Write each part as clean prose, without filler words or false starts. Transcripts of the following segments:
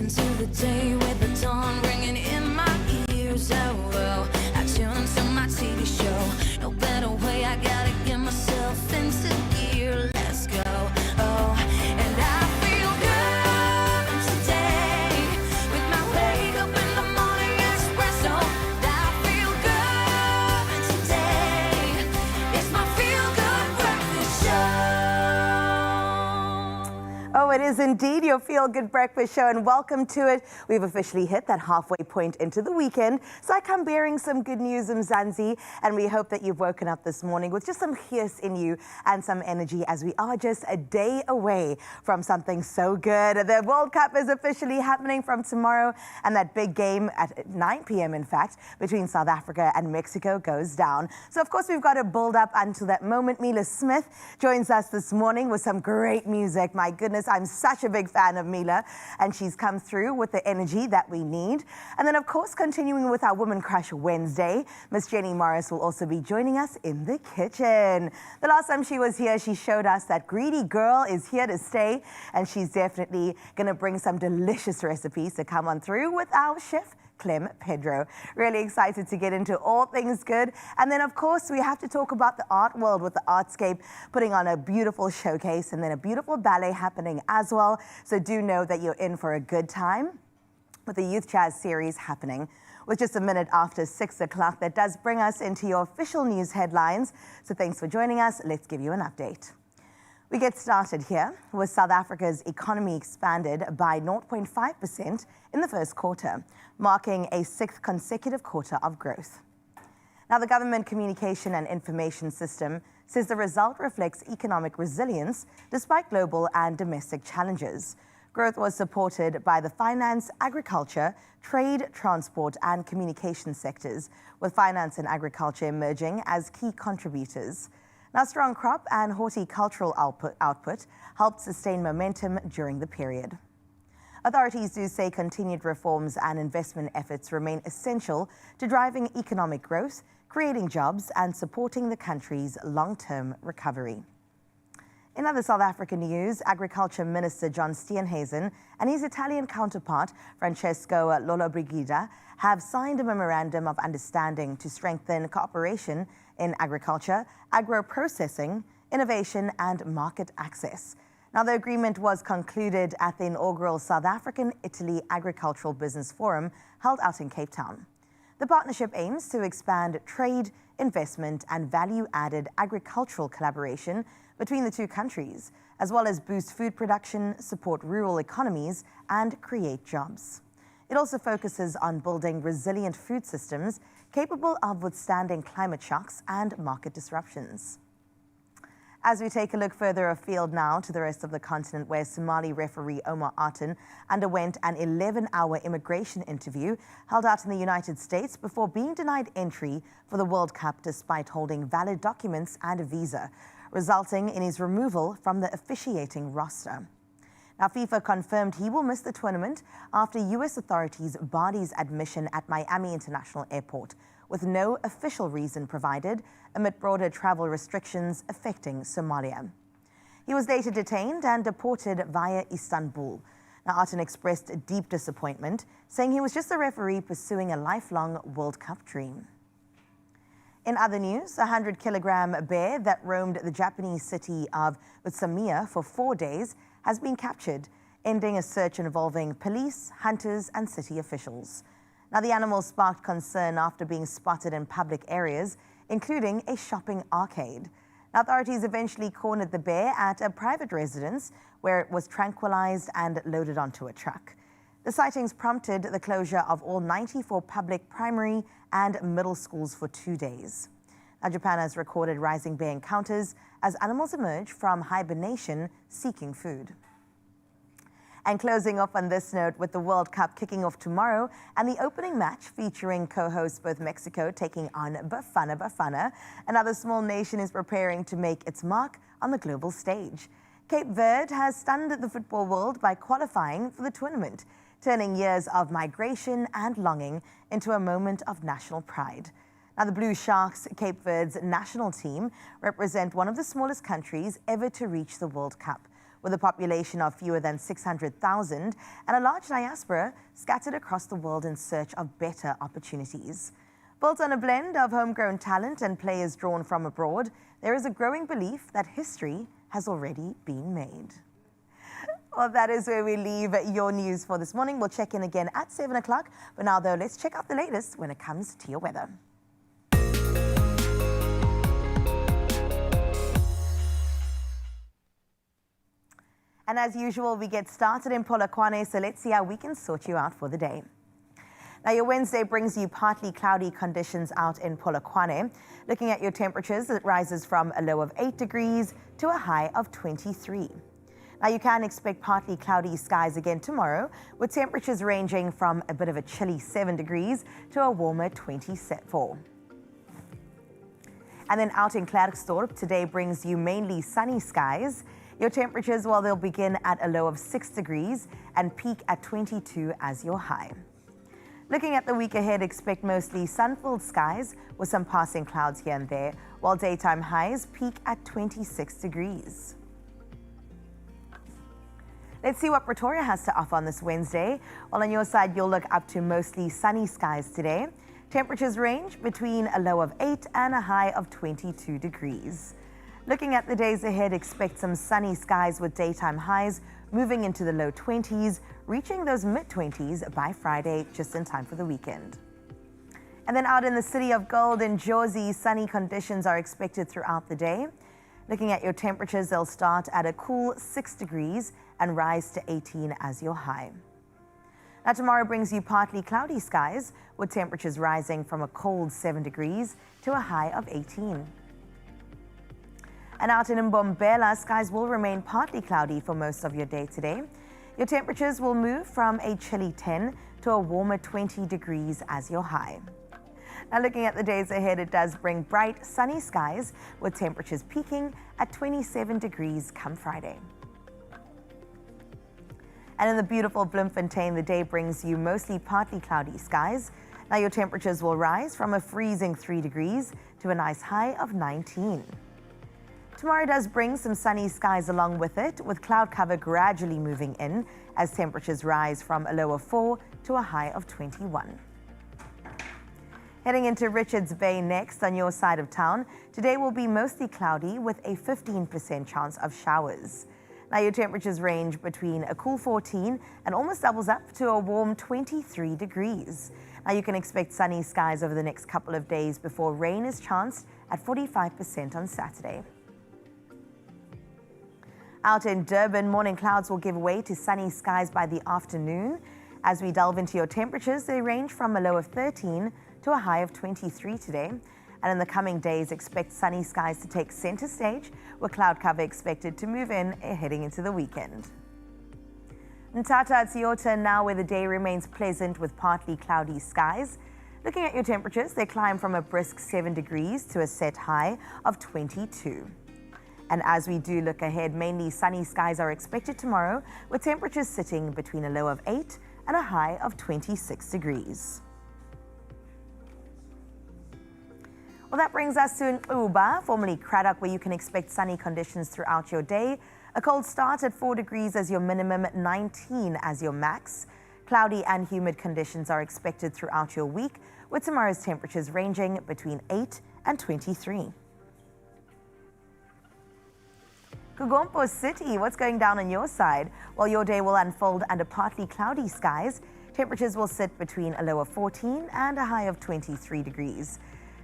into the day with the dawn ringing in my ears. Oh, oh, I tune into my TV show. No better way, I gotta get myself into gear. Let's go. Oh, and I feel good today with my wake up in the morning espresso. I feel good today. It's my feel good breakfast show. Oh, it is indeed your Feel Good Breakfast Show, and welcome to it. We've officially hit that halfway point into the weekend, so I come bearing some good news in Mzansi, and we hope that you've woken up this morning with just some hiss in you and some energy, as we are just a day away from something so good. The World Cup is officially happening from tomorrow, and that big game at 9 p.m., in fact, between South Africa and Mexico goes down. So, of course, we've got to build up until that moment. Mila Smith joins us this morning with some great music. My goodness, I'm such a big fan of Mila, and she's come through with the energy that we need. And then, of course, continuing with our Woman Crush Wednesday, Miss Jenny Morris will also be joining us in the kitchen. The last time she was here, she showed us that greedy girl is here to stay, and she's definitely going to bring some delicious recipes to come on through with our chef, Clem Pedro. Really excited to get into all things good. And then, of course, we have to talk about the art world with the Artscape putting on a beautiful showcase and then a beautiful ballet happening as well. So do know that you're in for a good time with the Youth Jazz series happening. With just a minute after 6 o'clock, that does bring us into your official news headlines. So thanks for joining us. Let's give you an update. We get started here with South Africa's economy expanded by 0.5% in the first quarter, marking a sixth consecutive quarter of growth. Now, the Government Communication and Information System says the result reflects economic resilience despite global and domestic challenges. Growth was supported by the finance, agriculture, trade, transport, and communication sectors, with finance and agriculture emerging as key contributors. Now, strong crop and horticultural output helped sustain momentum during the period. Authorities do say continued reforms and investment efforts remain essential to driving economic growth, creating jobs, and supporting the country's long-term recovery. In other South African news, Agriculture Minister John Steenhuisen and his Italian counterpart, Francesco Lollobrigida, have signed a memorandum of understanding to strengthen cooperation in agriculture, agro-processing, innovation, and market access. Now, the agreement was concluded at the inaugural South African-Italy Agricultural Business Forum held out in Cape Town. The partnership aims to expand trade, investment, and value-added agricultural collaboration between the two countries, as well as boost food production, support rural economies, and create jobs. It also focuses on building resilient food systems capable of withstanding climate shocks and market disruptions. As we take a look further afield now to the rest of the continent, where Somali referee Omar Aten underwent an 11-hour immigration interview held out in the United States before being denied entry for the World Cup despite holding valid documents and a visa, resulting in his removal from the officiating roster. Now, FIFA confirmed he will miss the tournament after U.S. authorities barred his admission at Miami International Airport, with no official reason provided amid broader travel restrictions affecting Somalia. He was later detained and deported via Istanbul. Now, Aten expressed deep disappointment, saying he was just a referee pursuing a lifelong World Cup dream. In other news, a 100-kilogram bear that roamed the Japanese city of Utsunomiya for 4 days has been captured, ending a search involving police, hunters, and city officials. Now, the animal sparked concern after being spotted in public areas, including a shopping arcade. Now, authorities eventually cornered the bear at a private residence where it was tranquilized and loaded onto a truck. The sightings prompted the closure of all 94 public primary and middle schools for 2 days. Now, Japan has recorded rising bear encounters as animals emerge from hibernation seeking food. And closing off on this note, with the World Cup kicking off tomorrow and the opening match featuring co-hosts both Mexico taking on Bafana, another small nation is preparing to make its mark on the global stage. Cape Verde has stunned the football world by qualifying for the tournament, turning years of migration and longing into a moment of national pride. Now, the Blue Sharks, Cape Verde's national team, represent one of the smallest countries ever to reach the World Cup, with a population of fewer than 600,000 and a large diaspora scattered across the world in search of better opportunities. Built on a blend of homegrown talent and players drawn from abroad, there is a growing belief that history has already been made. Well, that is where we leave your news for this morning. We'll check in again at 7 o'clock. But now, though, let's check out the latest when it comes to your weather. And as usual, we get started in Polokwane, so let's see how we can sort you out for the day. Now, your Wednesday brings you partly cloudy conditions out in Polokwane. Looking at your temperatures, it rises from a low of 8 degrees to a high of 23. Now, you can expect partly cloudy skies again tomorrow, with temperatures ranging from a bit of a chilly 7 degrees to a warmer 24. And then out in Klerksdorp, today brings you mainly sunny skies. Your temperatures, well, they'll begin at a low of 6 degrees and peak at 22 as your high. Looking at the week ahead, expect mostly sun-filled skies with some passing clouds here and there, while daytime highs peak at 26 degrees. Let's see what Pretoria has to offer on this Wednesday. Well, on your side, you'll look up to mostly sunny skies today. Temperatures range between a low of 8 and a high of 22 degrees. Looking at the days ahead, expect some sunny skies with daytime highs moving into the low 20s, reaching those mid-20s by Friday, just in time for the weekend. And then out in the city of Gold in Jozi, sunny conditions are expected throughout the day. Looking at your temperatures, they'll start at a cool 6 degrees and rise to 18 as your high. Now, tomorrow brings you partly cloudy skies, with temperatures rising from a cold 7 degrees to a high of 18. And out in Mbombela, skies will remain partly cloudy for most of your day today. Your temperatures will move from a chilly 10 to a warmer 20 degrees as your high. Now, looking at the days ahead, it does bring bright, sunny skies with temperatures peaking at 27 degrees come Friday. And in the beautiful Bloemfontein, the day brings you mostly partly cloudy skies. Now, your temperatures will rise from a freezing 3 degrees to a nice high of 19. Tomorrow does bring some sunny skies along with it, with cloud cover gradually moving in as temperatures rise from a low of 4 to a high of 21. Heading into Richards Bay next on your side of town, today will be mostly cloudy with a 15% chance of showers. Now, your temperatures range between a cool 14 and almost doubles up to a warm 23 degrees. Now, you can expect sunny skies over the next couple of days before rain is chanced at 45% on Saturday. Out in Durban, morning clouds will give way to sunny skies by the afternoon. As we delve into your temperatures, they range from a low of 13 to a high of 23 today. And in the coming days, expect sunny skies to take center stage, with cloud cover expected to move in heading into the weekend. Mthatha, it's your turn now, where the day remains pleasant with partly cloudy skies. Looking at your temperatures, they climb from a brisk 7 degrees to a set high of 22. And as we do look ahead, mainly sunny skies are expected tomorrow, with temperatures sitting between a low of 8 and a high of 26 degrees. Well, that brings us to Uba, formerly Craddock, where you can expect sunny conditions throughout your day. A cold start at 4 degrees as your minimum, 19 as your max. Cloudy and humid conditions are expected throughout your week, with tomorrow's temperatures ranging between 8 and 23. Kugompo City, what's going down on your side? Well, your day will unfold under partly cloudy skies. Temperatures will sit between a low of 14 and a high of 23 degrees.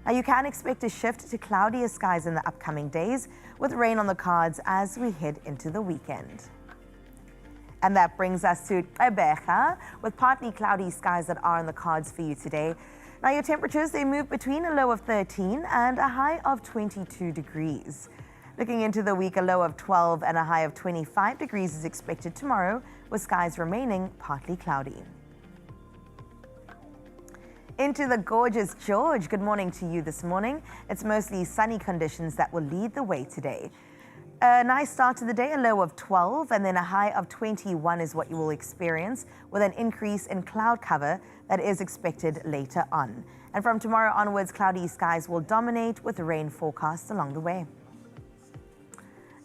Now, you can expect a shift to cloudier skies in the upcoming days, with rain on the cards as we head into the weekend. And that brings us to Gqeberha, with partly cloudy skies that are on the cards for you today. Now, your temperatures, they move between a low of 13 and a high of 22 degrees. Looking into the week, a low of 12 and a high of 25 degrees is expected tomorrow, with skies remaining partly cloudy. Into the gorgeous George, good morning to you this morning. It's mostly sunny conditions that will lead the way today. A nice start to the day, a low of 12 and then a high of 21 is what you will experience, with an increase in cloud cover that is expected later on. And from tomorrow onwards, cloudy skies will dominate with rain forecast along the way.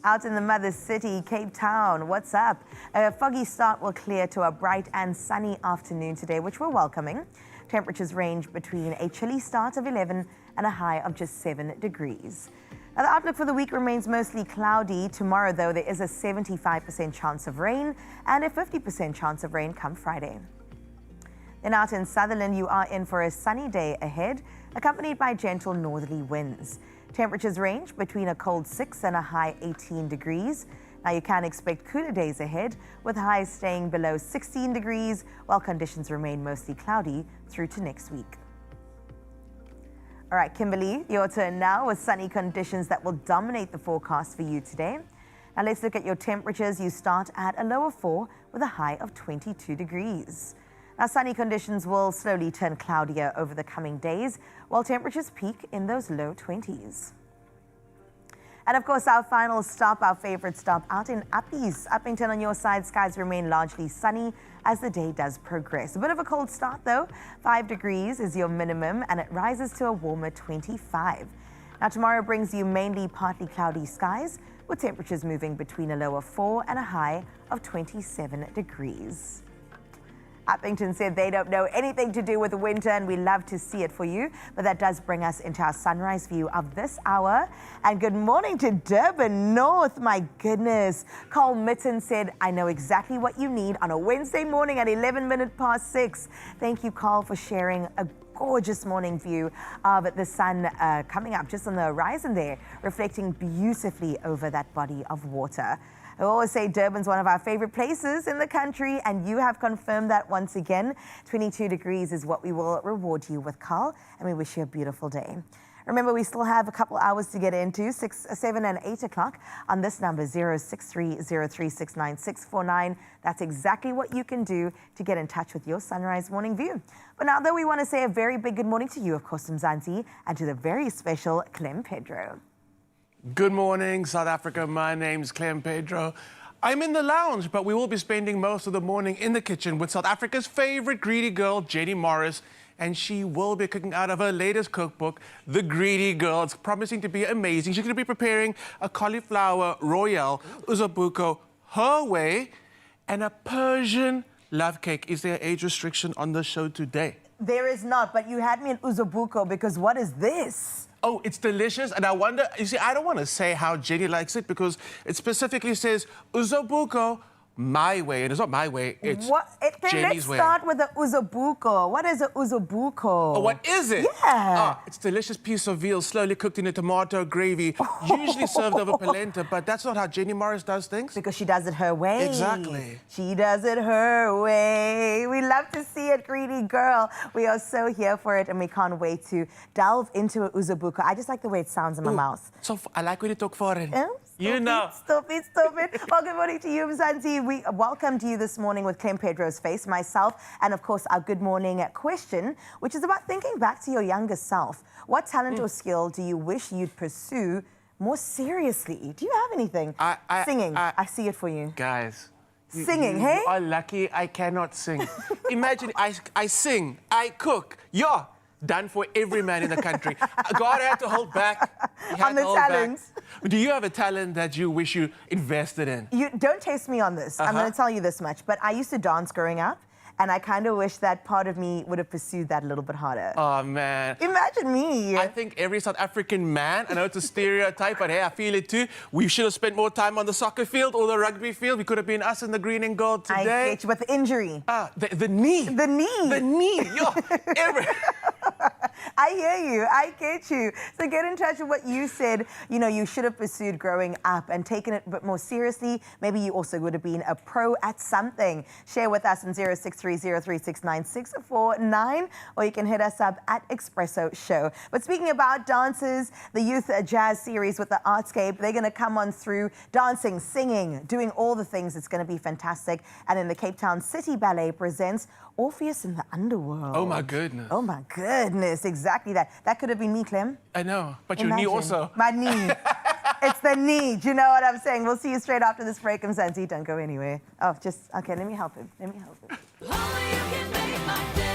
Out in the mother city, Cape Town, what's up? A foggy start will clear to a bright and sunny afternoon today, which we're welcoming. Temperatures range between a chilly start of 11 and a high of just 7 degrees. Now, the outlook for the week remains mostly cloudy. Tomorrow, though, there is a 75% chance of rain and a 50% chance of rain come Friday. Then out in Sutherland, you are in for a sunny day ahead, accompanied by gentle northerly winds. Temperatures range between a cold 6 and a high 18 degrees. Now, you can expect cooler days ahead, with highs staying below 16 degrees, while conditions remain mostly cloudy through to next week. All right, Kimberly, your turn now with sunny conditions that will dominate the forecast for you today. Now, let's look at your temperatures. You start at a low of 4 with a high of 22 degrees. Now, sunny conditions will slowly turn cloudier over the coming days, while temperatures peak in those low 20s. And of course, our final stop, our favorite stop, out in Uppington on your side, skies remain largely sunny as the day does progress. A bit of a cold start though. 5 degrees is your minimum and it rises to a warmer 25. Now, tomorrow brings you mainly partly cloudy skies with temperatures moving between a low of 4 and a high of 27 degrees. Uppington said they don't know anything to do with winter, and we love to see it for you. But that does bring us into our sunrise view of this hour. And good morning to Durban North. My goodness. Carl Mitten said, I know exactly what you need on a Wednesday morning at 11 minutes past 6. Thank you, Carl, for sharing a gorgeous morning view of the sun coming up just on the horizon there, reflecting beautifully over that body of water. I always say Durban's one of our favorite places in the country, and you have confirmed that once again. 22 degrees is what we will reward you with, Carl, and we wish you a beautiful day. Remember, we still have a couple hours to get into, 6, 7 and 8 o'clock on this number, 063-0369-649. That's exactly what you can do to get in touch with your sunrise morning view. But now, though, we want to say a very big good morning to you, of course, Mzansi, and to the very special Clem Pedro. Good morning, South Africa. My name's Clem Pedro. I'm in the lounge, but we will be spending most of the morning in the kitchen with South Africa's favorite greedy girl, Jenny Morris, and she will be cooking out of her latest cookbook, The Greedy Girl. It's promising to be amazing. She's going to be preparing a cauliflower royale, uzabuko, her way, and a Persian love cake. Is there an age restriction on the show today? There is not, but you had me in uzabuko because what is this? Oh, it's delicious, and I wonder, you see, I don't want to say how Jenny likes it because it specifically says uzabuko my way, and it's not my way, it's Jenny's way. Let's start with the uzabuko. What is a uzabuko? Oh, what is it? Yeah. It's a delicious piece of veal slowly cooked in a tomato gravy, usually served over polenta, but that's not how Jenny Morris does things. Because she does it her way. Exactly. She does it her way. We love to see it, greedy girl. We are so here for it, and we can't wait to delve into it, uzabuko. I just like the way it sounds in my mouth. So I like when you talk foreign. You know. Stop it. Well, good morning to you, Mzansi. We welcomed you this morning with Clem Pedro's face, myself, and of course our good morning question, which is about thinking back to your younger self. What talent or skill do you wish you'd pursue more seriously? Do you have anything? Singing. I see it for you. Guys. Singing, hey? You are lucky I cannot sing. Imagine I sing, I cook. Yeah. Done for every man in the country. God had to hold back. On the talents. Do you have a talent that you wish you invested in? You don't taste me on this. I'm going to tell you this much. But I used to dance growing up, and I kind of wish that part of me would have pursued that a little bit harder. Oh, man. Imagine me. I think every South African man, I know it's a stereotype, but hey, I feel it too. We should have spent more time on the soccer field or the rugby field. We could have been us in the green and gold today. I get you, but the injury. The knee. The knee. The knee. Yo, I hear you. I get you. So get in touch with what you said, you should have pursued growing up and taken it a bit more seriously. Maybe you also would have been a pro at something. Share with us in 063-0369-649, or you can hit us up at Expresso Show. But speaking about dances, the Youth Jazz Series with the Artscape, they're going to come on through dancing, singing, doing all the things. It's going to be fantastic. And then the Cape Town City Ballet presents Orpheus in the Underworld. Oh, my goodness. Oh, my goodness. Exactly that. That could have been me, Clem. I know. But your knee also. My knee. It's the knee. Do you know what I'm saying? We'll see you straight after this break. Mzansi, don't go anywhere. Oh, okay, let me help him. Only you can make my day.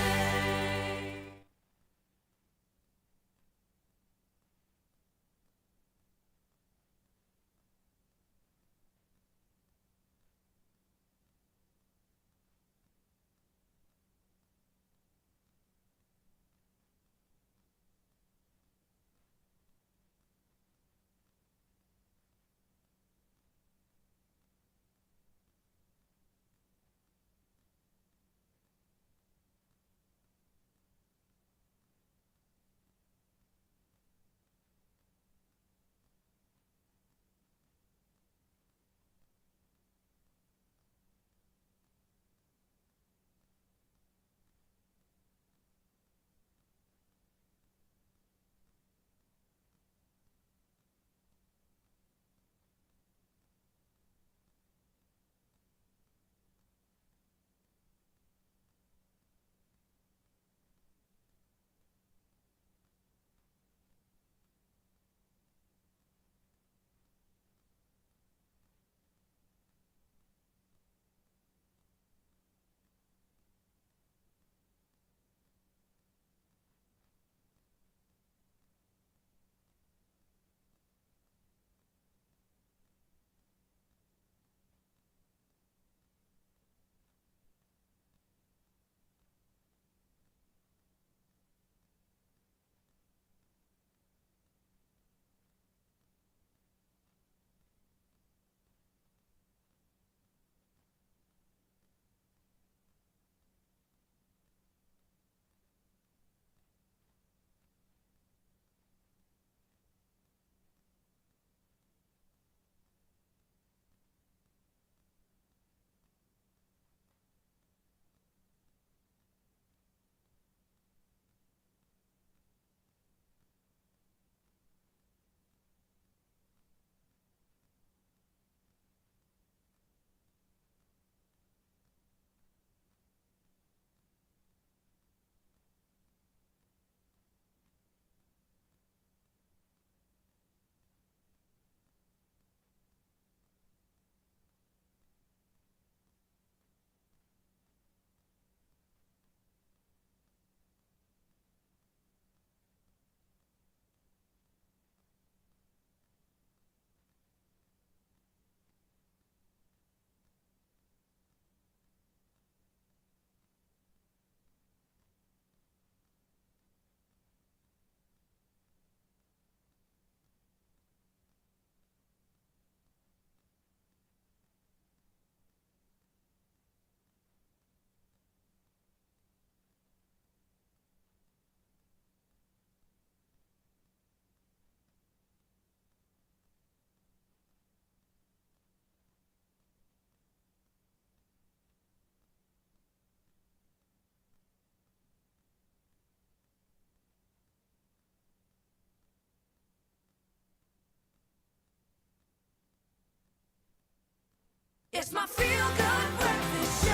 It's my feel-good breakfast show.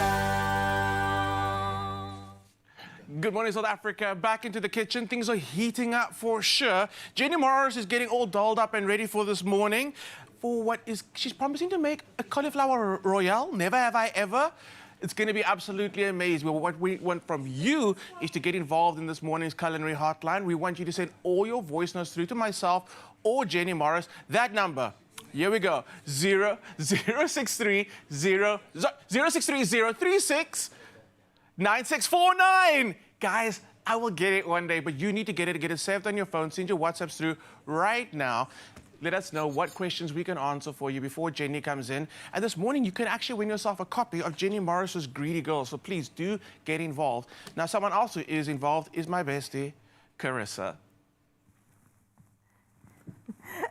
Good morning, South Africa. Back into the kitchen. Things are heating up for sure. Jenny Morris is getting all dolled up and ready for this morning. She's promising to make a cauliflower royale. Never have I ever. It's going to be absolutely amazing. Well, what we want from you is to get involved in this morning's culinary hotline. We want you to send all your voice notes through to myself or Jenny Morris. That number, here we go, 063 036 9649. Guys, I will get it one day, but you need to get it saved on your phone. Send your WhatsApps through right now. Let us know what questions we can answer for you before Jenny comes in. And this morning, you can actually win yourself a copy of Jenny Morris's Greedy Girl. So please do get involved. Now, someone else who is involved is my bestie, Carissa.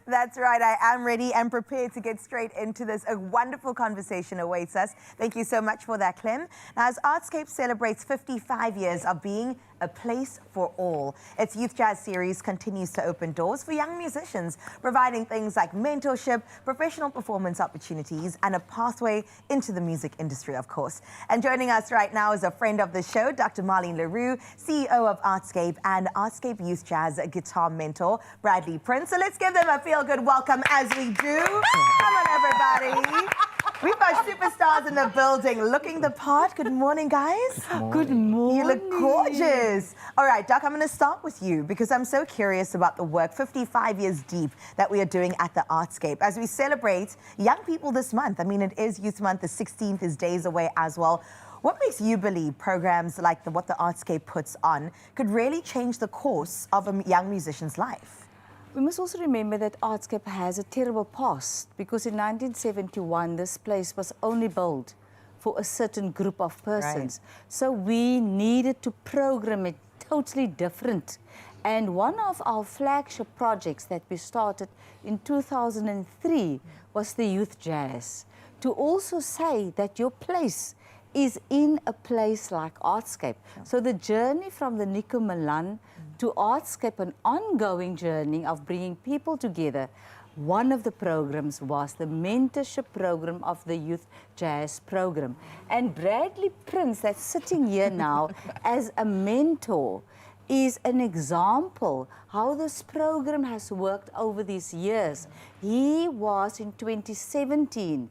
That's right, I am ready and prepared to get straight into this. A wonderful conversation awaits us. Thank you so much for that, Clem. Now, as Artscape celebrates 55 years of being a place for all, its Youth Jazz series continues to open doors for young musicians, providing things like mentorship, professional performance opportunities, and a pathway into the music industry, of course. And joining us right now is a friend of the show, Dr. Marlene Leroux, CEO of Artscape and Artscape Youth Jazz guitar mentor, Bradley Prince. So let's give them a feel-good welcome as we do. Come on, everybody. We've got superstars in the building looking the part. Good morning, guys. Good morning. You look gorgeous. All right, Doc, I'm going to start with you because I'm so curious about the work 55 years deep that we are doing at the Artscape as we celebrate young people this month. I mean, it is Youth Month. The 16th is days away as well. What makes you believe programs like what the Artscape puts on could really change the course of a young musician's life? We must also remember that Artscape has a terrible past because in 1971 this place was only built for a certain group of persons. Right. So we needed to program it totally different. And one of our flagship projects that we started in 2003 was the Youth Jazz. To also say that your place is in a place like Artscape. Sure. So the journey from the Nico Milan to Artscape, an ongoing journey of bringing people together. One of the programs was the mentorship program of the Youth Jazz program. And Bradley Prince, that's sitting here now as a mentor, is an example how this program has worked over these years. He was in 2017,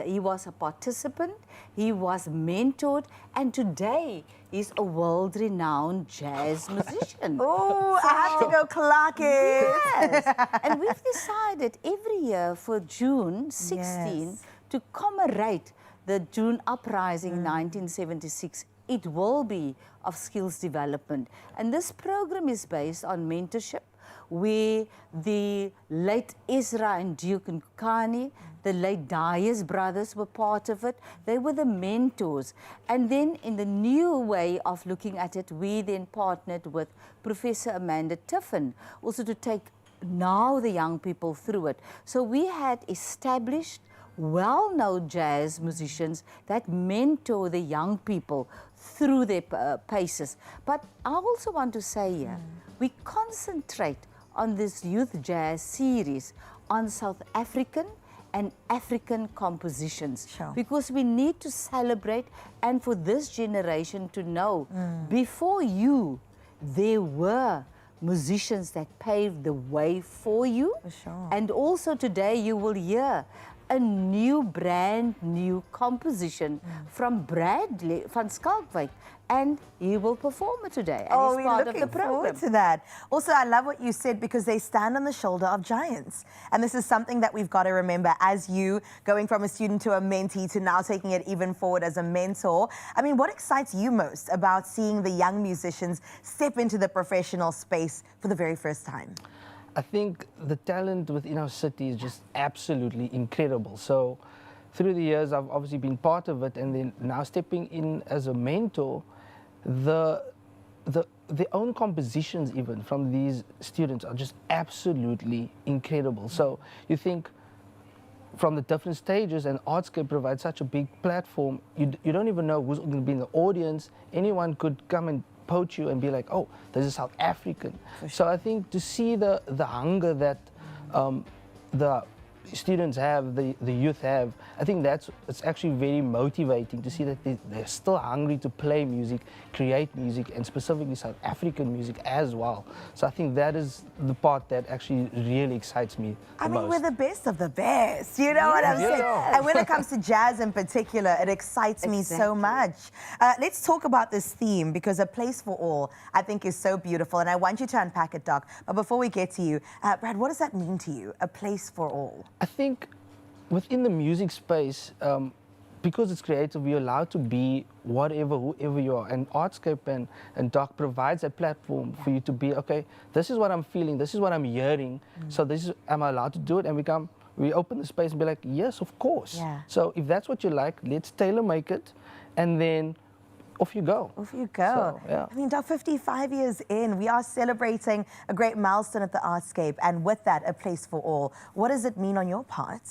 he was a participant, he was mentored, and today he's a world-renowned jazz musician. Oh, so, I have to go clock it. Yes, and we've decided every year for June 16 to commemorate the June Uprising 1976. It will be of skills development. And this program is based on mentorship, where the late Ezra and Duke Nkani, the late Dyer's brothers were part of it. They were the mentors. And then in the new way of looking at it, we then partnered with Professor Amanda Tiffin, also to take now the young people through it. So we had established well-known jazz musicians that mentor the young people through their paces. But I also want to say here, we concentrate on this Youth Jazz series on South African and African compositions. Sure. Because we need to celebrate and for this generation to know, before you, there were musicians that paved the way for you. For sure. And also today you will hear a brand new composition from Bradley van Schalkwyk, and he will perform it today. And Oh, he's we're part looking of the program. forward to that. Also, I love what you said because they stand on the shoulder of giants. And this is something that we've got to remember as you going from a student to a mentee to now taking it even forward as a mentor. I mean, what excites you most about seeing the young musicians step into the professional space for the very first time? I think the talent within our city is just absolutely incredible. So through the years, I've obviously been part of it, and then now stepping in as a mentor, their own compositions even from these students are just absolutely incredible. So you think from the different stages, and Artscape provides such a big platform, you don't even know who's going to be in the audience. Anyone could come and poach you and be like, oh, this is South African. Sure. So I think to see the hunger that the students have, the youth have, I think it's actually very motivating to see that they're still hungry to play music, create music, and specifically South African music as well. So I think that is the part that actually really excites me the I mean, most. we're the best of the best. You know what I'm saying? Yeah. And when it comes to jazz in particular, it excites me so much. Let's talk about this theme, because A Place for All, I think, is so beautiful. And I want you to unpack it, Doc. But before we get to you, Brad, what does that mean to you? A place for all? I think within the music space, because it's creative, you're allowed to be whatever, whoever you are. And Artscape and Doc provides a platform for you to be, okay, this is what I'm feeling, this is what I'm hearing, so am I allowed to do it? And we open the space and be like, yes, of course. Yeah. So if that's what you like, let's tailor make it, and then off you go. Off you go. So, yeah. I mean, Doc, 55 years in, we are celebrating a great milestone at the Artscape, and with that, A Place for All. What does it mean on your part?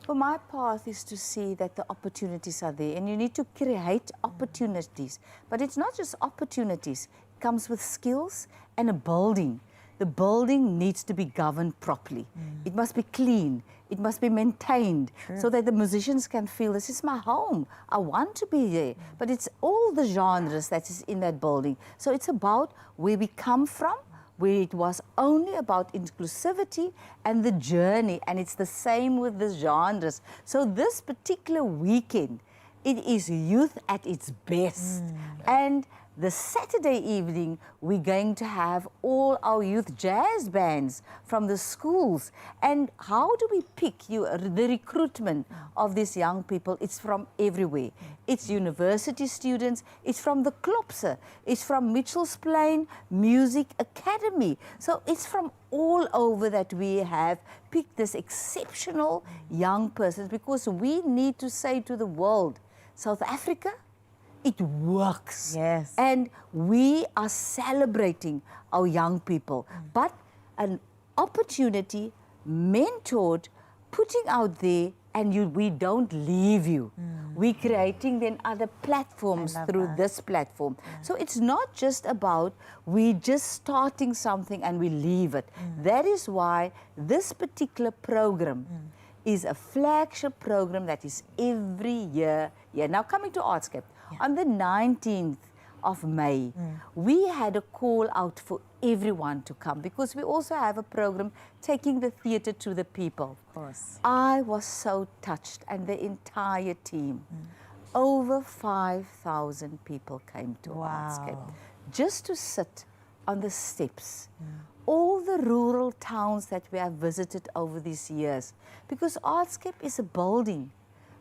For my path is to see that the opportunities are there, and you need to create opportunities. But it's not just opportunities. It comes with skills and a building. The building needs to be governed properly. It must be clean. It must be maintained so that the musicians can feel this is my home. I want to be there. But it's all the genres that is in that building. So it's about where we come from, where it was only about inclusivity and the journey, and it's the same with the genres. So this particular weekend, it is youth at its best. And the Saturday evening, we're going to have all our youth jazz bands from the schools. And how do we pick the recruitment of these young people? It's from everywhere. It's university students, it's from the Klopse, it's from Mitchell's Plain Music Academy. So it's from all over that we have picked this exceptional young persons, because we need to say to the world, South Africa, it works. Yes. And we are celebrating our young people. But an opportunity, mentored, putting out there, and we don't leave you. We're creating then other platforms through this platform. So it's not just about we just starting something and we leave it. That is why this particular program is a flagship program that is every year. Now coming to Artscape. On the 19th of May, we had a call out for everyone to come, because we also have a program taking the theatre to the people. Of course. I was so touched, and the entire team. Over 5,000 people came to Artscape just to sit on the steps. All the rural towns that we have visited over these years, because Artscape is a building.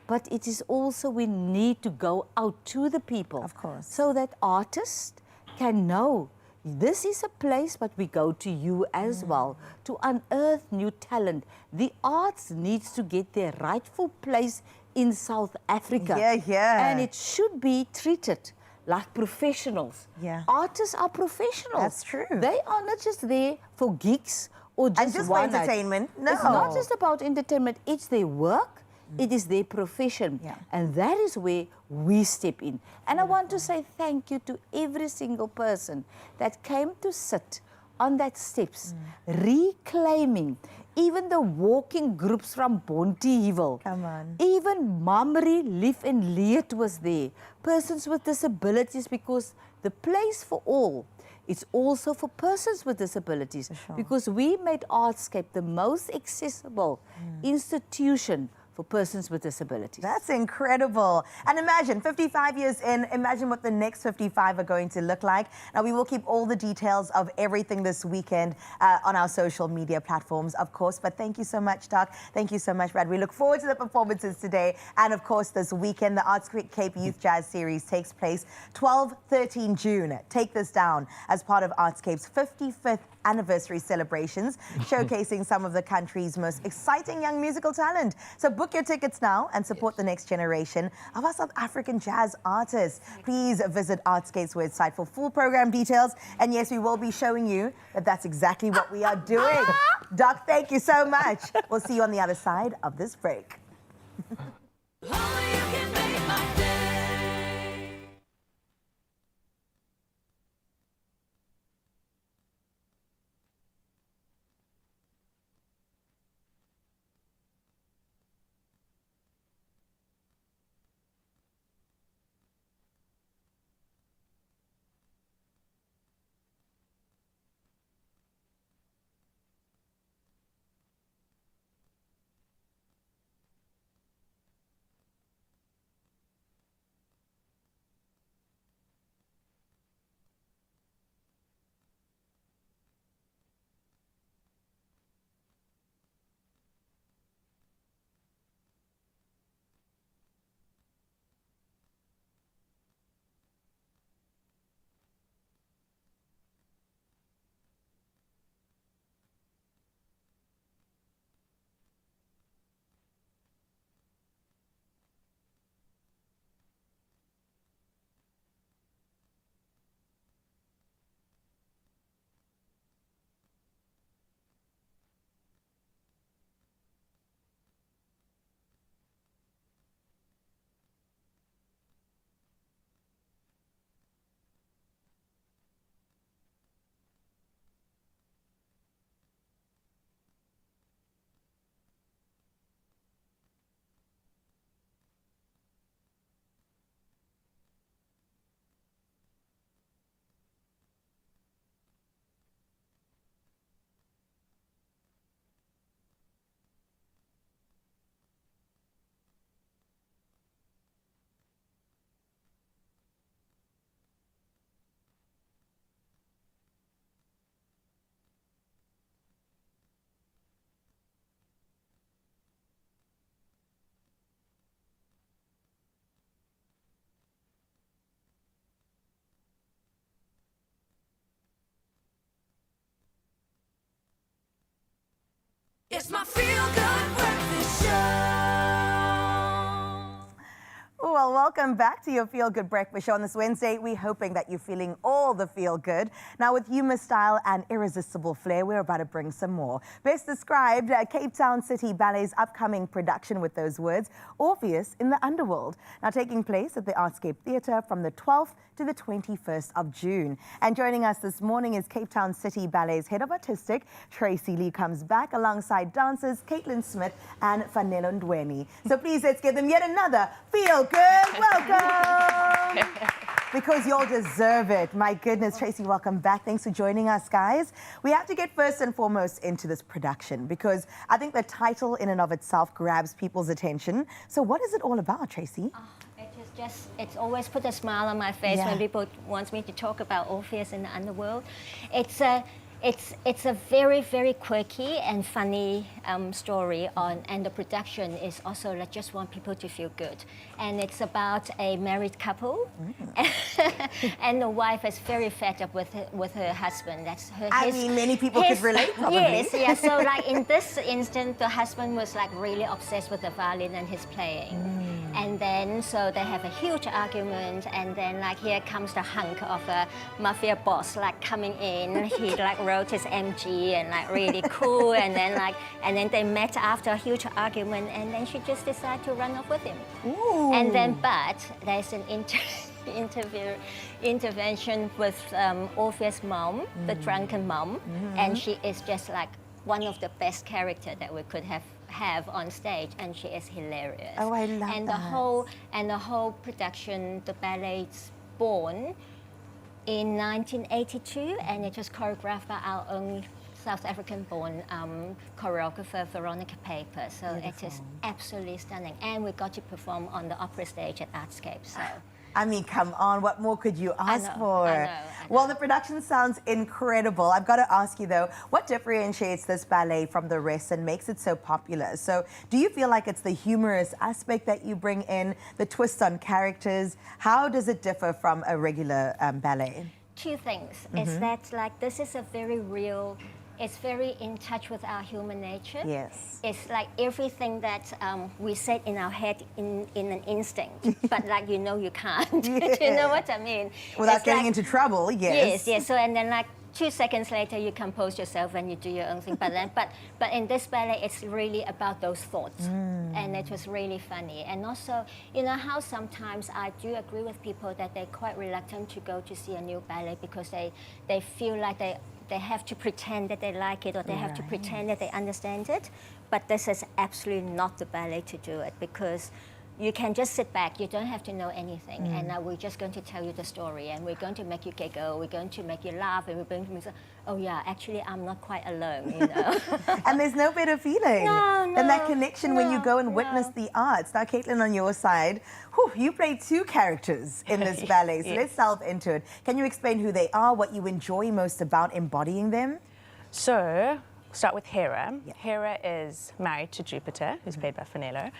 But it is also, we need to go out to the people. Of course. So that artists can know this is a place, but we go to you as well to unearth new talent. The arts needs to get their rightful place in South Africa. And it should be treated like professionals. Artists are professionals. That's true. They are not just there for gigs or just, and just for one night. entertainment. No. It's not just about entertainment. It's their work. It is their profession. And that is where we step in. And I want to say thank you to every single person that came to sit on that steps, reclaiming even the walking groups from Bonteheuwel. Come on. Even Mamre, Lief and Leet was there. Persons with disabilities, because the place for all, it's also for persons with disabilities. Because we made Artscape the most accessible institution for persons with disabilities. That's incredible. And imagine, 55 years in, imagine what the next 55 are going to look like. Now, we will keep all the details of everything this weekend on our social media platforms, of course. But thank you so much, Doc. Thank you so much, Brad. We look forward to the performances today. And, of course, this weekend, the Artscape Youth Jazz Series takes place 12-13 June. Take this down as part of Artscape's 55th anniversary celebrations, showcasing some of the country's most exciting young musical talent. So book your tickets now and support the next generation of our South African jazz artists. Please visit Artscape's website for full program details. And yes, we will be showing you that that's exactly what we are doing. Doc, thank you so much. We'll see you on the other side of this break. It's my feel-good breakfast show. Well, welcome back to your Feel Good Breakfast Show on this Wednesday. We're hoping that you're feeling all the feel good. Now, with humor, style, and irresistible flair, we're about to bring some more. Best described, Cape Town City Ballet's upcoming production with those words, Orpheus in the Underworld. Now, taking place at the Artscape Theatre from the 12th to the 21st of June. And joining us this morning is Cape Town City Ballet's Head of Artistic, Tracy Lee, comes back alongside dancers Caitlin Smith and Fanelo Ndweni. So please, let's give them yet another Feel Good welcome. Because y'all deserve it. My goodness, Tracy, welcome back. Thanks for joining us, guys. We have to get first and foremost into this production because I think the title in and of itself grabs people's attention. So what is it all about, Tracy? It's always put a smile on my face when people want me to talk about Orpheus in the Underworld. It's a very, very quirky and funny story and the production is also like just want people to feel good. And it's about a married couple, and the wife is very fed up with her husband. I mean, many people could relate, probably. Yes, yeah. So like in this instance, the husband was like really obsessed with the violin and his playing. And then so they have a huge argument, and then like here comes the hunk of a mafia boss like coming in. He like wrote his MG and like really cool, and then they met after a huge argument, and then she just decided to run off with him. Ooh. And then but there's an intervention with Orpheus' mom, the drunken mom, and she is just like one of the best characters that we could have on stage, and she is hilarious. Oh, I love and that. The whole production, the ballet's born in 1982, and it was choreographed by our own South African-born choreographer, Veronica Paper. So Beautiful. It is absolutely stunning. And we got to perform on the opera stage at Artscape. So. I mean, come on, what more could you ask for? I know. Well, the production sounds incredible. I've got to ask you, though, what differentiates this ballet from the rest and makes it so popular? So do you feel like it's the humorous aspect that you bring in, the twist on characters? How does it differ from a regular ballet? Two things. Is that, like, this is a very real... It's very in touch with our human nature. Yes. It's like everything that we set in our head in an instinct, but like you can't. You know what I mean? Without getting into trouble, yes. Yes. So and then like 2 seconds later, you compose yourself and you do your own thing. But in this ballet, it's really about those thoughts, and it was really funny. And also, you know how sometimes I do agree with people that they're quite reluctant to go to see a new ballet because they feel like they have to pretend that they like it, or they have to pretend that they understand it. But this is absolutely not the ballet to do it, because you can just sit back, you don't have to know anything, and now we're just going to tell you the story, and we're going to make you giggle, we're going to make you laugh, and we're going to make you say, oh yeah, actually I'm not quite alone, you know. And there's no better feeling than that connection when you go and witness the arts. Now, Caitlin, on your side, you play two characters in this ballet, so let's delve into it. Can you explain who they are, what you enjoy most about embodying them? So, start with Hera. Yeah. Hera is married to Jupiter, who's played by Fanelo.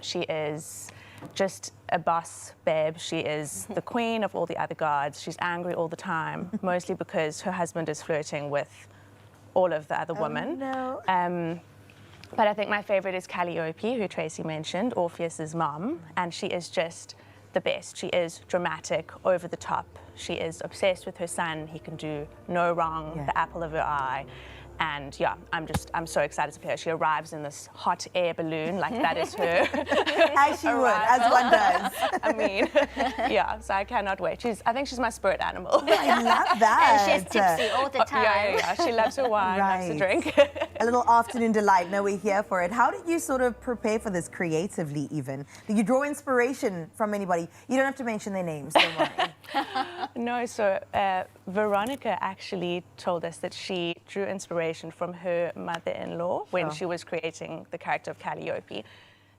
She is just a boss babe. She is the queen of all the other gods. She's angry all the time, mostly because her husband is flirting with all of the other women. No. But I think my favorite is Calliope, who Tracy mentioned, Orpheus's mom, and she is just the best. She is dramatic, over the top. She is obsessed with her son. He can do no wrong, the apple of her eye. And yeah, I'm so excited to play her. She arrives in this hot air balloon, like that is her. As she would, as one does. I mean, yeah, so I cannot wait. I think she's my spirit animal. I love that. And she's tipsy all the time. Yeah. She loves her wine, loves to drink. A little afternoon delight. No, we're here for it. How did you sort of prepare for this creatively even? Did you draw inspiration from anybody? You don't have to mention their names, don't worry. No, so Veronica actually told us that she drew inspiration from her mother-in-law when she was creating the character of Calliope.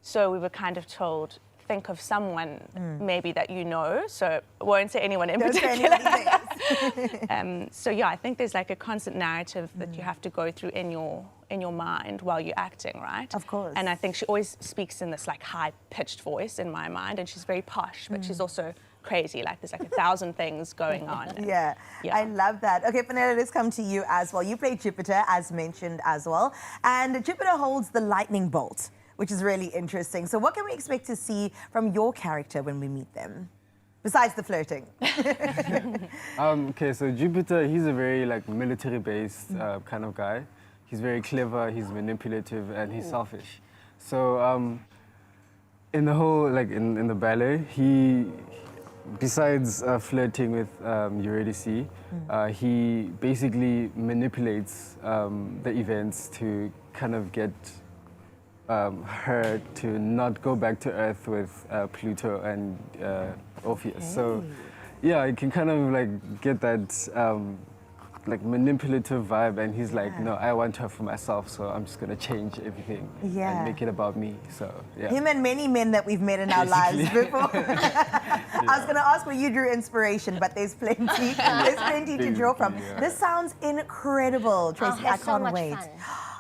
So we were kind of told, think of someone maybe that you know, so I won't say anyone in particular. So yeah, I think there's like a constant narrative that you have to go through in your mind while you're acting, right? Of course. And I think she always speaks in this like high-pitched voice in my mind, and she's very posh, but she's also crazy. Like there's like 1,000 things going on. Yeah, Yeah. I love that. Okay, Fenella, let's come to you as well. You play Jupiter, as mentioned as well. And Jupiter holds the lightning bolt, which is really interesting. So what can we expect to see from your character when we meet them? Besides the flirting. Okay, so Jupiter, he's a very like military-based kind of guy. He's very clever, he's manipulative, and he's selfish. So in the whole, like in the ballet, he, besides flirting with Eurydice, he basically manipulates the events to kind of get her to not go back to Earth with Pluto and Orpheus. So, yeah, you can kind of like get that like manipulative vibe, and he's like, no, I want her for myself, so I'm just gonna change everything and make it about me. So, yeah. Him and many men that we've met in our lives before. I was going to ask where you drew inspiration, but there's plenty. There's plenty to draw from. Yeah. This sounds incredible, Tracy. I it's so can't much wait. fun.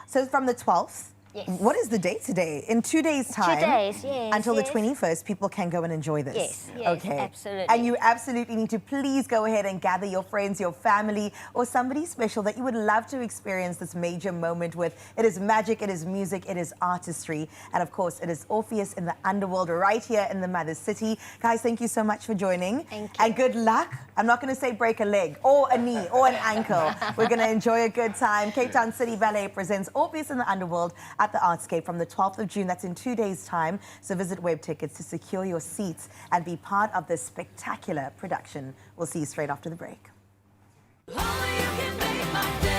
So it's from the 12th. Yes. What is the date today? In 2 days' time. 2 days, yes, Until yes. the 21st, people can go and enjoy this. Yes, yes, okay. absolutely. And you absolutely need to please go ahead and gather your friends, your family, or somebody special that you would love to experience this major moment with. It is magic, it is music, it is artistry, and of course, it is Orpheus in the underworld right here in the Mother City. Guys, thank you so much for joining. Thank you. And good luck. I'm not going to say break a leg or a knee or an ankle. We're going to enjoy a good time. Cape Town City Ballet presents Orpheus in the Underworld at the Artscape from the 12th of June. That's in 2 days' time. So visit Web Tickets to secure your seats and be part of this spectacular production. We'll see you straight after the break. Only you can make my day.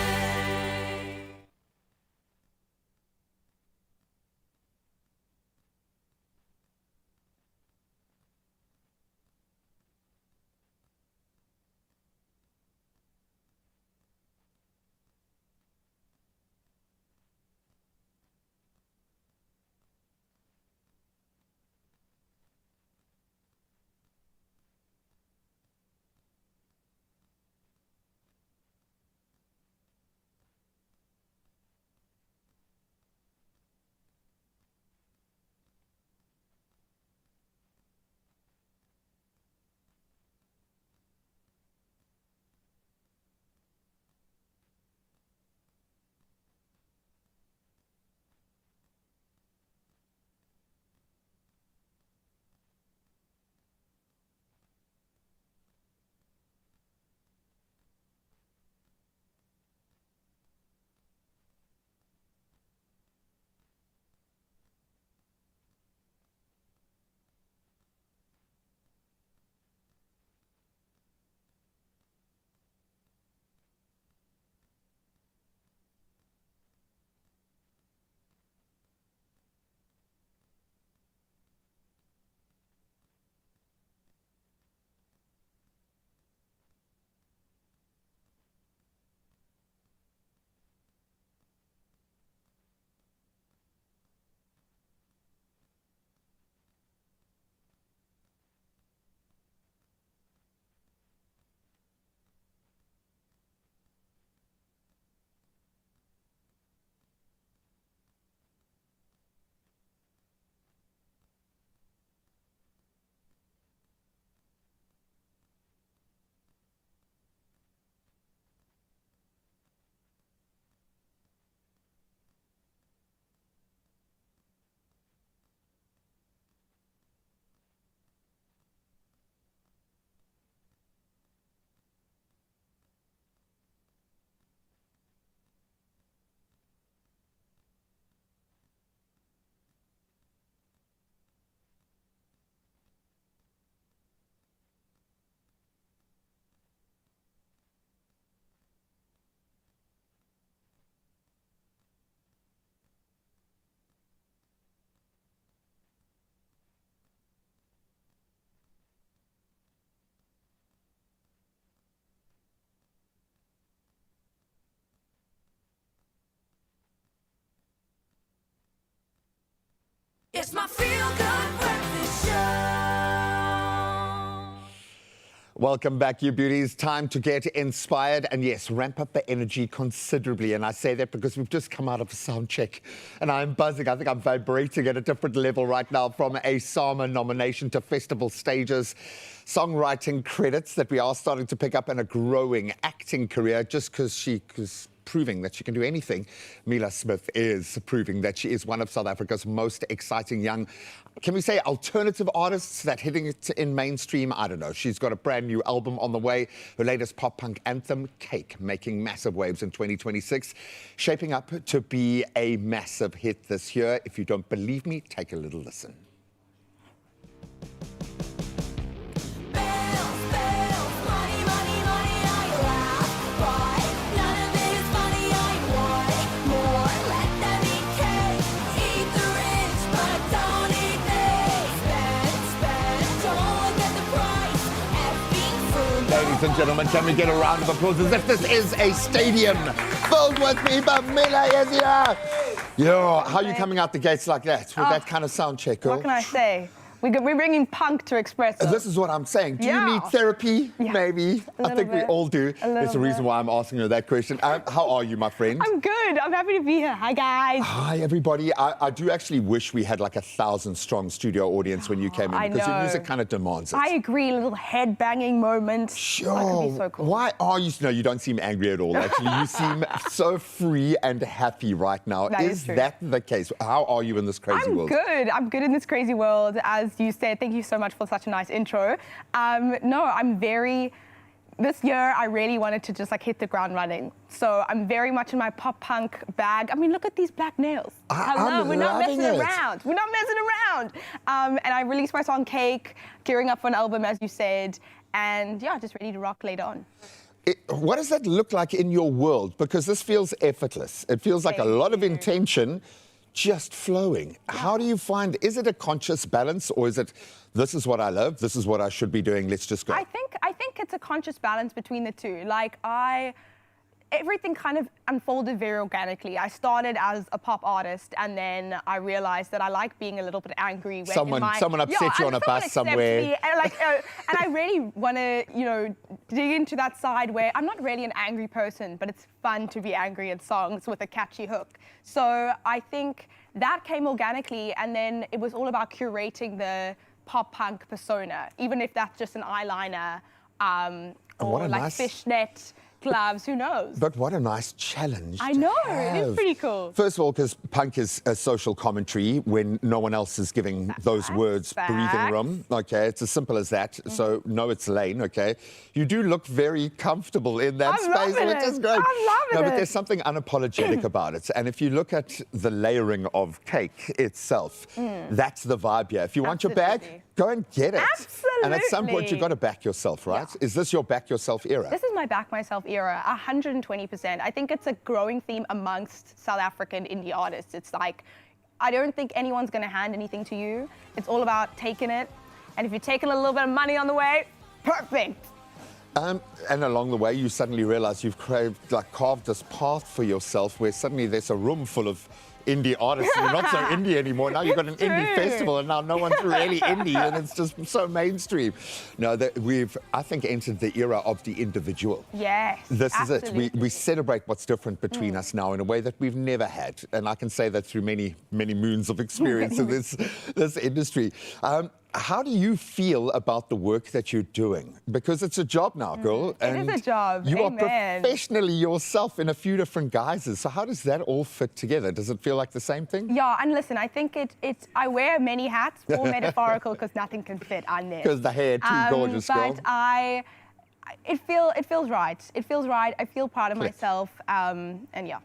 It's my feel-good breakfast show. Welcome back, you beauties. Time to get inspired and yes, ramp up the energy considerably. And I say that because we've just come out of a sound check and I'm buzzing. I think I'm vibrating at a different level right now, from a SAMA nomination to festival stages, songwriting credits that we are starting to pick up, and a growing acting career just because she was proving that she can do anything. Mila Smith is proving that she is one of South Africa's most exciting young, can we say, alternative artists that hitting it in mainstream? I don't know. She's got a brand new album on the way. Her latest pop punk anthem, Cake, making massive waves in 2026, shaping up to be a massive hit this year. If you don't believe me, take a little listen. Ladies and gentlemen, can we get a round of applause as if this is a stadium filled with people? Mila is here. Yo, how are you coming out the gates like that with that kind of sound check, girl? What can I say? We're bringing punk to Expresso. This is what I'm saying. Do you need therapy? Yeah. Maybe. I think we all do. There's a reason why I'm asking her that question. How are you, my friend? I'm good. I'm happy to be here. Hi, guys. Hi, everybody. I do actually wish we had like 1,000-strong studio audience when you came in, because your music kind of demands it. I agree. Little head banging moments. Sure. That could be so cool. Why are you? No, you don't seem angry at all. Actually, you seem so free and happy right now. Is that the case? How are you in this crazy world? I'm good. I'm good in this crazy world, as you said. Thank you so much for such a nice intro. No, I'm very. This year, I really wanted to just like hit the ground running. So I'm very much in my pop punk bag. I mean, look at these black nails. Hello, we're not messing around. We're not messing around. And I released my song Cake, gearing up for an album, as you said. And yeah, just ready to rock later on. What does that look like in your world? Because this feels effortless. It feels like a lot of intention just flowing. How do you find, is it a conscious balance, or is it, this is what I love, this is what I should be doing, let's just go? I think it's a conscious balance between the two. Like everything kind of unfolded very organically. I started as a pop artist, and then I realized that I like being a little bit angry. When someone upset you on a bus somewhere. Me, and I really want to, dig into that side where I'm not really an angry person, but it's fun to be angry in songs with a catchy hook. So I think that came organically, and then it was all about curating the pop punk persona, even if that's just an eyeliner or like fishnet gloves, who knows? But what a nice challenge. I know, it is pretty cool. First of all, because punk is a social commentary when no one else is giving those words breathing room. Okay, it's as simple as that. So know its lane, okay? You do look very comfortable in that space, which is great. I'm loving it. But there's something unapologetic about it. And if you look at the layering of Cake itself, that's the vibe here. If you want your bag, go and get it. Absolutely. And at some point, you've got to back yourself, right? Yeah. Is this your back yourself era? This is my back myself era, 120%. I think it's a growing theme amongst South African indie artists. It's like, I don't think anyone's going to hand anything to you. It's all about taking it. And if you're taking a little bit of money on the way, perfect. And along the way, you suddenly realize you've carved this path for yourself where suddenly there's a room full of indie artists. You're not so indie anymore. Now you've got an indie festival, and now no one's really indie, and it's just so mainstream. No, we've, I think, entered the era of the individual. Yes, this absolutely. Is it. We celebrate what's different between us now in a way that we've never had, and I can say that through many moons of experience in this industry. How do you feel about the work that you're doing? Because it's a job now, girl. It is a job. You Amen. are professionally yourself in a few different guises. So how does that all fit together? Does it feel like the same thing? Yeah, and listen, I think I wear many hats, all metaphorical, because nothing can fit on this. Because the hair, too gorgeous, girl. But it feels right. It feels right. I feel proud of myself, and yeah.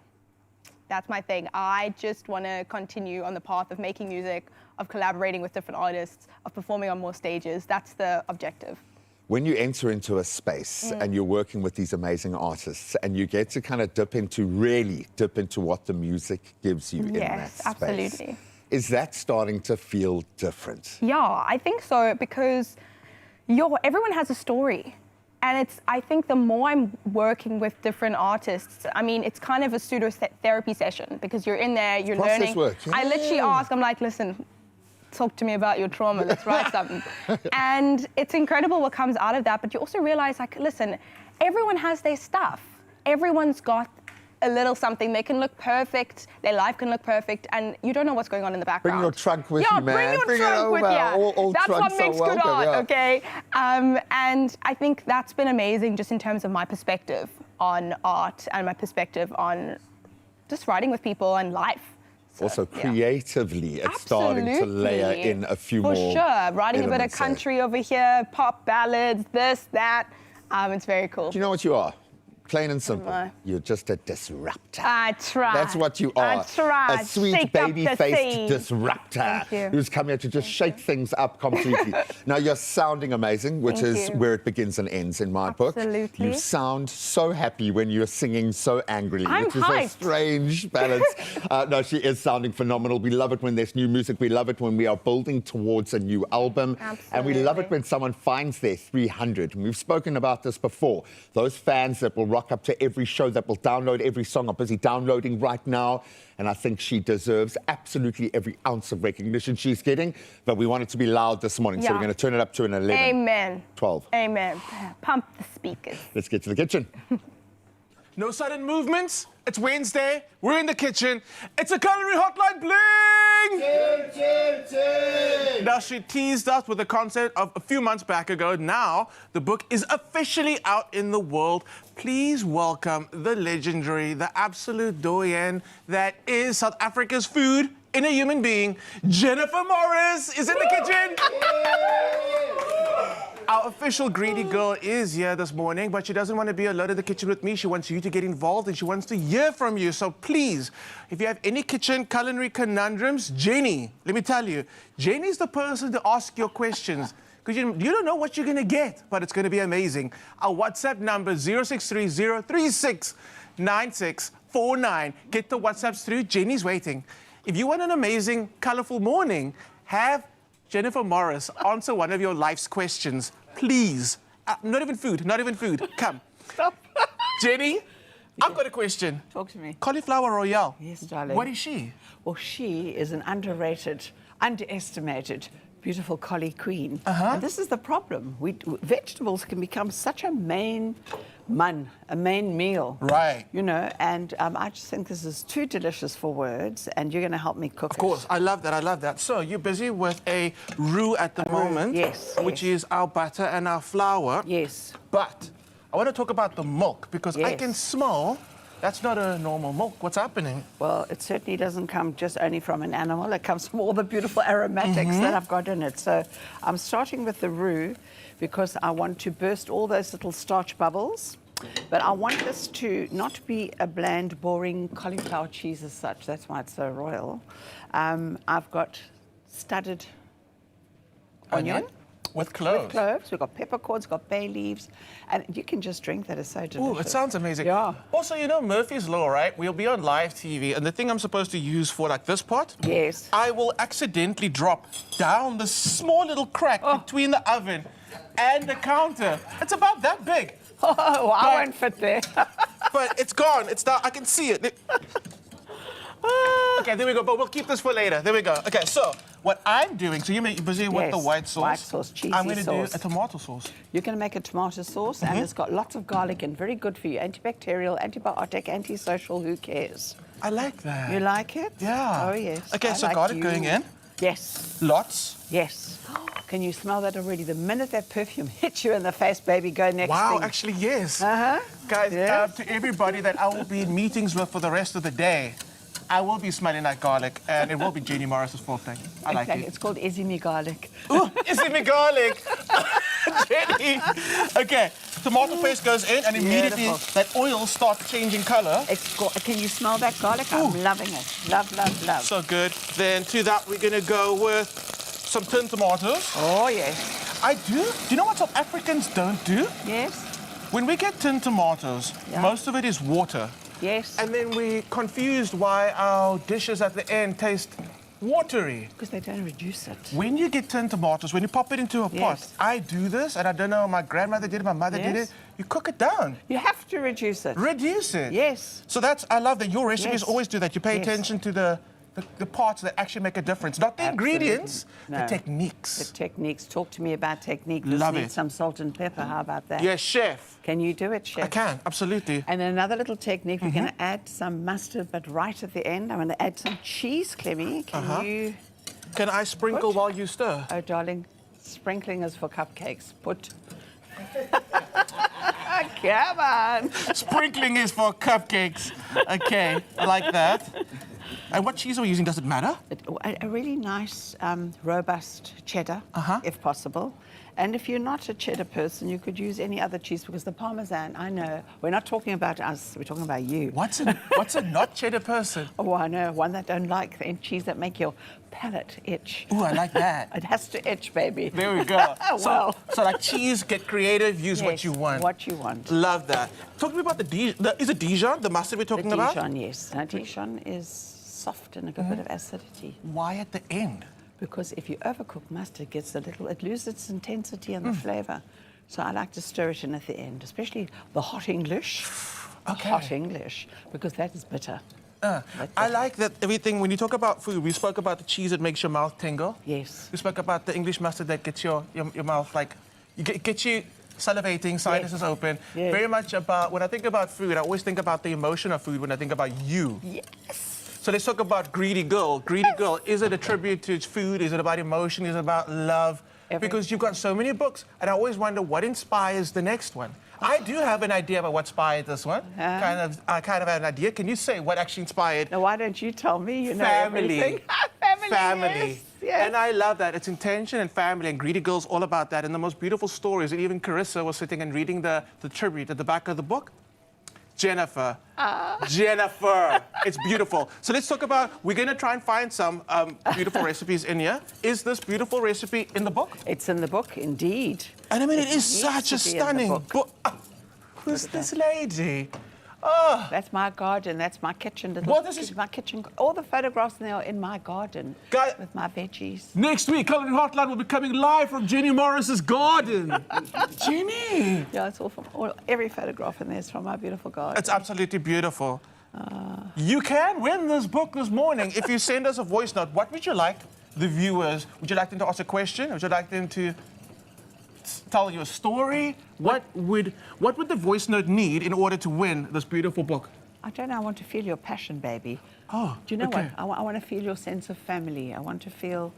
That's my thing. I just want to continue on the path of making music, of collaborating with different artists, of performing on more stages. That's the objective. When you enter into a space and you're working with these amazing artists and you get to kind of dip into what the music gives you in that space. Yes, absolutely. Is that starting to feel different? Yeah, I think so, because everyone has a story. And I think the more I'm working with different artists, I mean, it's kind of a pseudo therapy session, because you're in there, you're learning. Work. Yeah. I literally ask, I'm like, listen, talk to me about your trauma, let's write something. And it's incredible what comes out of that, but you also realize, like, listen, everyone has their stuff. Everyone's got a little something. They can look perfect, their life can look perfect, and you don't know what's going on in the background. Bring your trunk with you, man. Bring your Bring trunk it over. with you. All That's what trunks makes are good welcome, art, yeah. okay? And I think that's been amazing just in terms of my perspective on art and my perspective on just writing with people and life. So, Also, yeah. creatively, it's starting to layer Absolutely. in a few For more. sure. Writing a bit of elements there. country over here, pop ballads, this, that. It's very cool. Do you know what you are? Plain and simple. I? You're just a disruptor. I try. That's what you are. I try. A sweet, Shake up the baby-faced scene. disruptor Thank you. who's come here to just shake things up completely. Now, you're sounding amazing, which Thank is you. where it begins and ends in my book. Absolutely. You sound so happy when you're singing so angrily, I'm which is hyped. a strange balance. No, she is sounding phenomenal. We love it when there's new music. We love it when we are building towards a new album. And we love it when someone finds their 300. And we've spoken about this before. Those fans that will rock up to every show, that will download every song, are busy downloading right now. And I think she deserves absolutely every ounce of recognition she's getting. But we want it to be loud this morning, so Yeah. we're going to turn it up to an 11. Amen. 12. Amen. Pump the speakers. Let's get to the kitchen. No sudden movements. It's Wednesday. We're in the kitchen. It's a culinary hotline bling! Now, she teased us with the concept of a few months back ago. Now, the book is officially out in the world. Please welcome the legendary, the absolute doyen that is South Africa's food in a human being. Jennifer Morris is in the kitchen. Our official greedy girl is here this morning, but she doesn't want to be alone in the kitchen with me. She wants you to get involved and she wants to hear from you. So please, if you have any kitchen culinary conundrums, Jenny, let me tell you, Jenny's the person to ask your questions because you don't know what you're going to get, but it's going to be amazing. Our WhatsApp number, 0630369649. Get the WhatsApps through. Jenny's waiting. If you want an amazing, colorful morning, have Jennifer Morris answer one of your life's questions, please. Not even food, not even food. Come. Stop. Jenny, I've got a question. Talk to me. Cauliflower Royale. Yes, darling. What is she? Well, she is an underrated, underestimated, beautiful collie queen. And this is the problem. Vegetables can become such a main meal. Right. You know, and I just think this is too delicious for words, and you're going to help me cook Of course, I love that, I love that. So you're busy with a roux at the moment. yes, Which yes. is our butter and our flour. Yes. But I want to talk about the milk because I Yes. can smell that's not a normal milk. What's happening? Well, it certainly doesn't come just only from an animal. It comes from all the beautiful aromatics that I've got in it. So I'm starting with the roux because I want to burst all those little starch bubbles. But I want this to not be a bland, boring cauliflower cheese as such. That's why it's so royal. I've got studded onion. With cloves. With cloves. We've got peppercorns, got bay leaves. And you can just drink that. It's so delicious. Ooh, it sounds amazing. Yeah. Also, you know, Murphy's Law, right? We'll be on live TV, and the thing I'm supposed to use for, like, this pot, Yes. I will accidentally drop down the small little crack between the oven and the counter. It's about that big. Oh, well, I won't fit there. But it's gone. It's down. I can see it. Okay, there we go. But we'll keep this for later. There we go. Okay, so what I'm doing, so you're busy with the Yes, white sauce. white sauce, cheesy I'm going to do sauce. a tomato sauce. You're going to make a tomato sauce, and it's got lots of garlic and very good for you. Antibacterial, antibiotic, antisocial, who cares? I like that. You like it? Yeah. Oh, yes. Okay, I so like garlic you. going in. Yes. Lots. Yes. Can you smell that already? The minute that perfume hits you in the face, baby, go next Wow, thing. actually, yes. Uh-huh. Guys, Yes. to everybody that I will be in meetings with for the rest of the day, I will be smelling like garlic, and it will be Jenny Morris's fault thing. I like Exactly. it. It's called Ezimi garlic. Ooh, it's in the garlic. Jenny. Okay, tomato paste goes in, and immediately Beautiful. that oil starts changing color. Can you smell that garlic? I'm loving it. Love, love, love. So good. Then to that, we're going to go with some tin tomatoes. Oh, yes. I do. Do you know what South Africans don't do? Yes. When we get tin tomatoes, Yeah. most of it is water. Yes. And then we're confused why our dishes at the end taste watery. Because they don't reduce it. When you get tin tomatoes, when you pop it into a pot, Yes. I do this, and I don't know, my grandmother did it, my mother did Yes. it. You cook it down. You have to reduce it. Reduce it. Yes. So I love that your recipes Yes. always do that. You pay Yes. attention to the the parts that actually make a difference, not the ingredients, the No. techniques. The techniques. Talk to me about technique. Love Just need it. some salt and pepper. How about that? Yes, chef. Can you do it, chef? I can, absolutely. And another little technique, we're going to add some mustard, but right at the end, I'm going to add some cheese, Clemmy. Can you... Can I sprinkle Put. while you stir? Oh, darling, sprinkling is for cupcakes. Put. Come on. Sprinkling is for cupcakes. Okay, I like that. And what cheese are we using? Does it matter? A really nice, robust cheddar, if possible. And if you're not a cheddar person, you could use any other cheese because the Parmesan, I know, we're not talking about us, we're talking about you. What's a not cheddar person? Oh, I know, one that don't like the cheese that make your palate itch. Ooh, I like that. It has to itch, baby. There we go. Well. So like cheese, get creative, use what Yes, you want. What you want. Love that. Talk to me about is it Dijon, the mustard we're talking The about? Dijon, yes. Now, Dijon is soft and a good bit of acidity. Why at the end? Because if you overcook mustard, it loses its intensity and the flavour. So I like to stir it in at the end, especially the hot English. Okay. Hot English, because that is bitter. I like that everything, when you talk about food, we spoke about the cheese that makes your mouth tingle. Yes. We spoke about the English mustard that gets your mouth like, get you salivating, sinuses open. Yes. Very much about, when I think about food, I always think about the emotion of food when I think about you. Yes. So let's talk about Greedy Girl. Greedy Girl, is it a tribute to food? Is it about emotion? Is it about love? Because you've got so many books, and I always wonder what inspires the next one. I do have an idea about what inspired this one. I kind of have an idea. Can you say what actually inspired? Now, why don't you tell me? You know Family. everything. Family. Family. Yes, yes. And I love that. It's intention and family, and Greedy Girl's all about that. And the most beautiful stories, and even Carissa was sitting and reading the tribute at the back of the book. Jennifer. Jennifer. It's beautiful. So let's talk about, we're going to try and find some beautiful recipes in here. Is this beautiful recipe in the book? It's in the book, indeed. And I mean, it is needs such a to be in the stunning book. book. Who's this lady? Oh, That's my garden. That's my kitchen. What is this? My kitchen. All the photographs in there are in my garden Guy- with my veggies. next week, Culinary Hotline will be coming live from Jenny Morris's garden. Jenny! Yeah, it's all from every photograph in there is from my beautiful garden. It's absolutely beautiful. You can win this book this morning if you send us a voice note. What would you like the viewers? Would you like them to ask a question? Would you like them to tell you a story? What would the voice note need in order to win this beautiful book? I don't know. I want to feel your passion, baby. Oh, Do you know okay. what? I want to feel your sense of family. I want to feel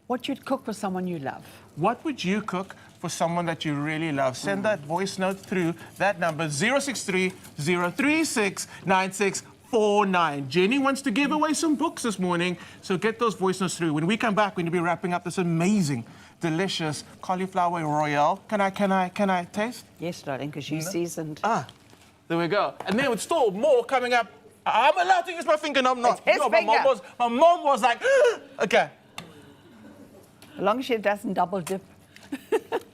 what you'd cook for someone you love. What would you cook for someone that you really love? Send that voice note through that number, 063 036 9649. Jenny wants to give away some books this morning, so get those voice notes through. When we come back, we're going to be wrapping up this amazing, delicious cauliflower royale. Can I taste? Yes, darling, because you seasoned. There we go. And then with still more coming up. I'm allowed to use my finger, no, I'm not. It's his No, finger. My mom was like, okay. As long as she doesn't double dip.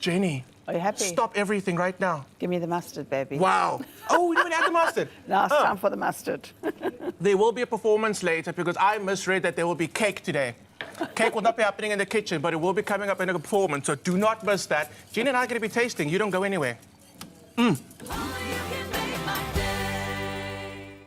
Jenny, Are you happy? stop everything right now. Give me the mustard, baby. Wow. Oh, we didn't add the mustard. Now it's time for the mustard. There will be a performance later because I misread that there will be cake today. Cake will not be happening in the kitchen, but it will be coming up in a performance, so do not miss that. Jenny and I are going to be tasting. You don't go anywhere. Only you can make my day.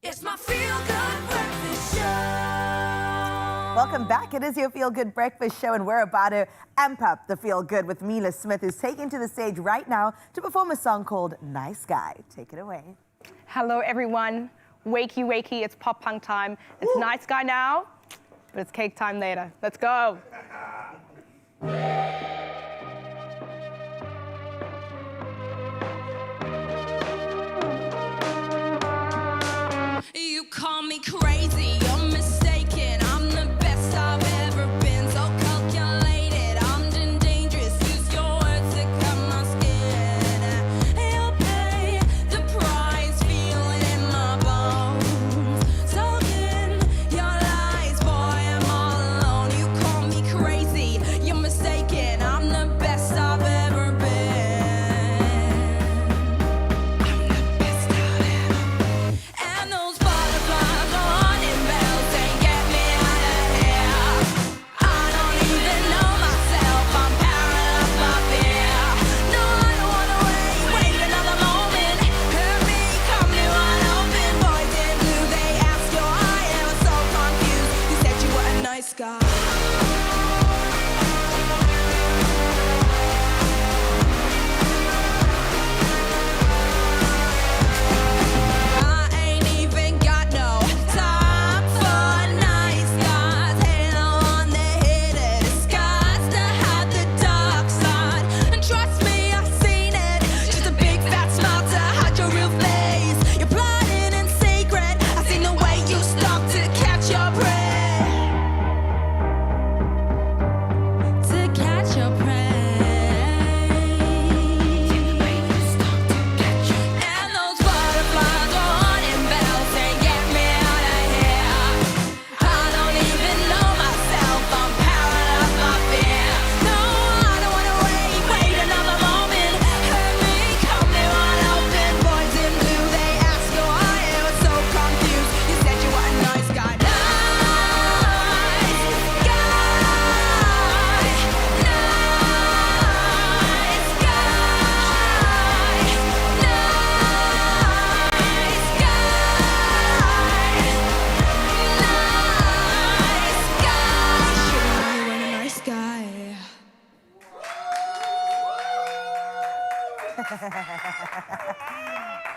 It's my feel-good breakfast show. Welcome back. It is your Feel Good Breakfast Show, and we're about to amp up the Feel Good with Mila Smith, who's taken to the stage right now to perform a song called Nice Guy. Take it away. Hello, everyone. Wakey, wakey, it's pop punk time. It's Nice Guy now, but it's cake time later. Let's go. You call me crazy, you're mistaken. I'm the best I've ever been, so calculated. I'm dangerous, use your words to cut my skin. You'll pay the price, feel it in my bones. Soaking your lies, boy, I'm all alone. You call me crazy, you're mistaken. I'm the best I've ever been. I'm the best I've ever. And those butterflies are running bells, saying get me out of here. I don't even know myself, I'm paralyzed by fear. No, I don't wanna wait another moment. Hurt me, come to an open voice in blue. They ask you why, I was so confused. You said you were a nice guy. I ain't even got no time for nice guys. Hell on the head of disguise to hide the dark side. And trust me, I've seen it. Just a big fat smile to hide your real face. You're plotting in secret. I've seen the way you stalk to catch your prey. To catch your prey. And those butterflies are running bells, saying get me out of here. I don't even know myself, I'm paralyzed by fear. No, I don't wanna wait another moment. Hurt me, come to an open voice in blue. They ask you why, I was so confused. You said you were a nice guy. Nice guy.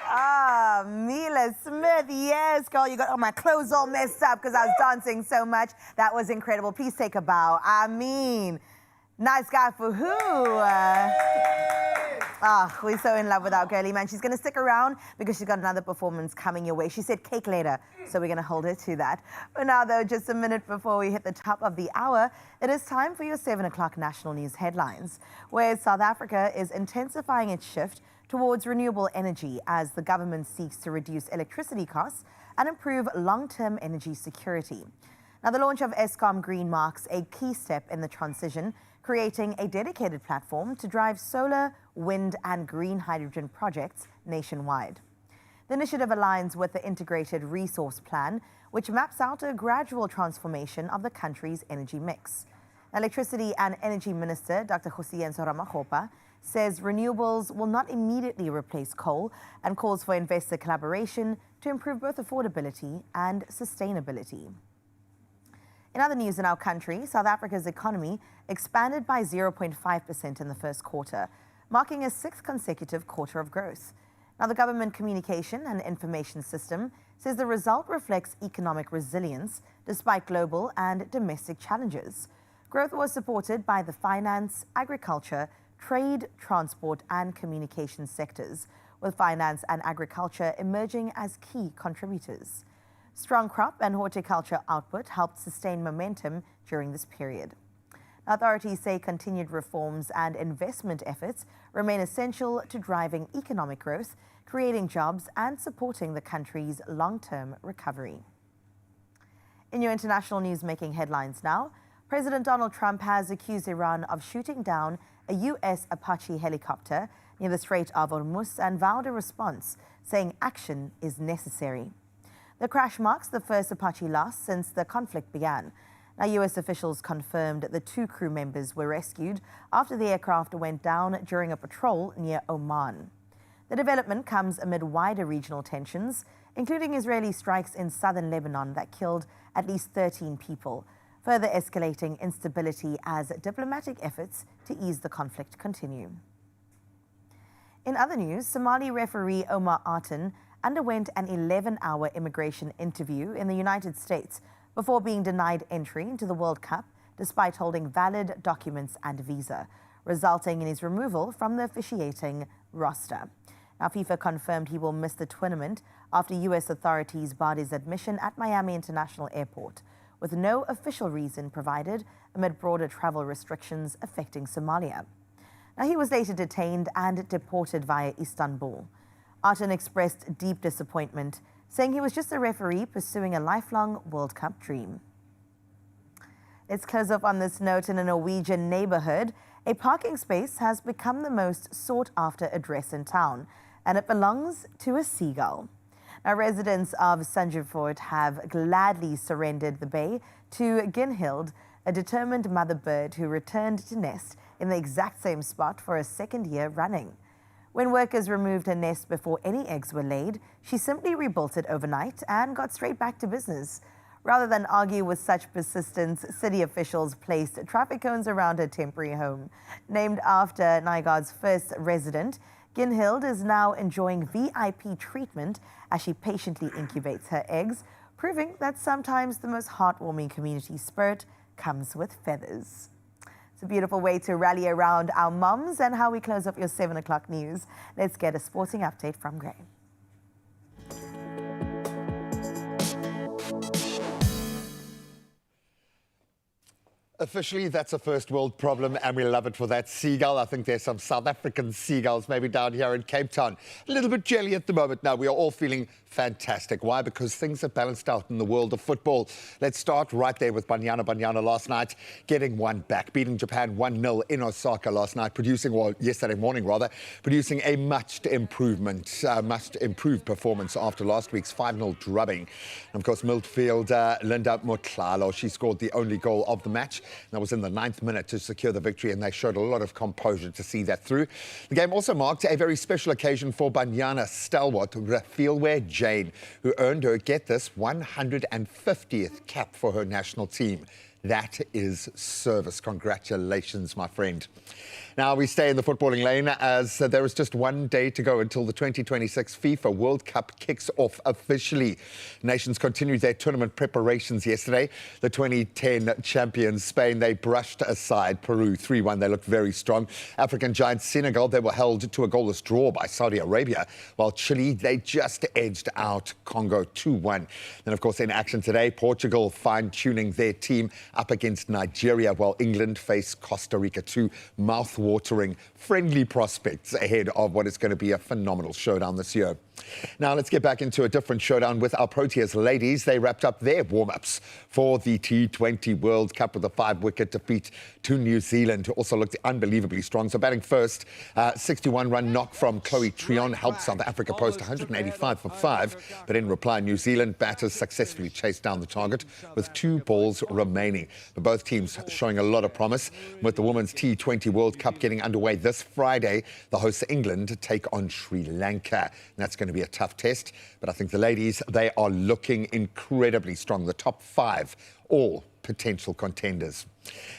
Ah, Mila Smith, yes, girl, you got all my clothes all messed up because I was dancing so much. That was incredible. Please take a bow. I mean, nice guy for who? We're so in love with our girlie, man. She's going to stick around because she's got another performance coming your way. She said cake later, so we're going to hold her to that. For now, though, just a minute before we hit the top of the hour, it is time for your 7 o'clock national news headlines, where South Africa is intensifying its shift towards renewable energy as the government seeks to reduce electricity costs and improve long-term energy security. Now, the launch of Eskom Green marks a key step in the transition, creating a dedicated platform to drive solar, wind, and green hydrogen projects nationwide. The initiative aligns with the Integrated Resource Plan, which maps out a gradual transformation of the country's energy mix. Electricity and Energy Minister Dr. Kgosientsho Ramokgopa says renewables will not immediately replace coal and calls for investor collaboration to improve both affordability and sustainability. In other news in our country, South Africa's economy expanded by 0.5% in the first quarter, marking a 6th consecutive quarter of growth. Now, the Government Communication and Information System says the result reflects economic resilience despite global and domestic challenges. Growth was supported by the finance, agriculture, trade, transport, and communication sectors, with finance and agriculture emerging as key contributors. Strong crop and horticulture output helped sustain momentum during this period. Authorities say continued reforms and investment efforts remain essential to driving economic growth, creating jobs, and supporting the country's long-term recovery. In your international news making headlines now, President Donald Trump has accused Iran of shooting down a U.S. Apache helicopter near the Strait of Hormuz and vowed a response, saying action is necessary. The crash marks the first Apache loss since the conflict began. Now, U.S. officials confirmed the 2 crew members were rescued after the aircraft went down during a patrol near Oman. The development comes amid wider regional tensions, including Israeli strikes in southern Lebanon that killed at least 13 people, further escalating instability as diplomatic efforts to ease the conflict continue. In other news, Somali referee Omar Artan underwent an 11-hour immigration interview in the United States before being denied entry into the World Cup despite holding valid documents and visa, resulting in his removal from the officiating roster. Now, FIFA confirmed he will miss the tournament after U.S. authorities barred his admission at Miami International Airport, with no official reason provided amid broader travel restrictions affecting Somalia. Now, he was later detained and deported via Istanbul. Artan expressed deep disappointment, saying he was just a referee pursuing a lifelong World Cup dream. Let's close off on this note. In a Norwegian neighborhood, a parking space has become the most sought-after address in town, and it belongs to a seagull. Now, residents of Sandefjord have gladly surrendered the bay to Gunhild, a determined mother bird who returned to nest in the exact same spot for a second year running. When workers removed her nest before any eggs were laid, she simply rebuilt it overnight and got straight back to business. Rather than argue with such persistence, city officials placed traffic cones around her temporary home. Named after Nygard's first resident, Gunhild is now enjoying VIP treatment as she patiently incubates her eggs, proving that sometimes the most heartwarming community spirit comes with feathers. It's a beautiful way to rally around our mums and how we close up your 7 o'clock news. Let's get a sporting update from Gray. Officially, that's a first world problem, and we love it for that seagull. I think there's some South African seagulls maybe down here in Cape Town. A little bit jelly at the moment now. We are all feeling fantastic. Why? Because things have balanced out in the world of football. Let's start right there with Banyana last night, getting one back, beating Japan 1-0 in Osaka last night, yesterday morning, producing a much improved performance after last week's 5-0 drubbing. And of course, midfielder Linda Motlalo, she scored the only goal of the match. That was in the 9th minute to secure the victory, and they showed a lot of composure to see that through. The game also marked a very special occasion for Banyana stalwart Rafilwe Jane, who earned her, get this, 150th cap for her national team. That is service. Congratulations, my friend. Now we stay in the footballing lane as there is just one day to go until the 2026 FIFA World Cup kicks off officially. Nations continued their tournament preparations yesterday. The 2010 champions Spain, they brushed aside Peru 3-1. They looked very strong. African giants Senegal, they were held to a goalless draw by Saudi Arabia, while Chile, they just edged out Congo 2-1. Then, of course, in action today, Portugal fine-tuning their team up against Nigeria, while England face Costa Rica. Two mouth-watering, friendly prospects ahead of what is going to be a phenomenal showdown this year. Now let's get back into a different showdown with our Proteas ladies. They wrapped up their warm-ups for the T20 World Cup with a 5-wicket defeat to New Zealand, who also looked unbelievably strong. So batting first, 61-run knock from Chloe Trion helped South Africa post 185 for 5. But in reply, New Zealand batters successfully chased down the target with 2 balls remaining. But both teams showing a lot of promise, with the Women's T20 World Cup getting underway this Friday. The hosts England take on Sri Lanka. And that's going to be a tough test, but I think the ladies, they are looking incredibly strong. The top 5, all potential contenders.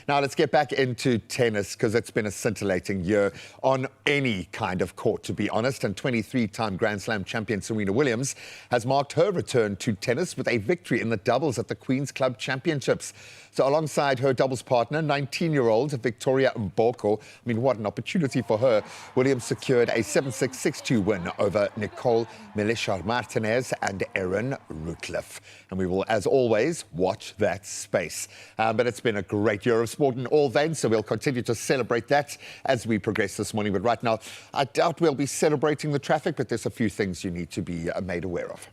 Now let's get back into tennis, because it's been a scintillating year on any kind of court, to be honest. And 23-time Grand Slam champion Serena Williams has marked her return to tennis with a victory in the doubles at the Queen's Club Championships. So alongside her doubles partner, 19-year-old Victoria Mboko, I mean, what an opportunity for her. Williams secured a 7-6, 6-2 win over Nicole Melechar-Martinez and Erin Routliffe. And we will, as always, watch that space. But it's been a great year of sport in all veins, so we'll continue to celebrate that as we progress this morning. But right now, I doubt we'll be celebrating the traffic, but there's a few things you need to be made aware of.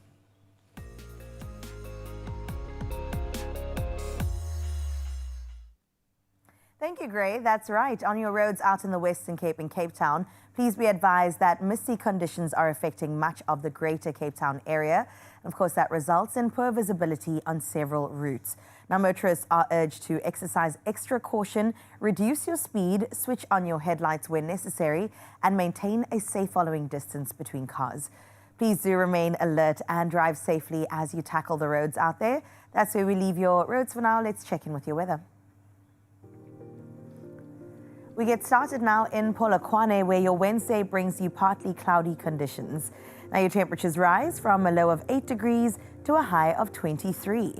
Thank you, Gray. That's right. On your roads out in the Western Cape and Cape Town, please be advised that misty conditions are affecting much of the greater Cape Town area. Of course, that results in poor visibility on several routes. Now, motorists are urged to exercise extra caution, reduce your speed, switch on your headlights when necessary, and maintain a safe following distance between cars. Please do remain alert and drive safely as you tackle the roads out there. That's where we leave your roads for now. Let's check in with your weather. We get started now in Polokwane, where your Wednesday brings you partly cloudy conditions. Now your temperatures rise from a low of 8 degrees to a high of 23.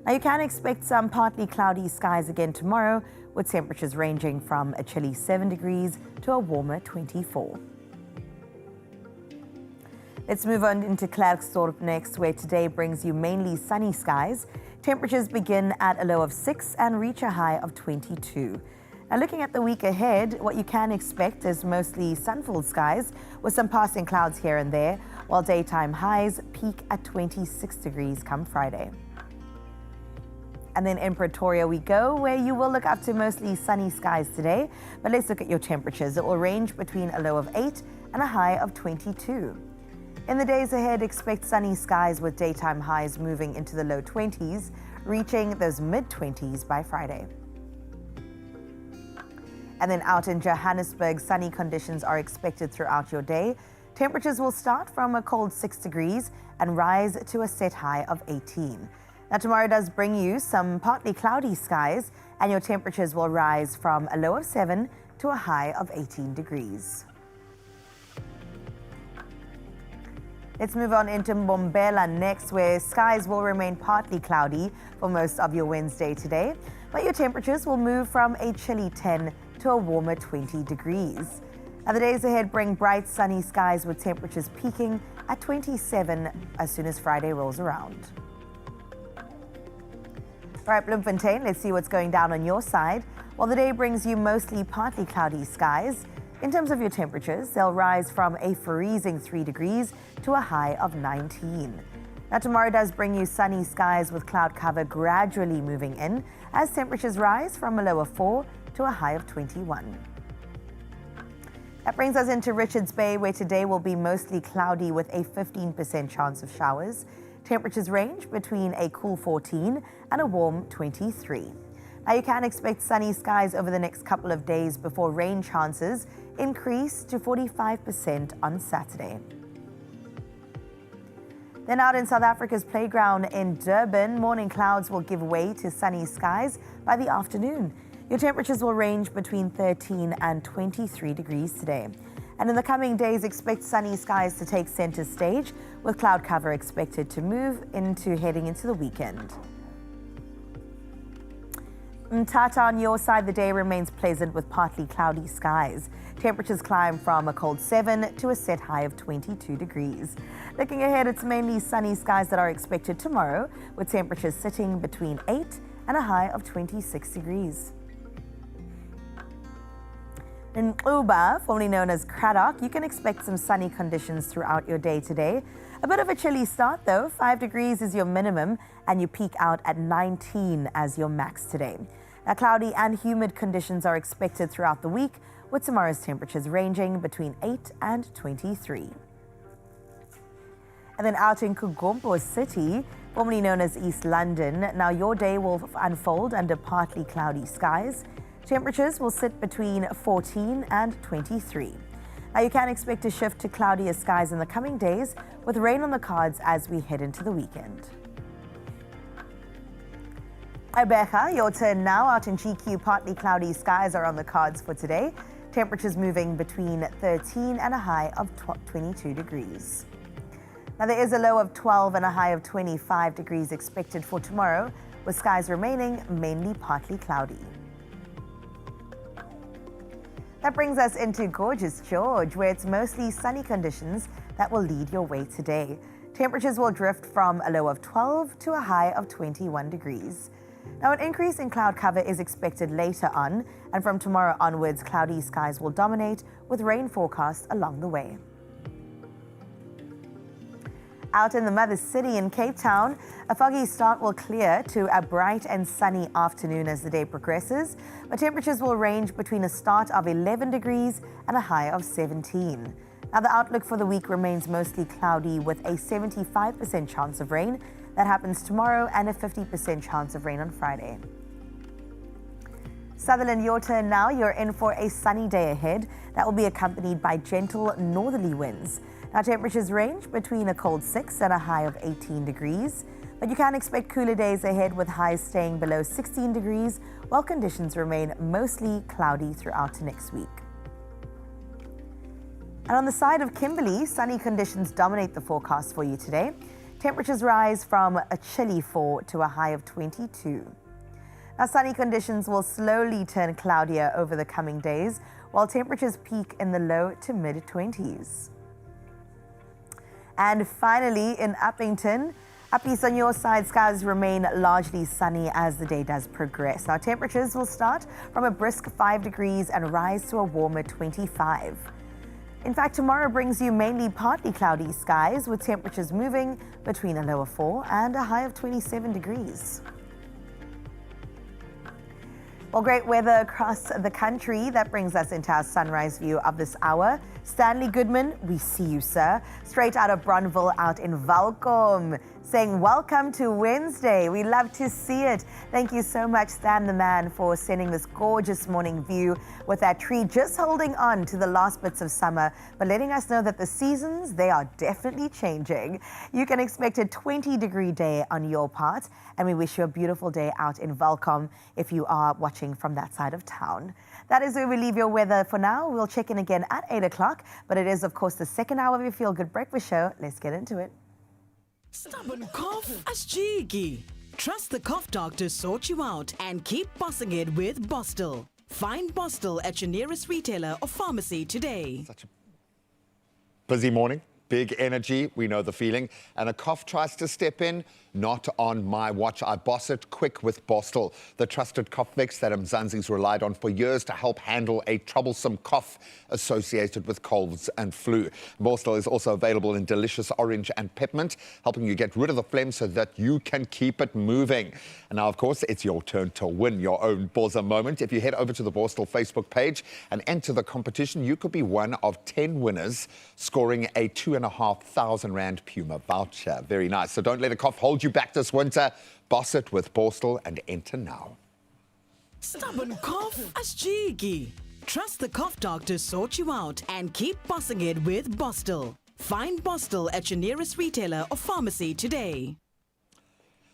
Now you can expect some partly cloudy skies again tomorrow, with temperatures ranging from a chilly 7 degrees to a warmer 24. Let's move on into Klerksdorp next, where today brings you mainly sunny skies. Temperatures begin at a low of 6 and reach a high of 22. Now looking at the week ahead, what you can expect is mostly sun-filled skies with some passing clouds here and there, while daytime highs peak at 26 degrees come Friday. And then in Pretoria we go, where you will look up to mostly sunny skies today. But let's look at your temperatures. It will range between a low of 8 and a high of 22. In the days ahead, expect sunny skies with daytime highs moving into the low 20s, reaching those mid-20s by Friday. And then out in Johannesburg, sunny conditions are expected throughout your day. Temperatures will start from a cold 6 degrees and rise to a set high of 18. Now tomorrow does bring you some partly cloudy skies, and your temperatures will rise from a low of 7 to a high of 18 degrees. Let's move on into Mbombela next, where skies will remain partly cloudy for most of your Wednesday today, but your temperatures will move from a chilly 10 to a warmer 20 degrees. Now the days ahead bring bright sunny skies with temperatures peaking at 27 as soon as Friday rolls around. All right, Bloemfontein, let's see what's going down on your side. Well, the day brings you mostly partly cloudy skies. In terms of your temperatures, they'll rise from a freezing 3 degrees to a high of 19. Now tomorrow does bring you sunny skies with cloud cover gradually moving in as temperatures rise from a low of 4 to a high of 21. That brings us into Richards Bay, where today will be mostly cloudy with a 15% chance of showers. Temperatures range between a cool 14 and a warm 23. Now you can expect sunny skies over the next couple of days before rain chances increase to 45% on Saturday. Then out in South Africa's playground in Durban, morning clouds will give way to sunny skies by the afternoon. Your temperatures will range between 13 and 23 degrees today. And in the coming days, expect sunny skies to take center stage, with cloud cover expected to move into heading into the weekend. Mthatha, on your side, the day remains pleasant with partly cloudy skies. Temperatures climb from a cold 7 to a set high of 22 degrees. Looking ahead, it's mainly sunny skies that are expected tomorrow, with temperatures sitting between 8 and a high of 26 degrees. In Uba, formerly known as Craddock, you can expect some sunny conditions throughout your day today. A bit of a chilly start though. 5 degrees is your minimum and you peak out at 19 as your max today. Now cloudy and humid conditions are expected throughout the week, with tomorrow's temperatures ranging between 8 and 23. And then out in Kugompo City, formerly known as East London, now your day will unfold under partly cloudy skies. Temperatures will sit between 14 and 23. Now you can expect a shift to cloudier skies in the coming days, with rain on the cards as we head into the weekend. Ibeca, your turn now. Out in GQ, partly cloudy skies are on the cards for today. Temperatures moving between 13 and a high of 22 degrees. Now there is a low of 12 and a high of 25 degrees expected for tomorrow, with skies remaining mainly partly cloudy. That brings us into gorgeous George, where it's mostly sunny conditions that will lead your way today. Temperatures will drift from a low of 12 to a high of 21 degrees. Now, an increase in cloud cover is expected later on, and from tomorrow onwards, cloudy skies will dominate, with rain forecast along the way. Out in the mother city in Cape Town, a foggy start will clear to a bright and sunny afternoon as the day progresses, but temperatures will range between a start of 11 degrees and a high of 17. Now the outlook for the week remains mostly cloudy, with a 75% chance of rain. That happens tomorrow, and a 50% chance of rain on Friday. Sutherland, your turn now. You're in for a sunny day ahead. That will be accompanied by gentle northerly winds. Now, temperatures range between a cold 6 and a high of 18 degrees. But you can expect cooler days ahead with highs staying below 16 degrees, while conditions remain mostly cloudy throughout next week. And on the side of Kimberley, sunny conditions dominate the forecast for you today. Temperatures rise from a chilly 4 to a high of 22. Now, sunny conditions will slowly turn cloudier over the coming days, while temperatures peak in the low to mid-20s. And finally, in Uppington, up east on your side, skies remain largely sunny as the day does progress. Now, temperatures will start from a brisk 5 degrees and rise to a warmer 25. In fact, tomorrow brings you mainly partly cloudy skies with temperatures moving between a low of 4 and a high of 27 degrees. Well, great weather across the country. That brings us into our sunrise view of this hour. Stanley Goodman, we see you, sir. Straight out of Bronville out in Valcom, saying welcome to Wednesday. We love to see it. Thank you so much, Stan the man, for sending this gorgeous morning view with that tree just holding on to the last bits of summer, but letting us know that the seasons, they are definitely changing. You can expect a 20-degree day on your part, and we wish you a beautiful day out in Valcom if you are watching from that side of town. That is where we leave your weather for now. We'll check in again at 8 o'clock, but it is, of course, the second hour of your Feel Good Breakfast Show. Let's get into it. Stubborn cough? Ashjiki. Trust the cough doctor to sort you out and keep bossing it with Bostel. Find Bostel at your nearest retailer or pharmacy today. Such a busy morning. Big energy, we know the feeling. And a cough tries to step in, not on my watch. I boss it quick with Bostel, the trusted cough mix that Mzansi's relied on for years to help handle a troublesome cough associated with colds and flu. Bostel is also available in delicious orange and peppermint, helping you get rid of the phlegm so that you can keep it moving. And now, of course, it's your turn to win your own Bosa moment. If you head over to the Bostel Facebook page and enter the competition, you could be one of 10 winners scoring a 2,500 Rand Puma voucher. Very nice. So don't let a cough hold you back this winter. Boss it with Bostel and enter now. Stubborn cough? Ashjiki. Trust the cough doctor to sort you out and keep bossing it with Bostel. Find Bostel at your nearest retailer or pharmacy today.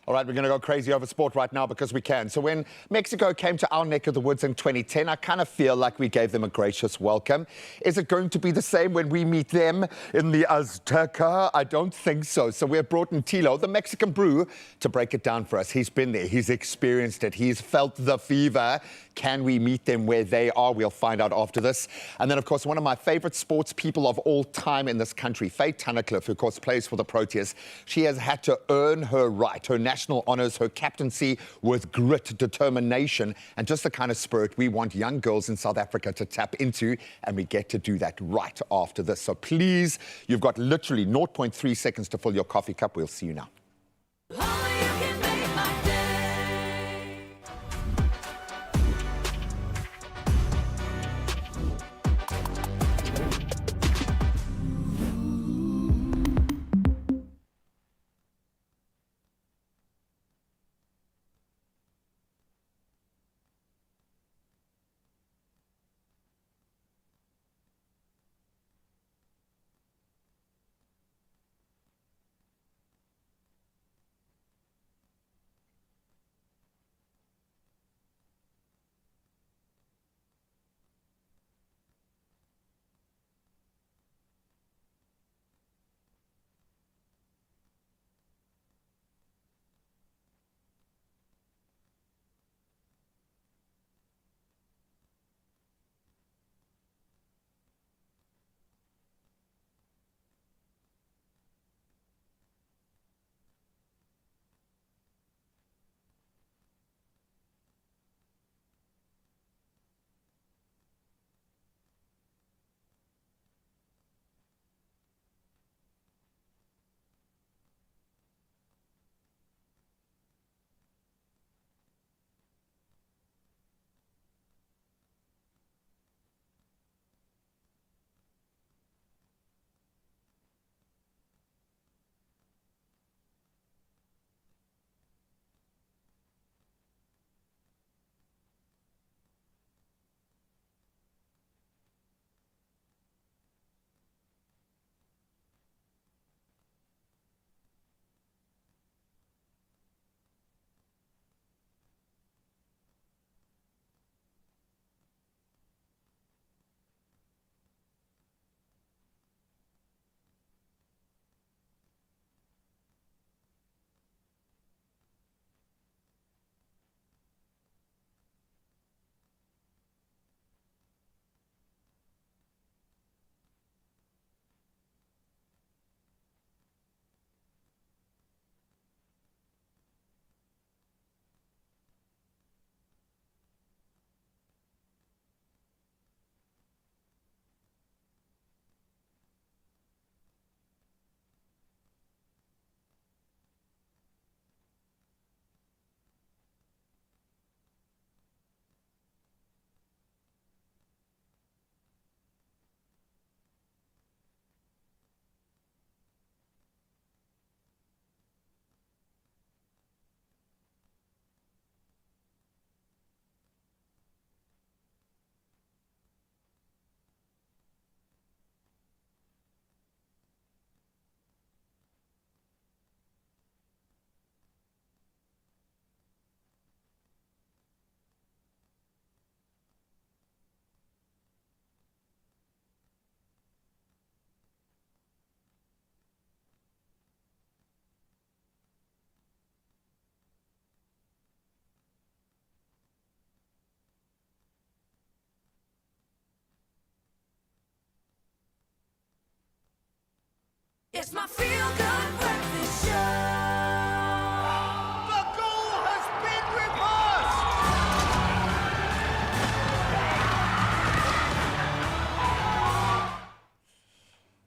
All right, we're going to go crazy over sport right now because we can. So when Mexico came to our neck of the woods in 2010, I kind of feel like we gave them a gracious welcome. Is it going to be the same when we meet them in the Azteca? I don't think so. So we've brought in Tilo, the Mexican brew, to break it down for us. He's been there. He's experienced it. He's felt the fever. Can we meet them where they are? We'll find out after this. And then, of course, one of my favorite sports people of all time in this country, Faye Tunnicliffe, who, of course, plays for the Proteas. She has had to earn her right, her national honours, her captaincy with grit, determination, and just the kind of spirit we want young girls in South Africa to tap into, and we get to do that right after this. So please, you've got literally 0.3 seconds to fill your coffee cup. We'll see you now.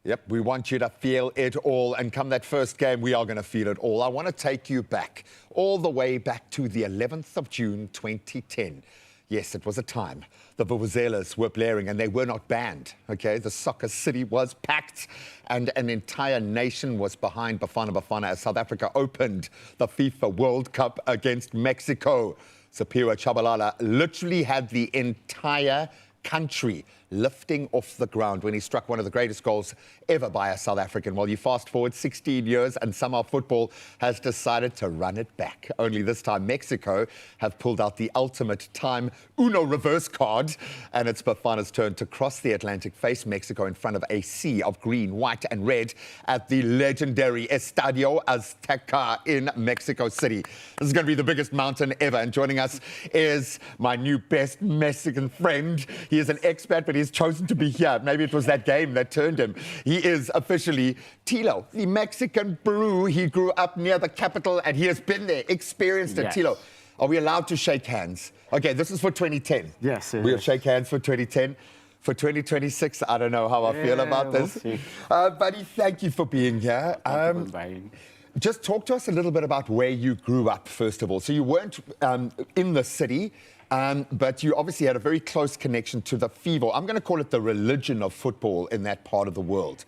Yep, we want you to feel it all. And come that first game, we are going to feel it all. I want to take you back, all the way back to the 11th of June, 2010. Yes, it was a time. The vuvuzelas were blaring and they were not banned, okay? The soccer city was packed and an entire nation was behind Bafana Bafana as South Africa opened the FIFA World Cup against Mexico. Sapiro Chabalala literally had the entire country lifting off the ground when he struck one of the greatest goals ever by a South African. Well, you fast forward 16 years and somehow football has decided to run it back. Only this time Mexico have pulled out the ultimate time Uno reverse card, and it's Bafana's turn to cross the Atlantic, face Mexico in front of a sea of green, white and red at the legendary Estadio Azteca in Mexico City. This is going to be the biggest mountain ever, and joining us is my new best Mexican friend. He is an expat, but he's chosen to be here. Maybe it was that game that turned him. He is officially Tilo, the Mexican brew. He grew up near the capital and he has been there, experienced it. Yes. Tilo, are we allowed to shake hands? Okay, this is for 2010. Yes, it We'll is. shake hands for 2010. For 2026, I don't know how I feel about we'll this. see. Buddy, thank you for being here. Just talk to us a little bit about where you grew up, first of all. So you weren't in the city, but you obviously had a very close connection to the fever. I'm going to call it the religion of football in that part of the world.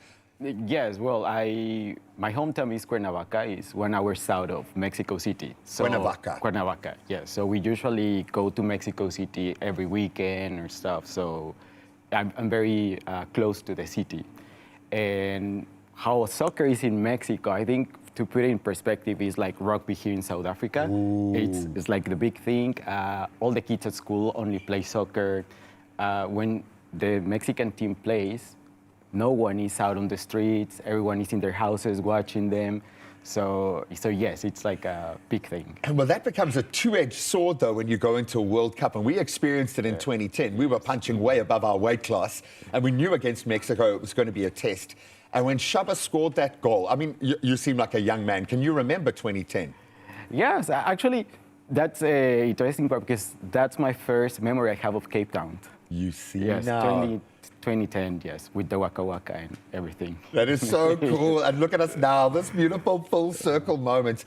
Yes, well, my hometown is Cuernavaca, is 1 hour south of Mexico City. So, Cuernavaca, yes. So we usually go to Mexico City every weekend or stuff. So I'm very close to the city. And how soccer is in Mexico, I think, to put it in perspective, is like rugby here in South Africa. It's like the big thing. All the kids at school only play soccer. When the Mexican team plays, no one is out on the streets. Everyone is in their houses watching them. So yes, it's like a big thing. And well, that becomes a two-edged sword, though, when you go into a World Cup. And we experienced it in 2010. We were punching way above our weight class. And we knew against Mexico it was going to be a test. And when Shaba scored that goal, I mean, you seem like a young man. Can you remember 2010? Yes, actually, that's an interesting part because that's my first memory I have of Cape Town. You see yes, now. 2010, yes, with the Waka Waka and everything. That is so cool. And look at us now, this beautiful full circle moment.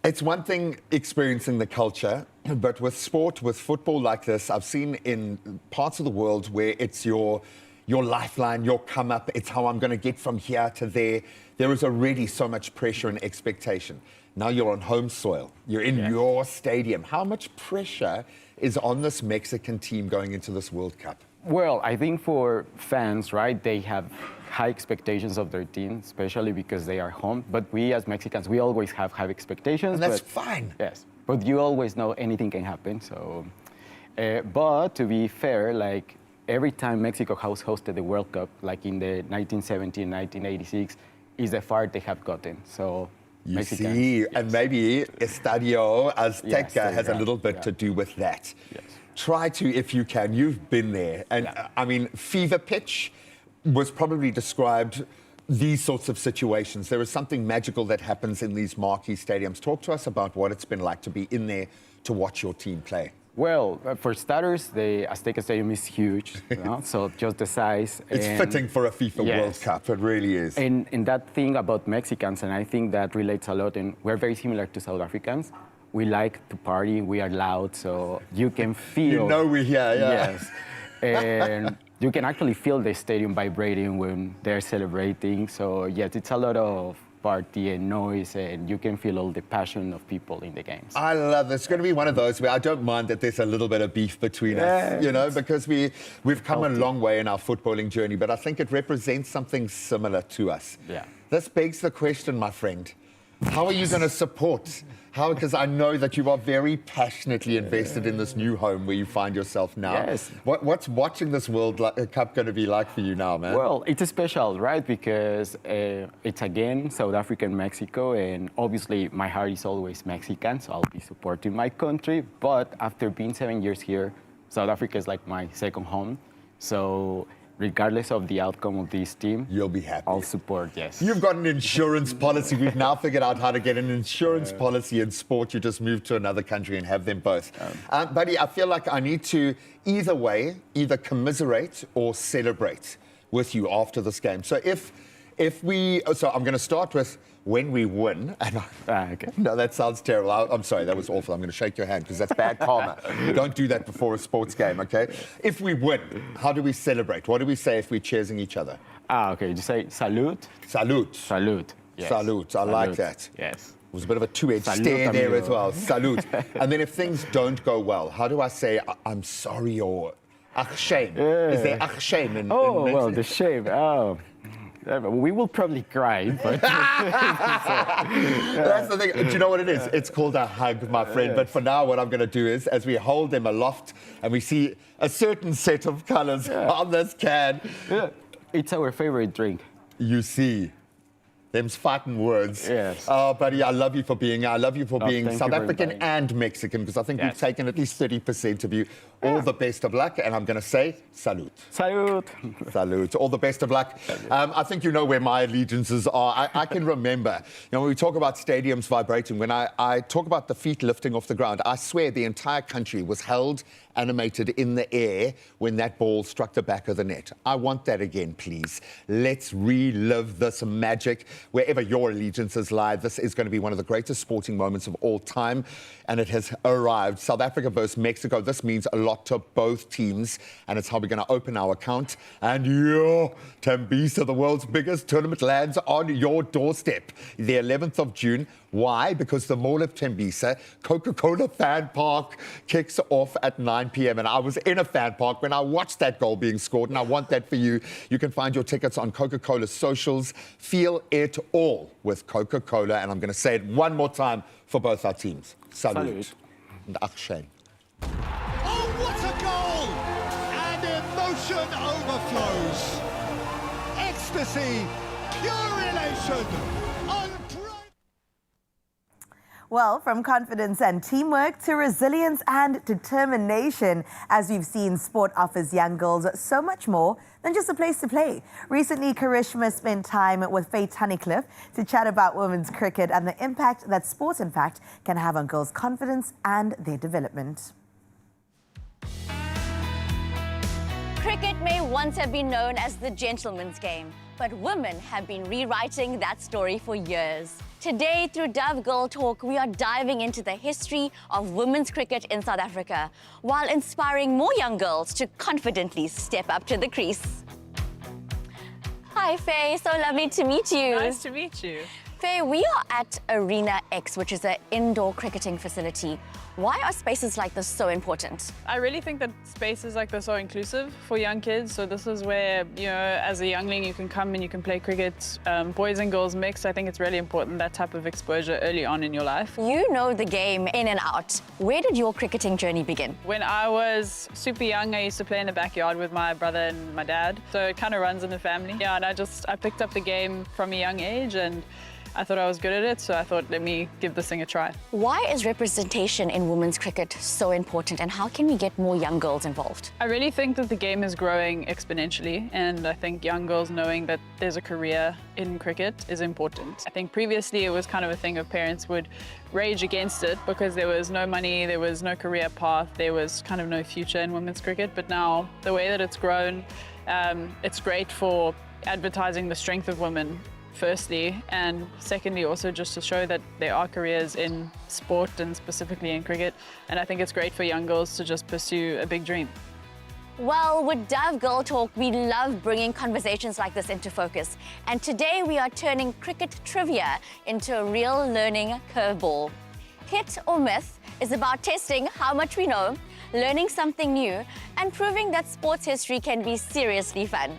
It's one thing experiencing the culture, but with sport, with football like this, I've seen in parts of the world where it's your lifeline, your come up, it's how I'm going to get from here to there. There is already so much pressure and expectation. Now you're on home soil, you're in your stadium. How much pressure is on this Mexican team going into this World Cup? Well, I think for fans, right, they have high expectations of their team, especially because they are home. But we as Mexicans, we always have high expectations. And that's fine. Yes, but you always know anything can happen. So, but to be fair, like every time Mexico has hosted the World Cup, like in the 1970 and 1986, is the far they have gotten. So you Mexicans, see, yes. and maybe Estadio Azteca has a little bit to do with that. Yes. Try to, if you can, you've been there. And I mean, fever pitch was probably described these sorts of situations. There is something magical that happens in these marquee stadiums. Talk to us about what it's been like to be in there to watch your team play. Well, for starters, the Azteca Stadium is huge, so just the size. It's fitting for a FIFA World Cup, it really is. And that thing about Mexicans, and I think that relates a lot, and we're very similar to South Africans. We like to party, we are loud, so you can feel... You know we're here, yeah. Yes. And you can actually feel the stadium vibrating when they're celebrating. So yes, it's a lot of party and noise, and you can feel all the passion of people in the games. I love it. It's going to be one of those where I don't mind that there's a little bit of beef between us, you know, because we've come a long way in our footballing journey, but I think it represents something similar to us. Yeah. This begs the question, my friend. How are you going to support? How? Because I know that you are very passionately invested in this new home where you find yourself now. Yes. What's watching this World Cup going to be like for you now, man? Well, it's special, right? Because it's again South Africa and Mexico, and obviously my heart is always Mexican, so I'll be supporting my country. But after being 7 years here, South Africa is like my second home. So regardless of the outcome of this team, you'll be happy. I'll support, yes. You've got an insurance policy. We've now figured out how to get an insurance policy in sport. You just move to another country and have them both. Buddy, I feel like I need to either commiserate or celebrate with you after this game. So if if we, so I'm going to start with when we win. And okay. No, that sounds terrible. I'm sorry, that was awful. I'm going to shake your hand because that's bad karma. Don't do that before a sports game, okay? If we win, how do we celebrate? What do we say if we're cheersing each other? Okay. You say salute. Salute. Salute. Yes. Salute. I like that. Yes. It was a bit of a two-edged Salute, stare there amigo. as well. Salute. And then if things don't go well, how do I say I'm sorry or ach shame? Is there ach shame in well, the shame. Oh. We will probably cry, but that's the thing. Do you know what it is? It's called a hug, my friend. But for now, what I'm going to do is, as we hold them aloft and we see a certain set of colors on this can. It's our favorite drink. You see. Them's fighting words. Yes. Oh, buddy, I love you for being South thank you African for and Mexican, because I think we've taken at least 30% of you. All the best of luck, and I'm going to say salute. Salute. Salute. All the best of luck. I think you know where my allegiances are. I can remember, when we talk about stadiums vibrating, when I talk about the feet lifting off the ground, I swear the entire country was held animated in the air when that ball struck the back of the net. I want that again, please. Let's relive this magic. Wherever your allegiances lie, this is going to be one of the greatest sporting moments of all time, and it has arrived. South Africa versus Mexico. This means a lot to both teams, and it's how we're going to open our account. And Tembisa, the world's biggest tournament, lands on your doorstep. The 11th of June. Why? Because the Mall of Tembisa Coca-Cola Fan Park kicks off at 9 p.m. And I was in a fan park when I watched that goal being scored, and I want that for you. You can find your tickets on Coca-Cola socials. Feel it all with Coca-Cola. And I'm going to say it one more time for both our teams. Salute. And akshay. Oh, what a goal! And emotion overflows. Ecstasy, pure elation. Well, from confidence and teamwork to resilience and determination, as we've seen, sport offers young girls so much more than just a place to play. Recently, Karishma spent time with Faith Tunnicliffe to chat about women's cricket and the impact that sports, in fact, can have on girls' confidence and their development. Cricket may once have been known as the gentleman's game, but women have been rewriting that story for years. Today, through Dove Girl Talk, we are diving into the history of women's cricket in South Africa, while inspiring more young girls to confidently step up to the crease. Hi, Faye. So lovely to meet you. Nice to meet you. Faye, we are at Arena X, which is an indoor cricketing facility. Why are spaces like this so important? I really think that spaces like this are inclusive for young kids. So this is where, as a youngling, you can come and you can play cricket, boys and girls mixed. I think it's really important, that type of exposure early on in your life. You know the game in and out. Where did your cricketing journey begin? When I was super young, I used to play in the backyard with my brother and my dad. So it kind of runs in the family. Yeah, and I picked up the game from a young age, and I thought I was good at it, so I thought, let me give this thing a try. Why is representation in women's cricket so important, and how can we get more young girls involved? I really think that the game is growing exponentially, and I think young girls knowing that there's a career in cricket is important. I think previously it was kind of a thing of parents would rage against it because there was no money, there was no career path, there was kind of no future in women's cricket. But now, the way that it's grown, it's great for advertising the strength of women, firstly, and secondly also just to show that there are careers in sport and specifically in cricket, and I think it's great for young girls to just pursue a big dream. Well, with Dove Girl Talk, we love bringing conversations like this into focus, and today we are turning cricket trivia into a real learning curveball. Hit or Myth is about testing how much we know, learning something new, and proving that sports history can be seriously fun.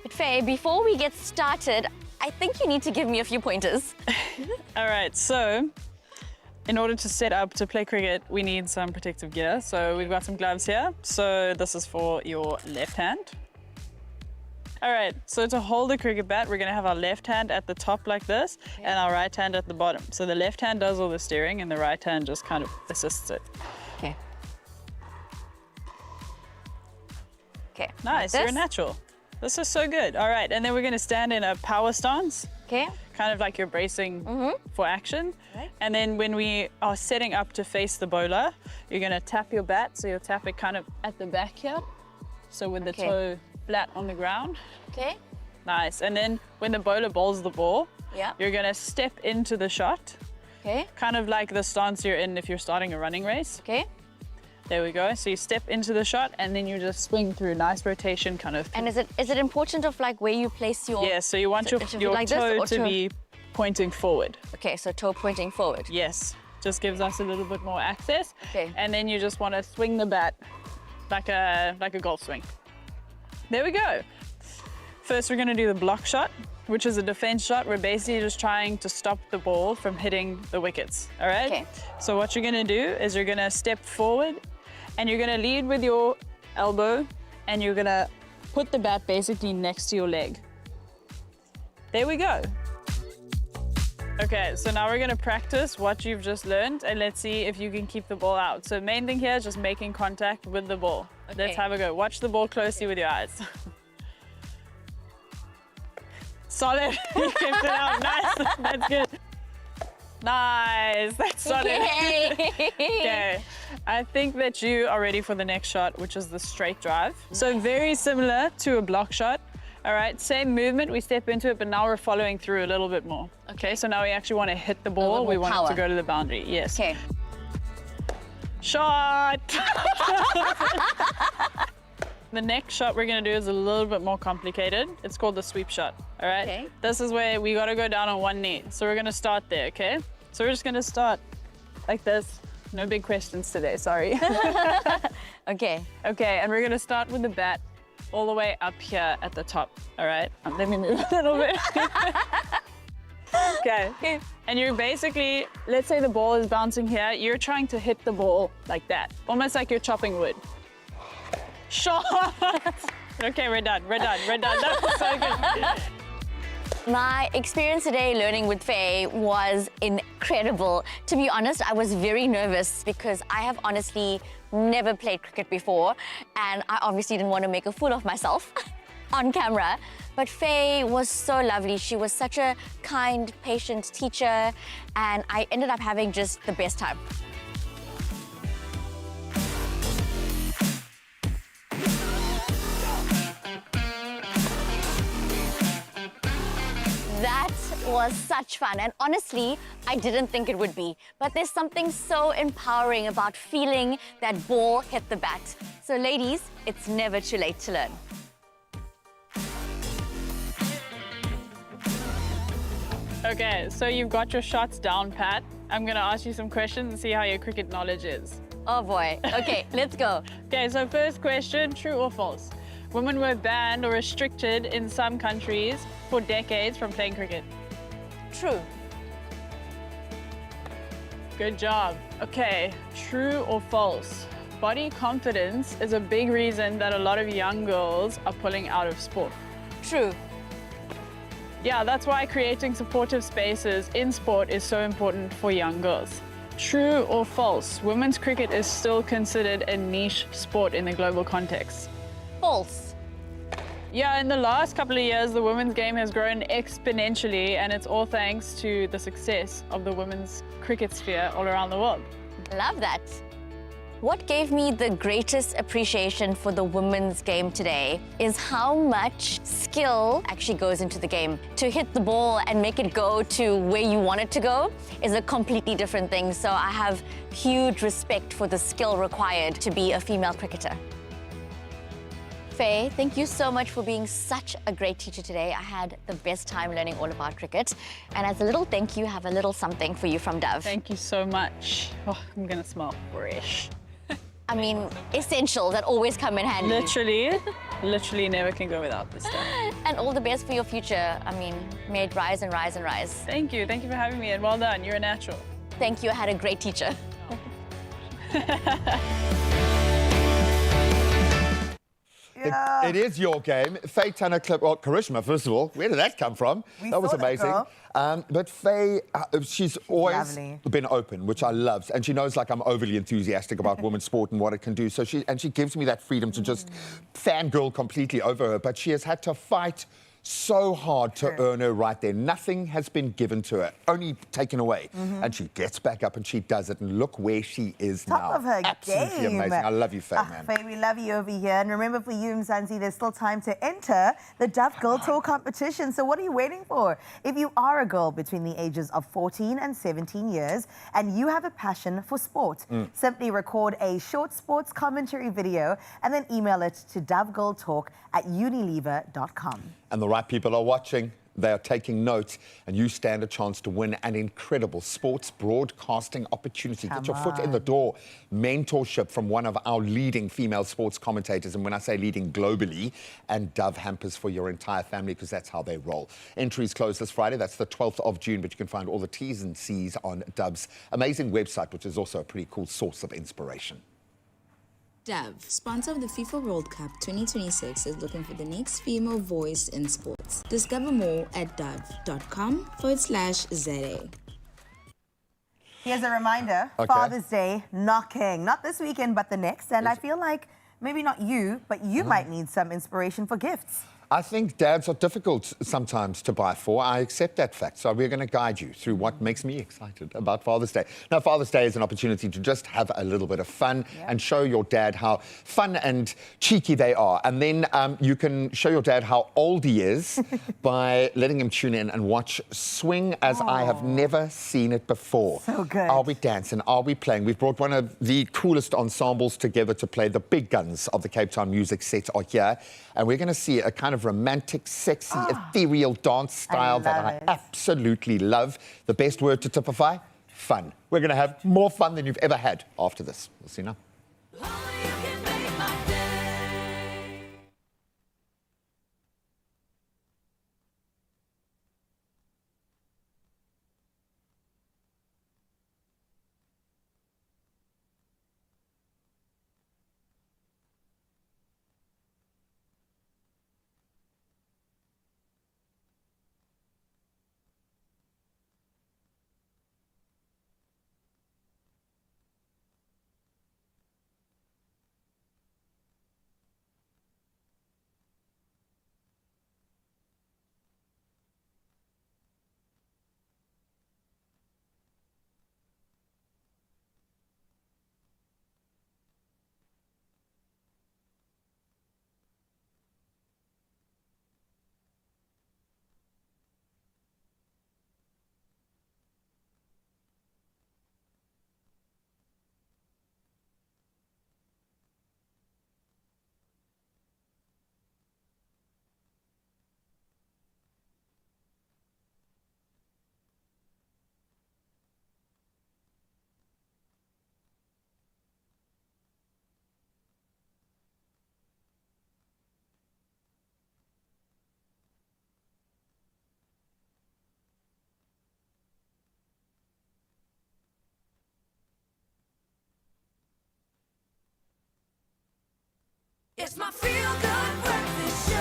But Faye, before we get started, I think you need to give me a few pointers. All right, so in order to set up to play cricket, we need some protective gear. So we've got some gloves here. So this is for your left hand. All right, so to hold the cricket bat, we're gonna have our left hand at the top like this, and our right hand at the bottom. So the left hand does all the steering and the right hand just kind of assists it. Okay. Okay. Nice, like you're a natural. This is so good. All right, and then we're gonna stand in a power stance. Okay. Kind of like you're bracing for action. Right. And then when we are setting up to face the bowler, you're gonna tap your bat, so you'll tap it kind of at the back here. So with the toe flat on the ground. Okay. Nice. And then when the bowler bowls the ball, you're gonna step into the shot. Okay. Kind of like the stance you're in if you're starting a running race. Okay. There we go. So you step into the shot and then you just swing through. Nice rotation kind of. And is it important of like where you place your... Yeah, so you want your like this, toe or to be pointing forward. Okay, so toe pointing forward. Yes. Just gives us a little bit more access. Okay. And then you just want to swing the bat like a golf swing. There we go. First, we're going to do the block shot, which is a defense shot. We're basically just trying to stop the ball from hitting the wickets, all right? Okay. So what you're going to do is you're going to step forward and you're going to lead with your elbow and you're going to put the bat basically next to your leg. There we go. Okay, so now we're going to practice what you've just learned and let's see if you can keep the ball out. So main thing here is just making contact with the ball. Okay. Let's have a go. Watch the ball closely with your eyes. Solid. You kept it out. Nice. That's good. Nice. That's solid. Okay. I think that you are ready for the next shot, which is the straight drive. So very similar to a block shot. All right, same movement. We step into it, but now we're following through a little bit more. Okay, so now we actually want to hit the ball. We want it to go to the boundary. Yes. Okay. Shot. The next shot we're going to do is a little bit more complicated. It's called the sweep shot, all right? Okay. This is where we got to go down on one knee. So we're going to start there, okay? So we're just going to start like this. No big questions today, sorry. Okay. Okay, and we're going to start with the bat all the way up here at the top, all right? Let me move a little bit. Okay. And you're basically, let's say the ball is bouncing here, you're trying to hit the ball like that, almost like you're chopping wood. Shot! Okay, we're done. That was so good. My experience today learning with Faye was incredible. To be honest, I was very nervous because I have honestly never played cricket before and I obviously didn't want to make a fool of myself on camera. But Faye was so lovely. She was such a kind, patient teacher and I ended up having just the best time. That was such fun and honestly, I didn't think it would be. But there's something so empowering about feeling that ball hit the bat. So ladies, it's never too late to learn. Okay, so you've got your shots down, Pat. I'm gonna ask you some questions and see how your cricket knowledge is. Oh boy, okay, let's go. Okay, so first question, true or false? Women were banned or restricted in some countries for decades from playing cricket. True. Good job. Okay, true or false? Body confidence is a big reason that a lot of young girls are pulling out of sport. True. Yeah, that's why creating supportive spaces in sport is so important for young girls. True or false? Women's cricket is still considered a niche sport in the global context. False. Yeah, in the last couple of years, the women's game has grown exponentially, and it's all thanks to the success of the women's cricket sphere all around the world. Love that. What gave me the greatest appreciation for the women's game today is how much skill actually goes into the game. To hit the ball and make it go to where you want it to go is a completely different thing. So I have huge respect for the skill required to be a female cricketer. Faye, thank you so much for being such a great teacher today. I had the best time learning all about cricket. And as a little thank you, I have a little something for you from Dove. Thank you so much. Oh, I'm gonna smell fresh. I mean, essentials that always come in handy. Literally never can go without this stuff. And all the best for your future. I mean, may it rise and rise and rise. Thank you for having me and well done, you're a natural. Thank you, I had a great teacher. It is your game. Faye Tanner Clip, well, Karishma, first of all, where did that come from? That was amazing. But Faye, she's always been open, which I love. And she knows, like, I'm overly enthusiastic about women's sport and what it can do. So she gives me that freedom to just fangirl completely over her. But she has had to fight so hard to earn her right there. Nothing has been given to her, only taken away. And she gets back up and she does it. And look where she is now. Top of her Absolutely game. amazing. I love you, Faye, man. Faye, we love you over here. And remember, for you, Mzansi, there's still time to enter the Dove Girl Tour competition. So what are you waiting for? If you are a girl between the ages of 14 and 17 years and you have a passion for sport, simply record a short sports commentary video and then email it to dovegirltalk@unilever.com. And the right people are watching. They are taking notes, and you stand a chance to win an incredible sports broadcasting opportunity. Get your foot in the door. Mentorship from one of our leading female sports commentators, and when I say leading, globally, and Dove hampers for your entire family, because that's how they roll. Entries close this Friday. That's the 12th of June, but you can find all the T's and C's on Dove's amazing website, which is also a pretty cool source of inspiration. Dove, sponsor of the FIFA World Cup 2026, is looking for the next female voice in sports. Discover more at dove.com/ZA. Here's a reminder, Father's Day knocking. Not this weekend, but the next. And I feel like maybe not you, but you might need some inspiration for gifts. I think dads are difficult sometimes to buy for. I accept that fact. So we're going to guide you through what makes me excited about Father's Day. Now, Father's Day is an opportunity to just have a little bit of fun and show your dad how fun and cheeky they are. And then you can show your dad how old he is by letting him tune in and watch Swing as I have never seen it before. So good. Are we dancing? Are we playing? We've brought one of the coolest ensembles together to play. The big guns of the Cape Town music set are here. And we're going to see a kind of romantic, sexy, ethereal dance style that I absolutely love. The best word to typify? Fun. We're going to have more fun than you've ever had after this. We'll see now. It's my feel-good breakfast show.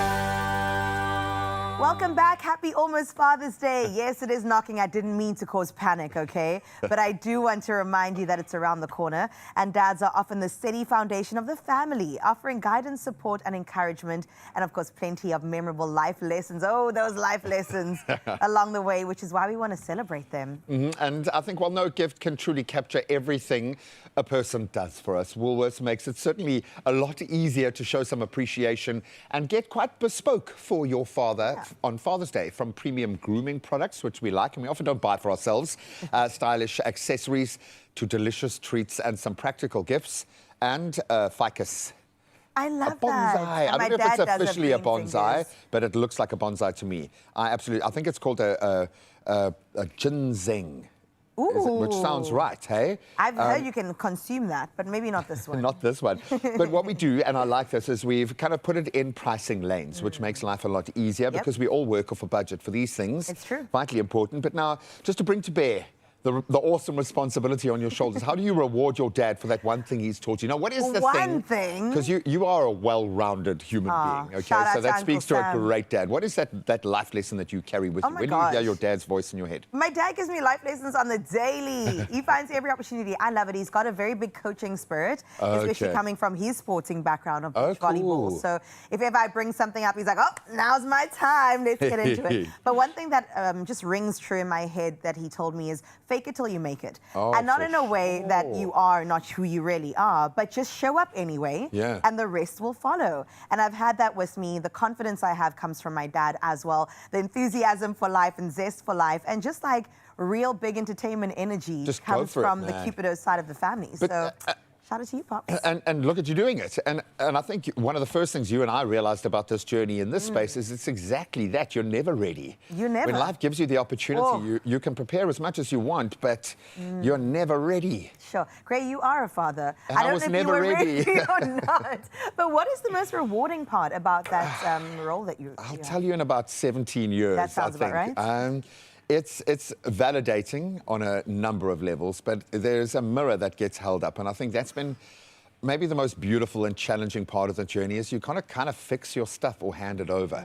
Welcome back. Happy almost Father's Day. Yes, it is knocking. I didn't mean to cause panic, okay? But I do want to remind you that it's around the corner. And dads are often the steady foundation of the family, offering guidance, support, and encouragement. And of course, plenty of memorable life lessons. Oh, those life lessons along the way, which is why we want to celebrate them. And I think, well, no gift can truly capture everything a person does for us. Woolworths makes it certainly a lot easier to show some appreciation and get quite bespoke for your father on Father's Day, from premium grooming products, which we like and we often don't buy for ourselves, stylish accessories to delicious treats and some practical gifts, and ficus. I love a bonsai. that. I don't know if it's officially a bonsai, but it looks like a bonsai to me. I think it's called a ginseng. Which sounds right, hey? I've heard you can consume that, but maybe not this one. Not this one. But what we do, and I like this, is we've kind of put it in pricing lanes, which makes life a lot easier because we all work off a budget for these things. It's true. Vitally important. But now, just to bring to bear the awesome responsibility on your shoulders. How do you reward your dad for that one thing he's taught you? Now, what is the one thing? Because you are a well-rounded human being, okay? So that speaks to a great dad. What is that life lesson that you carry with you? When do you hear your dad's voice in your head? My dad gives me life lessons on the daily. He finds every opportunity. I love it. He's got a very big coaching spirit, especially coming from his sporting background of beach volleyball. So if ever I bring something up, he's like, oh, now's my time. Let's get into it. But one thing that just rings true in my head that he told me is fake it till you make it. And not in a way that you are not who you really are, but just show up anyway, and the rest will follow. And I've had that with me. The confidence I have comes from my dad as well. The enthusiasm for life and zest for life, and just like real big entertainment energy just comes from the Cupido side of the family. But, so shout out to you, Pops. And look at you doing it. And I think one of the first things you and I realized about this journey in this space is it's exactly that. You're never ready. You're never. When life gives you the opportunity, you can prepare as much as you want, but you're never ready. Sure. Gray, you are a father. And I was never ready. Or not. But what is the most rewarding part about that role that you I'll tell you in about 17 years, That sounds I think. about right. It's validating on a number of levels, but there's a mirror that gets held up, and I think that's been maybe the most beautiful and challenging part of the journey is you kind of fix your stuff or hand it over.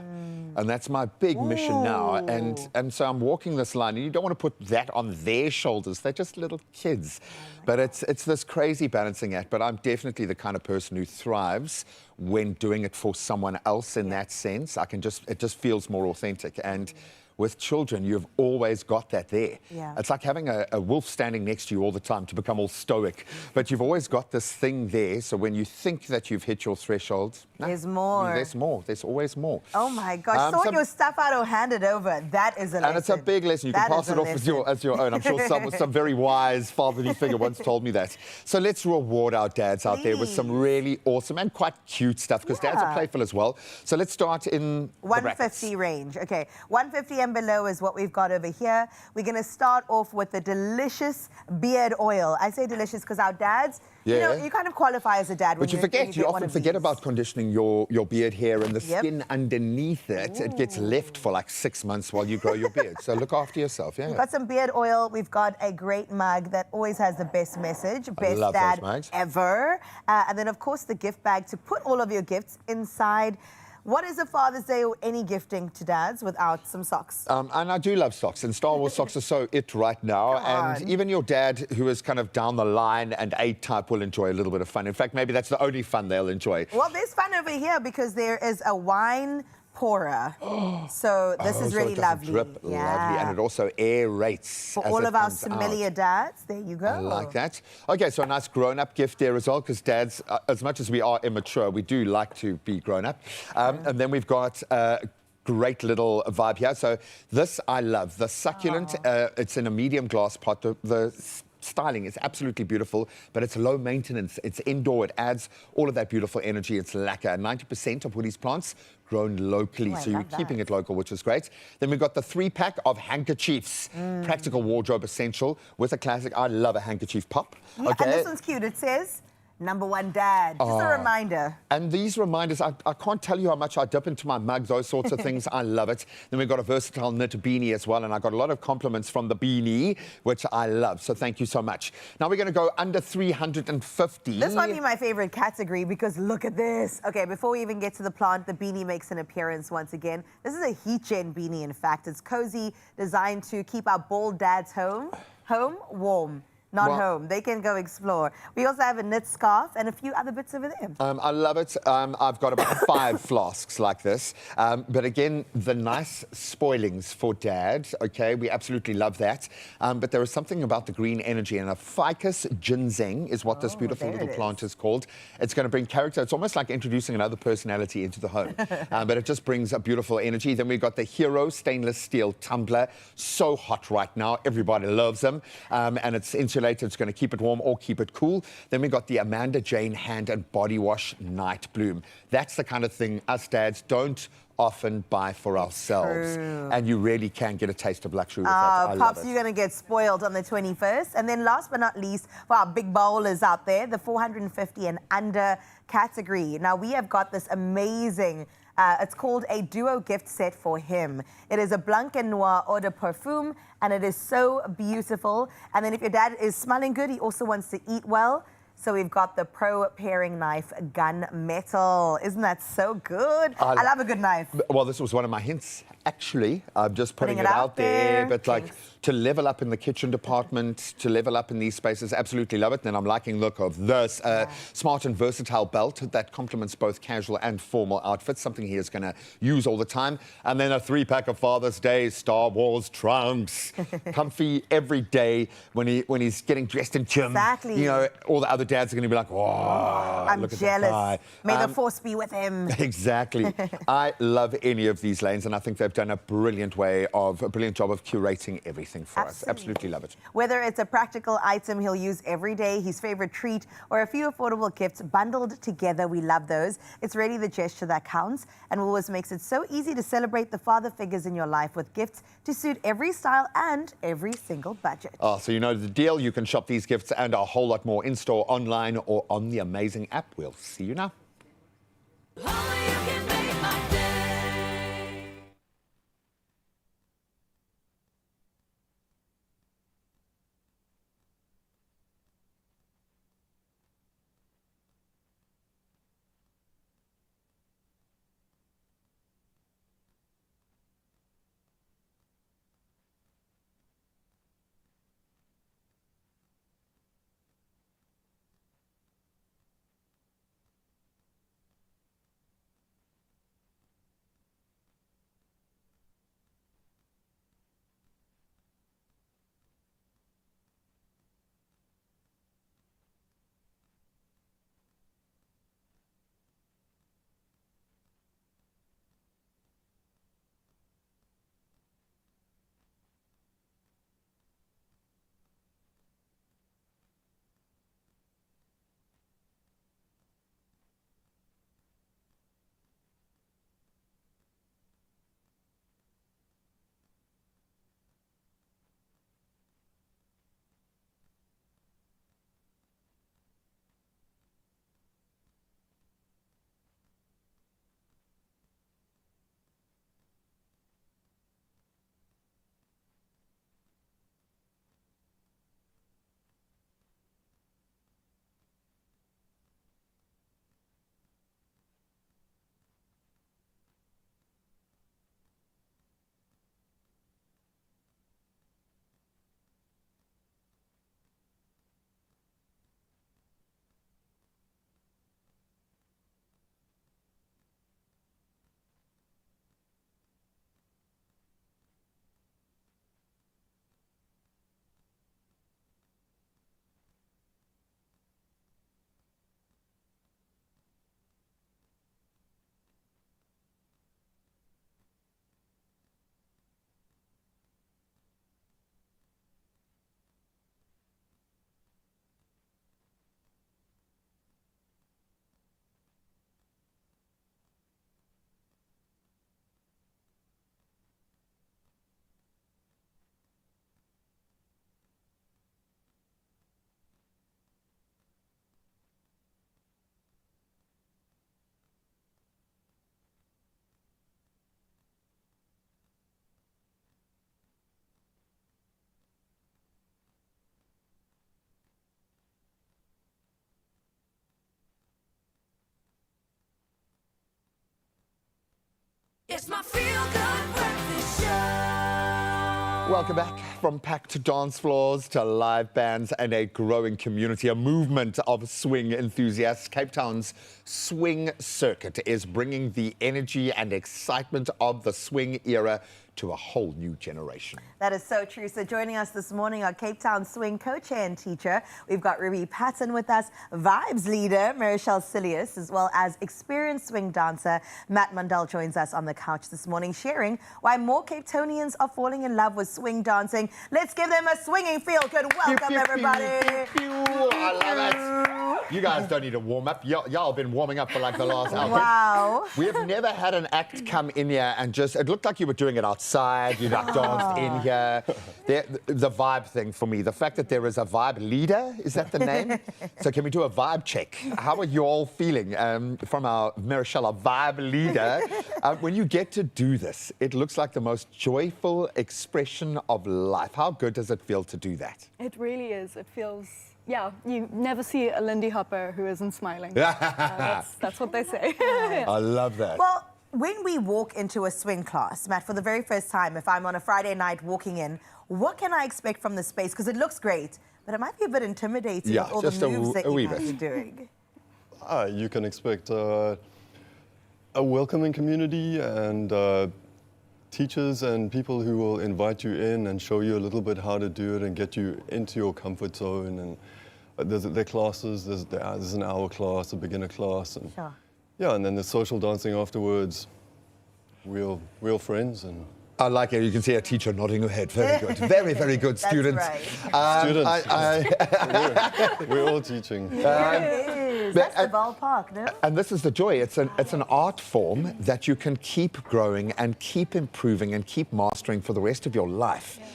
And that's my big mission now. And so I'm walking this line, and you don't want to put that on their shoulders. They're just little kids. But it's this crazy balancing act. But I'm definitely the kind of person who thrives when doing it for someone else in that sense. It just feels more authentic. And with children, you've always got that there. It's like having a wolf standing next to you all the time to become all stoic. But you've always got this thing there, so when you think that you've hit your threshold, there's more. There's more. There's always more. Oh my gosh, sort your stuff out or hand it over. That is a lesson. And it's a big lesson. You can pass it off as your own. I'm sure some very wise fatherly figure once told me that. So let's reward our dads out there with some really awesome and quite cute stuff, because dads are playful as well. So let's start in 150 range. Okay, 150 and below is what we've got over here. We're going to start off with the delicious beard oil. I say delicious because our dads, you know, you kind of qualify as a dad. But you often forget about conditioning your beard hair and the skin underneath it. It gets left for like 6 months while you grow your beard. So look after yourself, We've got some beard oil. We've got a great mug that always has the best message. Best dad ever. And then, of course, the gift bag to put all of your gifts inside. What is a Father's Day or any gifting to dads without some socks? And I do love socks, and Star Wars socks are so it right now. And even your dad, who is kind of down the line and A-type, will enjoy a little bit of fun. In fact, maybe that's the only fun they'll enjoy. Well, there's fun over here because there is a wine pourer. So this is really lovely. Drip, lovely, and it also aerates. For all of our sommelier dads, there you go. I like that. Okay, so a nice grown-up gift there as well, because dads, as much as we are immature, we do like to be grown-up. And then we've got great little vibe here. So this I love. The succulent, it's in a medium glass pot. The styling is absolutely beautiful, but it's low maintenance. It's indoor. It adds all of that beautiful energy. It's lacquer. 90% of Woody's plants grown locally, so you're keeping it local, which is great. Then we've got the 3-pack of handkerchiefs. Practical wardrobe essential with a classic. I love a handkerchief pop. Yeah, and this one's cute. It says, #1 dad. Just a reminder. And these reminders, I can't tell you how much I dip into my mug, those sorts of things. I love it. Then we've got a versatile knit beanie as well, and I got a lot of compliments from the beanie, which I love. So thank you so much. Now we're going to go under 350. This might be my favorite category because look at this. Okay, before we even get to the plant, the beanie makes an appearance once again. This is a heat gen beanie, in fact. It's cozy, designed to keep our bald dads home warm. Not home. They can go explore. We also have a knit scarf and a few other bits over there. I love it. I've got about 5 flasks like this. But again, the nice spoilings for dad. Okay, we absolutely love that. But there is something about the green energy, and a ficus ginseng is what this beautiful little plant is called. It's going to bring character. It's almost like introducing another personality into the home. But it just brings a beautiful energy. Then we've got the Hero stainless steel tumbler. So hot right now. Everybody loves them. And it's insulated. It's going to keep it warm or keep it cool. Then we got the Amanda Jane Hand and Body Wash Night Bloom. That's the kind of thing us dads don't often buy for ourselves. And you really can get a taste of luxury with that. Pops, you're going to get spoiled on the 21st. And then last but not least, for our big bowlers out there, the 450 and under category. Now, we have got this amazing It's called a duo gift set for him. It is a Blanc and Noir eau de parfum, and it is so beautiful. And then if your dad is smelling good, he also wants to eat well. So we've got the Pro Paring Knife Gunmetal. Isn't that so good? I love a good knife. Well, this was one of my hints, actually. I'm just putting it out there. But like, to level up in the kitchen department, to level up in these spaces, absolutely love it. And I'm liking the look of this smart and versatile belt that complements both casual and formal outfits, something he is going to use all the time. And then a 3-pack of Father's Day Star Wars trunks. Comfy every day when he's getting dressed in gym. Exactly. You know, all the other dads are going to be like, oh, I'm look at jealous. that guy. May the force be with him. Exactly. I love any of these lanes, and I think they've done a brilliant job of curating everything for us. Absolutely love it. Whether it's a practical item he'll use every day, his favorite treat, or a few affordable gifts bundled together, we love those. It's really the gesture that counts, and Woolworths makes it so easy to celebrate the father figures in your life with gifts to suit every style and every single budget. Oh, so you know the deal. You can shop these gifts and a whole lot more in-store, online, or on the amazing app. We'll see you now. It's my feel-good breakfast show. Welcome back. From packed dance floors to live bands and a growing community, a movement of swing enthusiasts. Cape Town's swing circuit is bringing the energy and excitement of the swing era to a whole new generation. That is so true. So joining us this morning, our Cape Town swing co-chair and teacher, we've got Ruby Patton with us, vibes leader Marichelle Silius, as well as experienced swing dancer Matt Mundell joins us on the couch this morning, sharing why more Cape Townians are falling in love with swing dancing. Let's give them a swinging feel-good welcome, everybody. I love it. You guys don't need to warm up. Y'all have been warming up for like the last hour. Wow. We have never had an act come in here and just, it looked like you were doing it outside. outside, you like danced in here. The vibe thing for me, the fact that there is a vibe leader, is that the name? So can we do a vibe check? How are you all feeling from our Marichelle, our vibe leader? When you get to do this, it looks like the most joyful expression of life. How good does it feel to do that? It really is. It feels, yeah, you never see a Lindy Hopper who isn't smiling. That's what they say. I love that. Well, when we walk into a swing class, Matt, for the very first time, if I'm on a Friday night walking in, what can I expect from the space? Because it looks great, but it might be a bit intimidating with all the moves that you guys are doing. You can expect a welcoming community and teachers and people who will invite you in and show you a little bit how to do it and get you into your comfort zone. And there are classes, there's an hour class, a beginner class. And sure. Yeah, and then there's social dancing afterwards, real friends. And I like it. You can see a teacher nodding her head. Very good. Very, very good, students. Right. Students. We're all teaching. That's the ballpark, no? And this is the joy. It's an art form that you can keep growing and keep improving and keep mastering for the rest of your life. Yeah.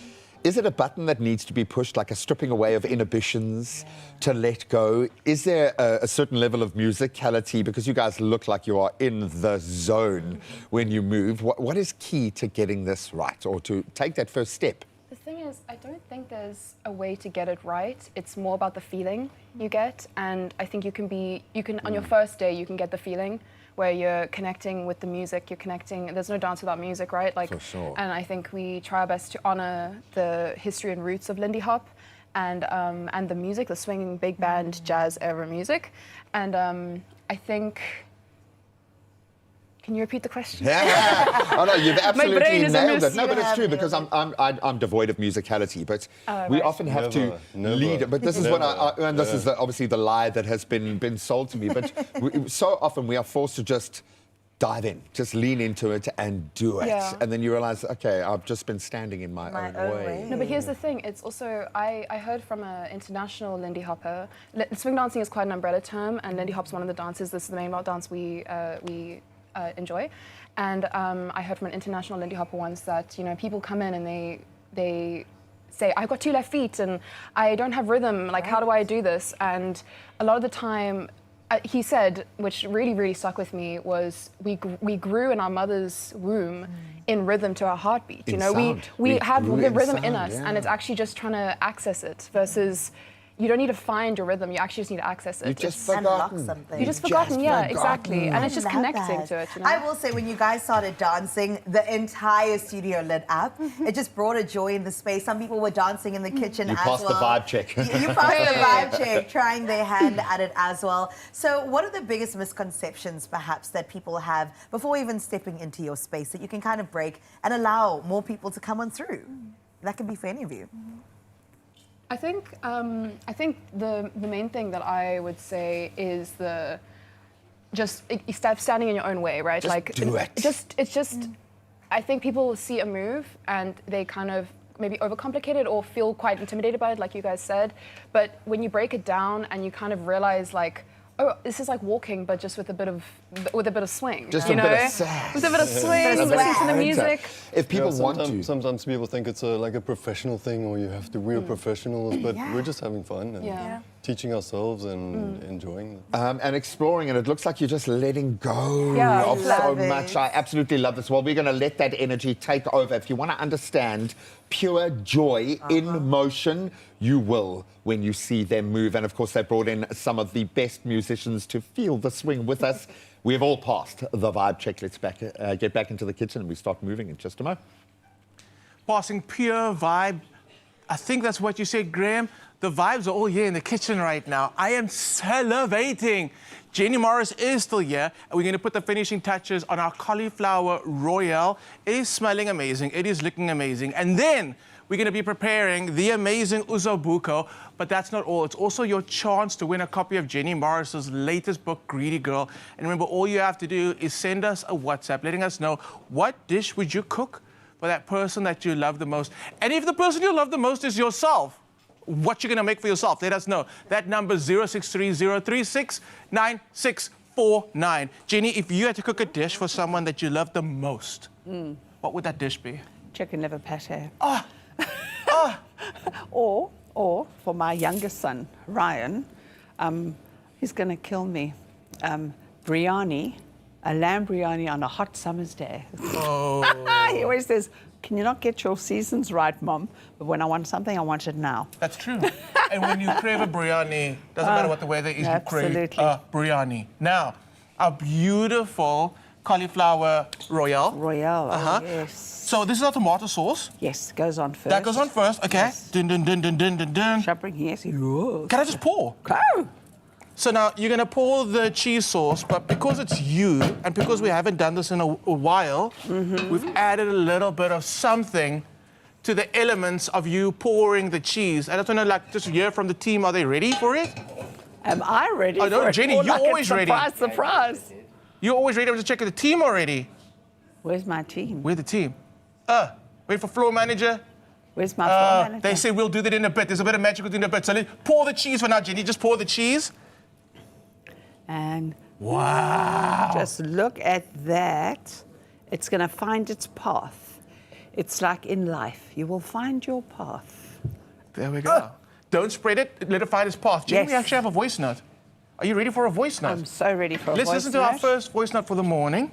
Is it a button that needs to be pushed, like a stripping away of inhibitions to let go? Is there a certain level of musicality? Because you guys look like you are in the zone when you move. What is key to getting this right or to take that first step? The thing is, I don't think there's a way to get it right. It's more about the feeling you get. And I think you can on your first day, you can get the feeling where you're connecting with the music, you're connecting, there's no dance without music, right? Like, for sure. And I think we try our best to honor the history and roots of Lindy Hop and the music, the swinging big band jazz era music. And I think, can you repeat the question? Yeah. Oh no, you've absolutely nailed it. No, but it's true because I'm devoid of musicality. But we often have to lead. But this is what and this is obviously the lie that has been sold to me. But so often we are forced to just dive in, just lean into it and do it. Yeah. And then you realize, okay, I've just been standing in my own way. No, but here's the thing. It's also, I heard from an international Lindy Hopper, swing dancing is quite an umbrella term, and Lindy Hop's one of the dances. This is the main dance we enjoy. And I heard from an international Lindy Hopper once that, people come in and they say, I've got 2 left feet and I don't have rhythm, like how do I do this? And a lot of the time, he said, which really, really stuck with me, was we grew in our mother's womb in rhythm to our heartbeat. We have the rhythm in us, and it's actually just trying to access it versus you don't need to find your rhythm, you actually just need to access it. You've just forgotten. Something. You just forgotten, yeah, exactly. And it's just connecting to it. I will say, when you guys started dancing, the entire studio lit up. It just brought a joy in the space. Some people were dancing in the kitchen as well. You passed the vibe check. You passed the vibe check, trying their hand at it as well. So what are the biggest misconceptions, perhaps, that people have before even stepping into your space that you can kind of break and allow more people to come on through? That can be for any of you. I think the main thing that I would say is standing in your own way, right? Just do it. It's just I think people see a move and they kind of maybe overcomplicate it or feel quite intimidated by it, like you guys said. But when you break it down and you kind of realize, like, oh, this is like walking, but just with a bit of swing. Just a bit of sass. With a bit of swing, listening to the music. If people want to. Sometimes people think it's like a professional thing, or you have to real professionals, but we're just having fun and teaching ourselves and enjoying it. And exploring, and it looks like you're just letting go of so much. I absolutely love this. Well, we're going to let that energy take over. If you want to understand pure joy in motion, you will when you see them move. And of course, they brought in some of the best musicians to feel the swing with us. We have all passed the vibe check. Let's get back into the kitchen and we start moving in just a moment. Passing pure vibe. I think that's what you said, Graham. The vibes are all here in the kitchen right now. I am salivating. Jenny Morris is still here, and we're going to put the finishing touches on our cauliflower royale. It is smelling amazing. It is looking amazing. And then we're going to be preparing the amazing uzobuco. But that's not all. It's also your chance to win a copy of Jenny Morris's latest book, Greedy Girl. And remember, all you have to do is send us a WhatsApp letting us know what dish would you cook for that person that you love the most. And if the person you love the most is yourself, what you're going to make for yourself, let us know. That number is 0630369649. Jenny, if you had to cook a dish for someone that you love the most, what would that dish be? chicken liver pate. Oh. Or for my youngest son, Ryan, he's going to kill me. Biryani, a lamb biryani on a hot summer's day. Oh. He always says, can you not get your seasons right, Mom? But when I want something, I want it now. That's true. And when you crave a biryani, doesn't matter what the weather is, you crave biryani. Now, a beautiful cauliflower royale. Royale, yes. So this is our tomato sauce. Yes, goes on first. That goes on first, okay. Yes. Dun, dun, dun, dun, dun, dun, dun. Yes. Can I just pour? Go. So now you're going to pour the cheese sauce, but because it's you, and because we haven't done this in a while, we've added a little bit of something to the elements of you pouring the cheese. I just want to just hear from the team, are they ready for it? Am I ready no, for it? Jenny, you're always ready. Surprise. You're always ready. I'm just checking the team already. Where's my team? Where's the team? Wait for floor manager. Where's my floor manager? They say we'll do that in a bit. There's a bit of magic within a bit. So let's pour the cheese for now, Jenny. Just pour the cheese. And wow. Just look at that. It's going to find its path. It's like in life. You will find your path. There we go. Don't spread it. Let it find its path. Jenny, we actually have a voice note. Are you ready for a voice note? I'm so ready for a voice note. Let's listen to our first voice note for the morning.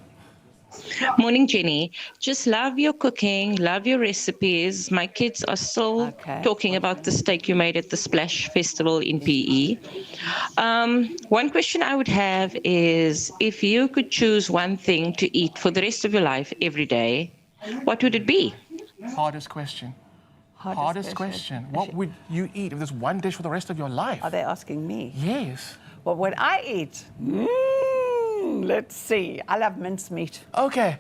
Morning, Jenny. Just love your cooking, love your recipes. My kids are still talking about the steak you made at the Splash Festival in PE. One question I would have is, if you could choose one thing to eat for the rest of your life every day, what would it be? Hardest question. Hardest question. What would you eat if there's one dish for the rest of your life? Are they asking me? Yes. What would I eat? Let's see. I love mincemeat. Okay.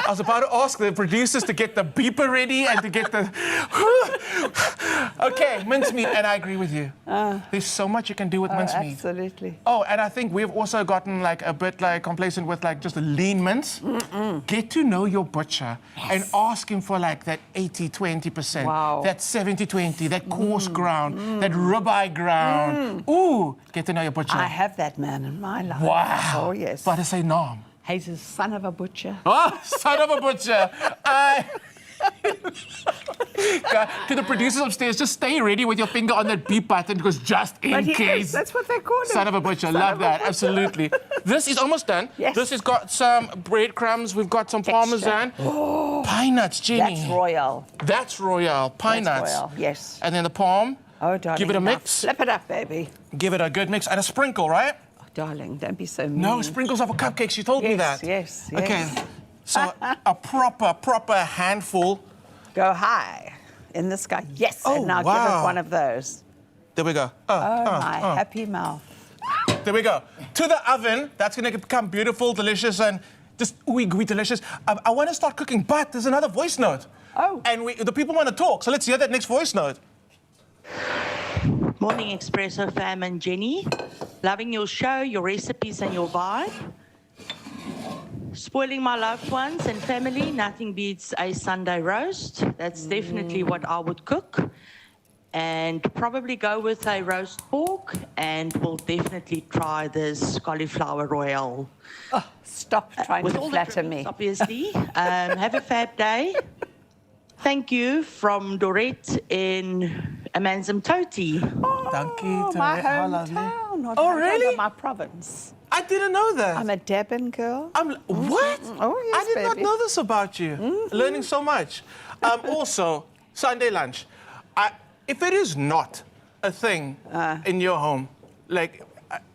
I was about to ask the producers to get the beeper ready and to get the... Okay, mincemeat, and I agree with you. There's so much you can do with mincemeat. Absolutely. Oh, and I think we've also gotten a bit complacent with just a lean mince. Get to know your butcher and ask him for that 80-20%, that 70-20, that coarse ground, that ribeye ground. Ooh, get to know your butcher. I have that man in my life. Wow. Oh, yes. But I say no. He's a son of a butcher. Oh, son of a butcher. To the producers upstairs, just stay ready with your finger on that beep button, because just in case. That's what they call him. Son of a butcher. Love that. Absolutely. This is almost done. Yes. This has got some breadcrumbs. We've got some parmesan. Oh, pine nuts, Jenny. That's royal. That's royal. Pine nuts. That's royal, yes. And then the palm. Oh, darling. Give it a mix. Flip it up, baby. Give it a good mix and a sprinkle, right? Darling, don't be so mean. No, sprinkles are for cupcakes. You told me that. Yes. Okay. So a proper handful. Go high in the sky. Yes. Oh, and now give us one of those. There we go. My happy mouth. There we go. To the oven. That's going to become beautiful, delicious, and just ooey gooey delicious. I want to start cooking, but there's another voice note. Oh. And the people want to talk. So let's hear that next voice note. Morning, Expresso fam and Jenny. Loving your show, your recipes and your vibe. Spoiling my loved ones and family, nothing beats a Sunday roast. That's definitely what I would cook. And probably go with a roast pork, and we'll definitely try this cauliflower royale. Oh, stop trying to flatter me. Obviously. Have a fab day. Thank you from Dorette in Amanzimtoti. Oh, my hometown. Not Oh, really? My province. I didn't know that. I'm a Durban girl. What? Oh, yes, I did not know this about you. Learning so much. Also, Sunday lunch. If it is not a thing in your home,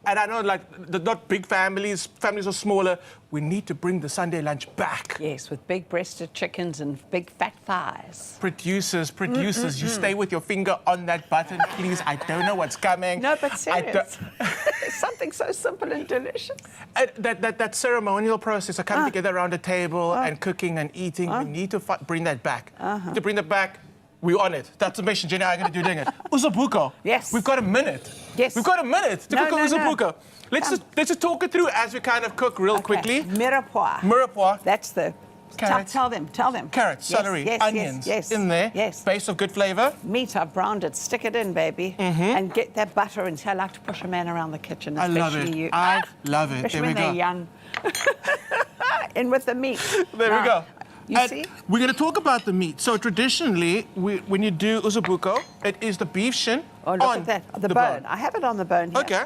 and I know not big families are smaller, we need to bring the Sunday lunch back. Yes, with big breasted chickens and big fat thighs. Producers, you stay with your finger on that button, please. I don't know what's coming. No, but serious. Something so simple and delicious. That ceremonial process of coming together around a table and cooking and eating, we need to bring that back. To bring that back, we're on it. That's the mission Jenny and I are going to do doing it. Uzabuko. Yes. We've got a minute. Yes. We've got a minute to cook uzabuko. Let's just talk it through as we kind of cook real quickly. Mirepoix. That's the... Carrots. Tell them. Carrots, celery, onions in there. Yes. Base of good flavour. Meat, I've browned it. Stick it in, baby. And get that butter in. I like to push a man around the kitchen, especially I love it. you. I love it. Especially There we when go. they're young. In with the meat. There we go. You see? We're going to talk about the meat. So traditionally, when you do uzubuko, it is the beef shin look on at that. The bone. I have it on the bone here. Okay.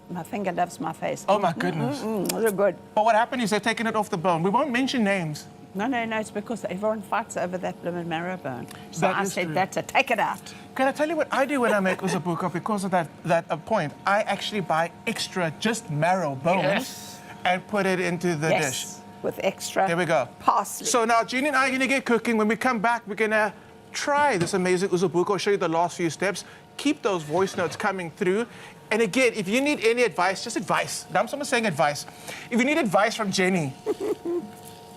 My finger loves my face. Oh, my goodness. Those are good. But what happened is they're taking it off the bone. We won't mention names. No, it's because everyone fights over that blooming marrow bone. So That I is said, true. that's it, take it out. Can I tell you what I do when I make uzubuko because of that point? I actually buy extra just marrow bones and put it into the dish. With extra There we go. parsley. So now Jeannie and I are going to get cooking. When we come back, we're going to try this amazing uzubuko. I'll show you the last few steps. Keep those voice notes coming through. And again, if you need any advice, just advice. Now I'm someone saying advice. If you need advice from Jenny,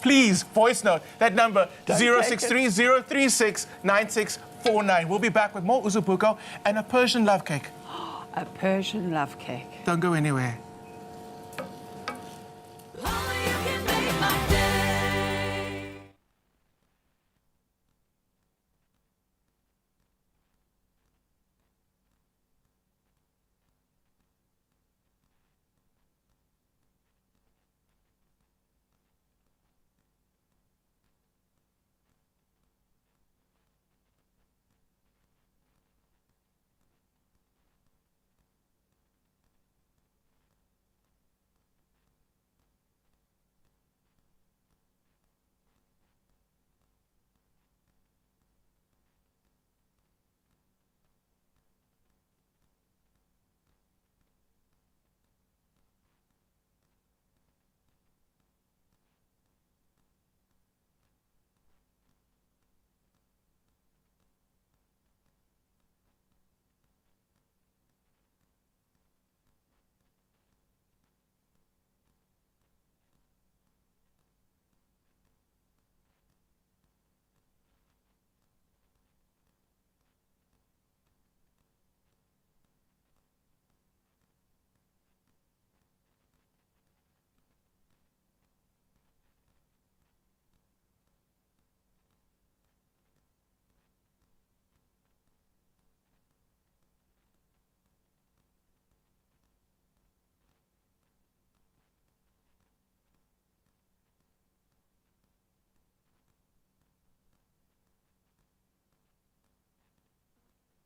please voice note that number 063-036-9649. We'll be back with more uzubuko and a Persian love cake. A Persian love cake. Don't go anywhere.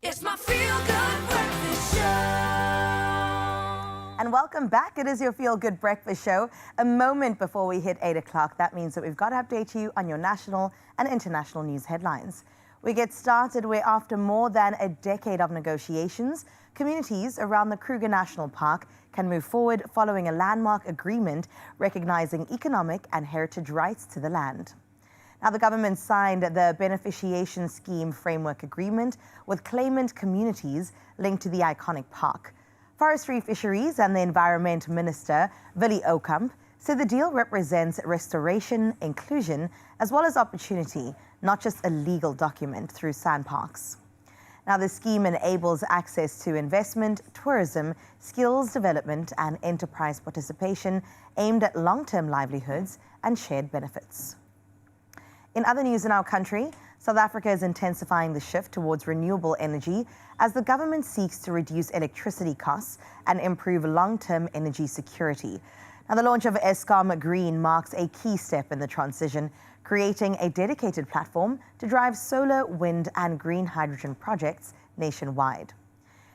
It's my feel-good breakfast show. And welcome back. It is your Feel Good Breakfast Show. A moment before we hit 8 o'clock. That means that we've got to update you on your national and international news headlines. We get started where after more than a decade of negotiations, communities around the Kruger National Park can move forward following a landmark agreement recognizing economic and heritage rights to the land. Now, the government signed the Beneficiation Scheme Framework Agreement with claimant communities linked to the iconic park. Forestry, Fisheries and the Environment Minister, Willie Okamp, said the deal represents restoration, inclusion, as well as opportunity, not just a legal document through sandparks. Now, the scheme enables access to investment, tourism, skills development and enterprise participation aimed at long-term livelihoods and shared benefits. In other news in our country, South Africa is intensifying the shift towards renewable energy as the government seeks to reduce electricity costs and improve long-term energy security. Now, the launch of Eskom Green marks a key step in the transition, creating a dedicated platform to drive solar, wind, and green hydrogen projects nationwide.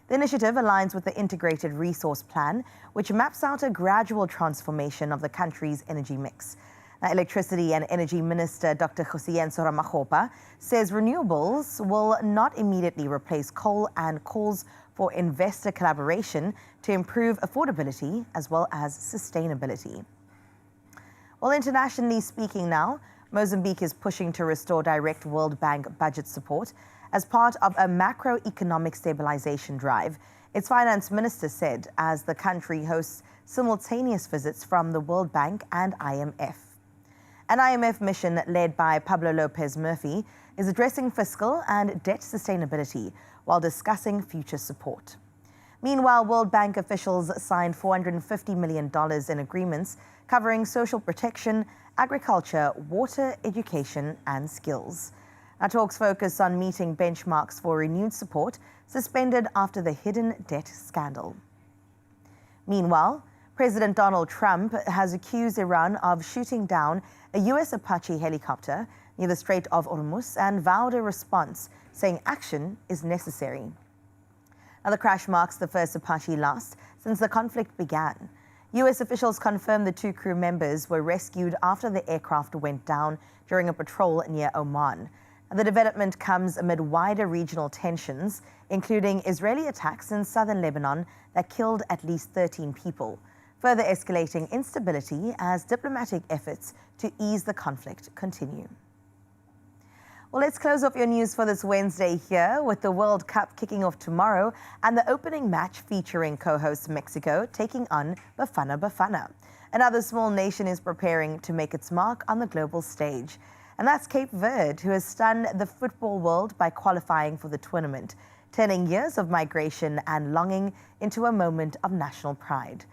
The initiative aligns with the Integrated Resource Plan, which maps out a gradual transformation of the country's energy mix. Now, Electricity and Energy Minister Dr. Kgosientsho Ramokgopa says renewables will not immediately replace coal and calls for investor collaboration to improve affordability as well as sustainability. Well, internationally speaking now, Mozambique is pushing to restore direct World Bank budget support as part of a macroeconomic stabilization drive, its finance minister said, as the country hosts simultaneous visits from the World Bank and IMF. An IMF mission led by Pablo Lopez Murphy is addressing fiscal and debt sustainability while discussing future support. Meanwhile, World Bank officials signed $450 million in agreements covering social protection, agriculture, water, education, and skills. Our talks focus on meeting benchmarks for renewed support suspended after the hidden debt scandal. Meanwhile, President Donald Trump has accused Iran of shooting down a U.S. Apache helicopter near the Strait of Hormuz and vowed a response, saying action is necessary. Now, the crash marks the first Apache loss since the conflict began. U.S. officials confirmed the 2 crew members were rescued after the aircraft went down during a patrol near Oman. The development comes amid wider regional tensions, including Israeli attacks in southern Lebanon that killed at least 13 people, further escalating instability as diplomatic efforts to ease the conflict continue. Well, let's close off your news for this Wednesday here with the World Cup kicking off tomorrow and the opening match featuring co-host Mexico taking on Bafana Bafana. Another small nation is preparing to make its mark on the global stage. And that's Cape Verde, who has stunned the football world by qualifying for the tournament, turning years of migration and longing into a moment of national pride.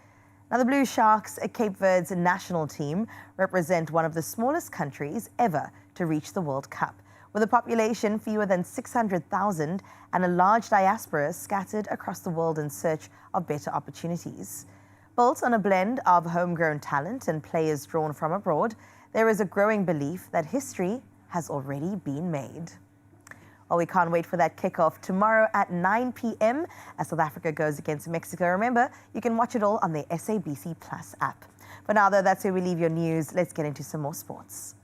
Now, the Blue Sharks, Cape Verde's national team, represent one of the smallest countries ever to reach the World Cup, with a population fewer than 600,000 and a large diaspora scattered across the world in search of better opportunities. Built on a blend of homegrown talent and players drawn from abroad, there is a growing belief that history has already been made. Well, we can't wait for that kickoff tomorrow at 9 p.m. as South Africa goes against Mexico. Remember, you can watch it all on the SABC Plus app. For now, though, that's where we leave your news. Let's get into some more sports.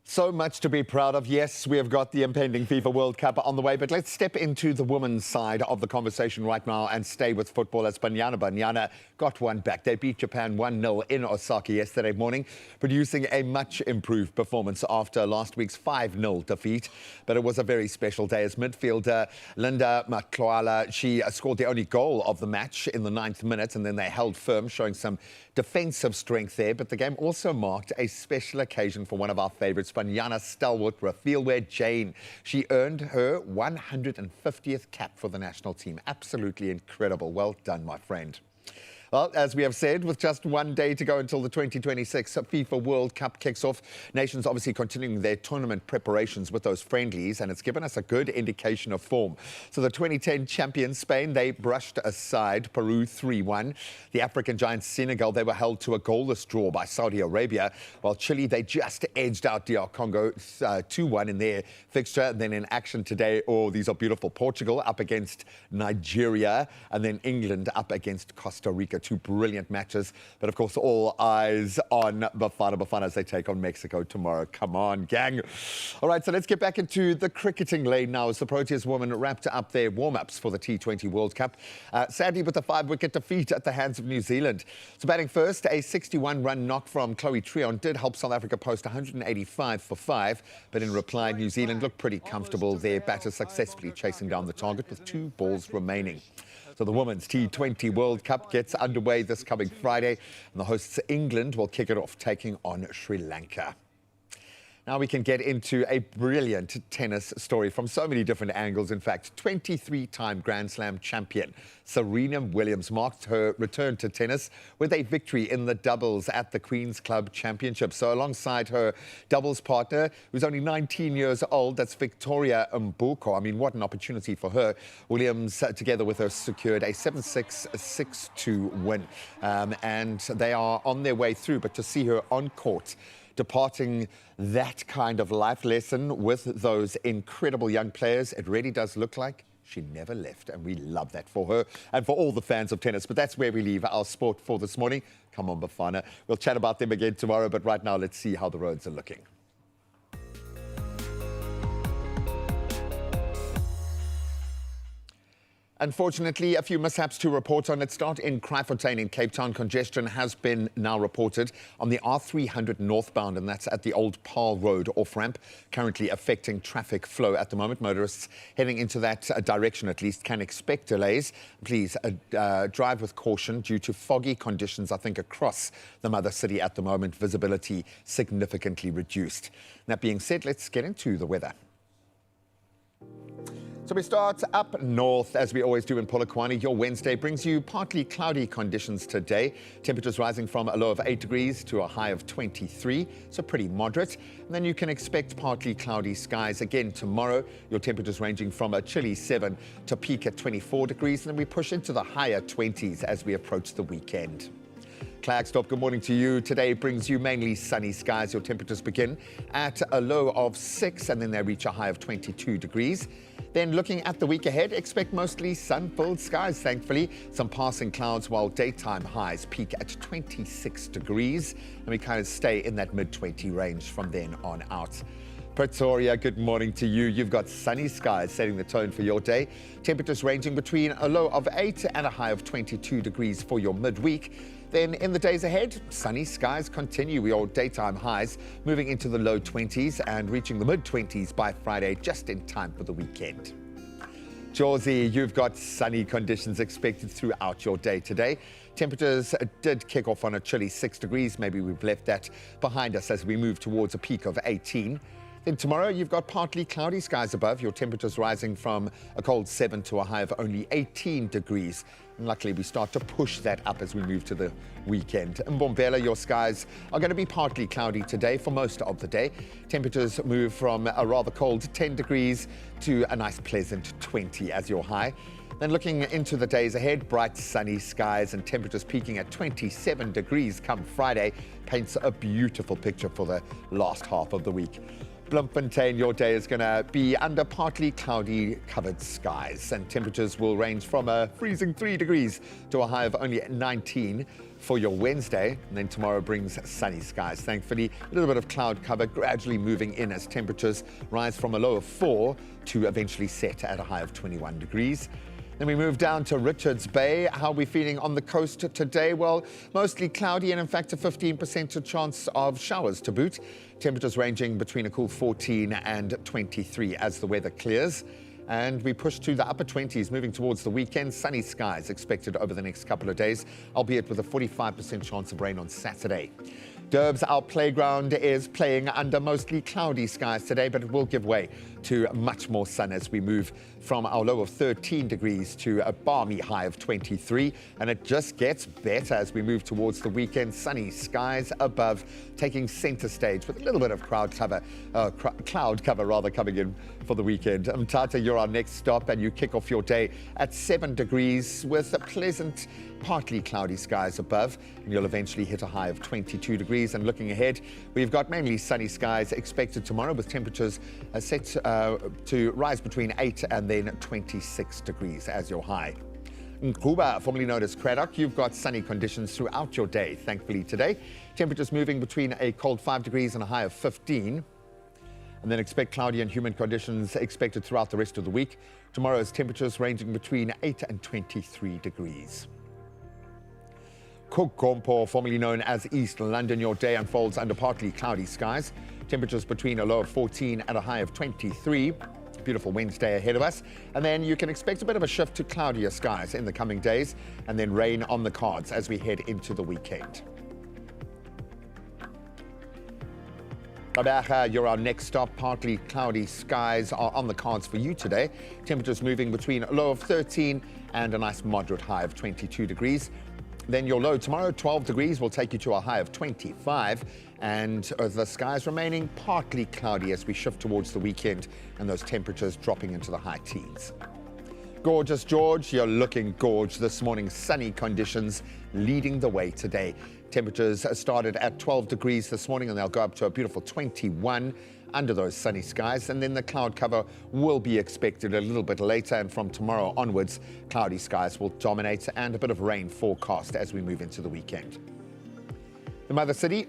So much to be proud of. Yes, we have got the impending FIFA World Cup on the way, but let's step into the women's side of the conversation right now and stay with football as Banyana got one back. They beat Japan 1-0 in Osaka yesterday morning, producing a much improved performance after last week's 5-0 defeat. But it was a very special day as midfielder Linda Matlwala, she scored the only goal of the match in the 9th minute, and then they held firm, showing some defensive strength there. But the game also marked a special occasion for one of our favourites, Banyana stalwart Rafilwe Jane. She earned her 150th cap for the national team. Absolutely incredible. Well done, my friend. Well, as we have said, with just one day to go until the 2026 FIFA World Cup kicks off, nations obviously continuing their tournament preparations with those friendlies, and it's given us a good indication of form. So the 2010 champions Spain, they brushed aside Peru 3-1. The African giants Senegal, they were held to a goalless draw by Saudi Arabia, while Chile, they just edged out DR Congo 2-1 in their fixture. And then in action today, these are beautiful. Portugal up against Nigeria, and then England up against Costa Rica. 2 brilliant matches, but of course all eyes on Bafana Bafana as they take on Mexico tomorrow. Come on, gang. All right, so let's get back into the cricketing lane now as the Proteas women wrapped up their warm-ups for the T20 World Cup, sadly with a 5-wicket defeat at the hands of New Zealand. So batting first, a 61-run knock from Chloe Treon did help South Africa post 185 for 5, but in reply, New Zealand looked pretty comfortable. Their batters successfully chasing down the target with 2 balls remaining. So the Women's T20 World Cup gets underway this coming Friday, and the hosts England will kick it off, taking on Sri Lanka. Now we can get into a brilliant tennis story from so many different angles. In fact, 23-time Grand Slam champion Serena Williams marked her return to tennis with a victory in the doubles at the Queen's Club Championship. So alongside her doubles partner, who's only 19 years old, that's Victoria Mbuko. I mean, what an opportunity for her. Williams, together with her, secured a 7-6, 6-2 win. And they are on their way through, but to see her on court, departing that kind of life lesson with those incredible young players, it really does look like she never left, and we love that for her and for all the fans of tennis. But that's where we leave our sport for this morning. Come on, Bafana. We'll chat about them again tomorrow, but right now let's see how the roads are looking. Unfortunately, a few mishaps to report on. Let's start in Kraaifontein in Cape Town. Congestion has been now reported on the R300 northbound, and that's at the Old Paarl Road off-ramp, currently affecting traffic flow at the moment. Motorists heading into that direction at least can expect delays. Please drive with caution due to foggy conditions, I think, across the mother city at the moment. Visibility significantly reduced. That being said, let's get into the weather. So we start up north, as we always do in Polokwane. Your Wednesday brings you partly cloudy conditions today. Temperatures rising from a low of 8 degrees to a high of 23, so pretty moderate. And then you can expect partly cloudy skies again tomorrow. Your temperatures ranging from a chilly 7 to peak at 24 degrees. And then we push into the higher 20s as we approach the weekend. Klerksdorp, good morning to you. Today brings you mainly sunny skies. Your temperatures begin at a low of 6 and then they reach a high of 22 degrees. Then looking at the week ahead, expect mostly sun-filled skies, thankfully. Some passing clouds while daytime highs peak at 26 degrees. And we kind of stay in that mid-20 range from then on out. Pretoria, good morning to you. You've got sunny skies setting the tone for your day. Temperatures ranging between a low of 8 and a high of 22 degrees for your midweek. Then in the days ahead, sunny skies continue. Your daytime highs moving into the low 20s and reaching the mid-20s by Friday, just in time for the weekend. Josie, you've got sunny conditions expected throughout your day today. Temperatures did kick off on a chilly 6 degrees. Maybe we've left that behind us as we move towards a peak of 18. Then tomorrow, you've got partly cloudy skies above. Your temperatures rising from a cold 7 to a high of only 18 degrees. And luckily, we start to push that up as we move to the weekend. In Mbombela, your skies are going to be partly cloudy today for most of the day. Temperatures move from a rather cold 10 degrees to a nice pleasant 20 as your high. Then looking into the days ahead, bright sunny skies and temperatures peaking at 27 degrees come Friday paints a beautiful picture for the last half of the week. Bloemfontein, your day is going to be under partly cloudy covered skies and temperatures will range from a freezing 3 degrees to a high of only 19 for your Wednesday. And then tomorrow brings sunny skies. Thankfully, a little bit of cloud cover gradually moving in as temperatures rise from a low of 4 to eventually set at a high of 21 degrees. Then we move down to Richards Bay. How are we feeling on the coast today? Well, mostly cloudy and in fact a 15% chance of showers to boot. Temperatures ranging between a cool 14 and 23 as the weather clears. And we push to the upper 20s, moving towards the weekend. Sunny skies expected over the next couple of days, albeit with a 45% chance of rain on Saturday. Durbs, our playground, is playing under mostly cloudy skies today, but it will give way to much more sun as we move from our low of 13 degrees to a balmy high of 23. And it just gets better as we move towards the weekend. Sunny skies above, taking center stage with a little bit of cloud cover coming in for the weekend. Mthatha, you're our next stop, and you kick off your day at 7 degrees with a pleasant partly cloudy skies above, and you'll eventually hit a high of 22 degrees. And looking ahead, we've got mainly sunny skies expected tomorrow with temperatures set to rise between 8 and then 26 degrees as your high. In Kuba, formerly known as Craddock, you've got sunny conditions throughout your day, thankfully today. Temperatures moving between a cold 5 degrees and a high of 15. And then expect cloudy and humid conditions expected throughout the rest of the week. Tomorrow's temperatures ranging between 8 and 23 degrees. Kokompo, formerly known as East London, your day unfolds under partly cloudy skies. Temperatures between a low of 14 and a high of 23. Beautiful Wednesday ahead of us. And then you can expect a bit of a shift to cloudier skies in the coming days and then rain on the cards as we head into the weekend. Gqeberha, you're our next stop. Partly cloudy skies are on the cards for you today. Temperatures moving between a low of 13 and a nice moderate high of 22 degrees. Then your low tomorrow, 12 degrees, will take you to a high of 25. And the skies remaining partly cloudy as we shift towards the weekend and those temperatures dropping into the high teens. Gorgeous George, you're looking gorge this morning. Sunny conditions leading the way today. Temperatures started at 12 degrees this morning and they'll go up to a beautiful 21 under those sunny skies. And then the cloud cover will be expected a little bit later, and from tomorrow onwards, cloudy skies will dominate and a bit of rain forecast as we move into the weekend. The Mother City,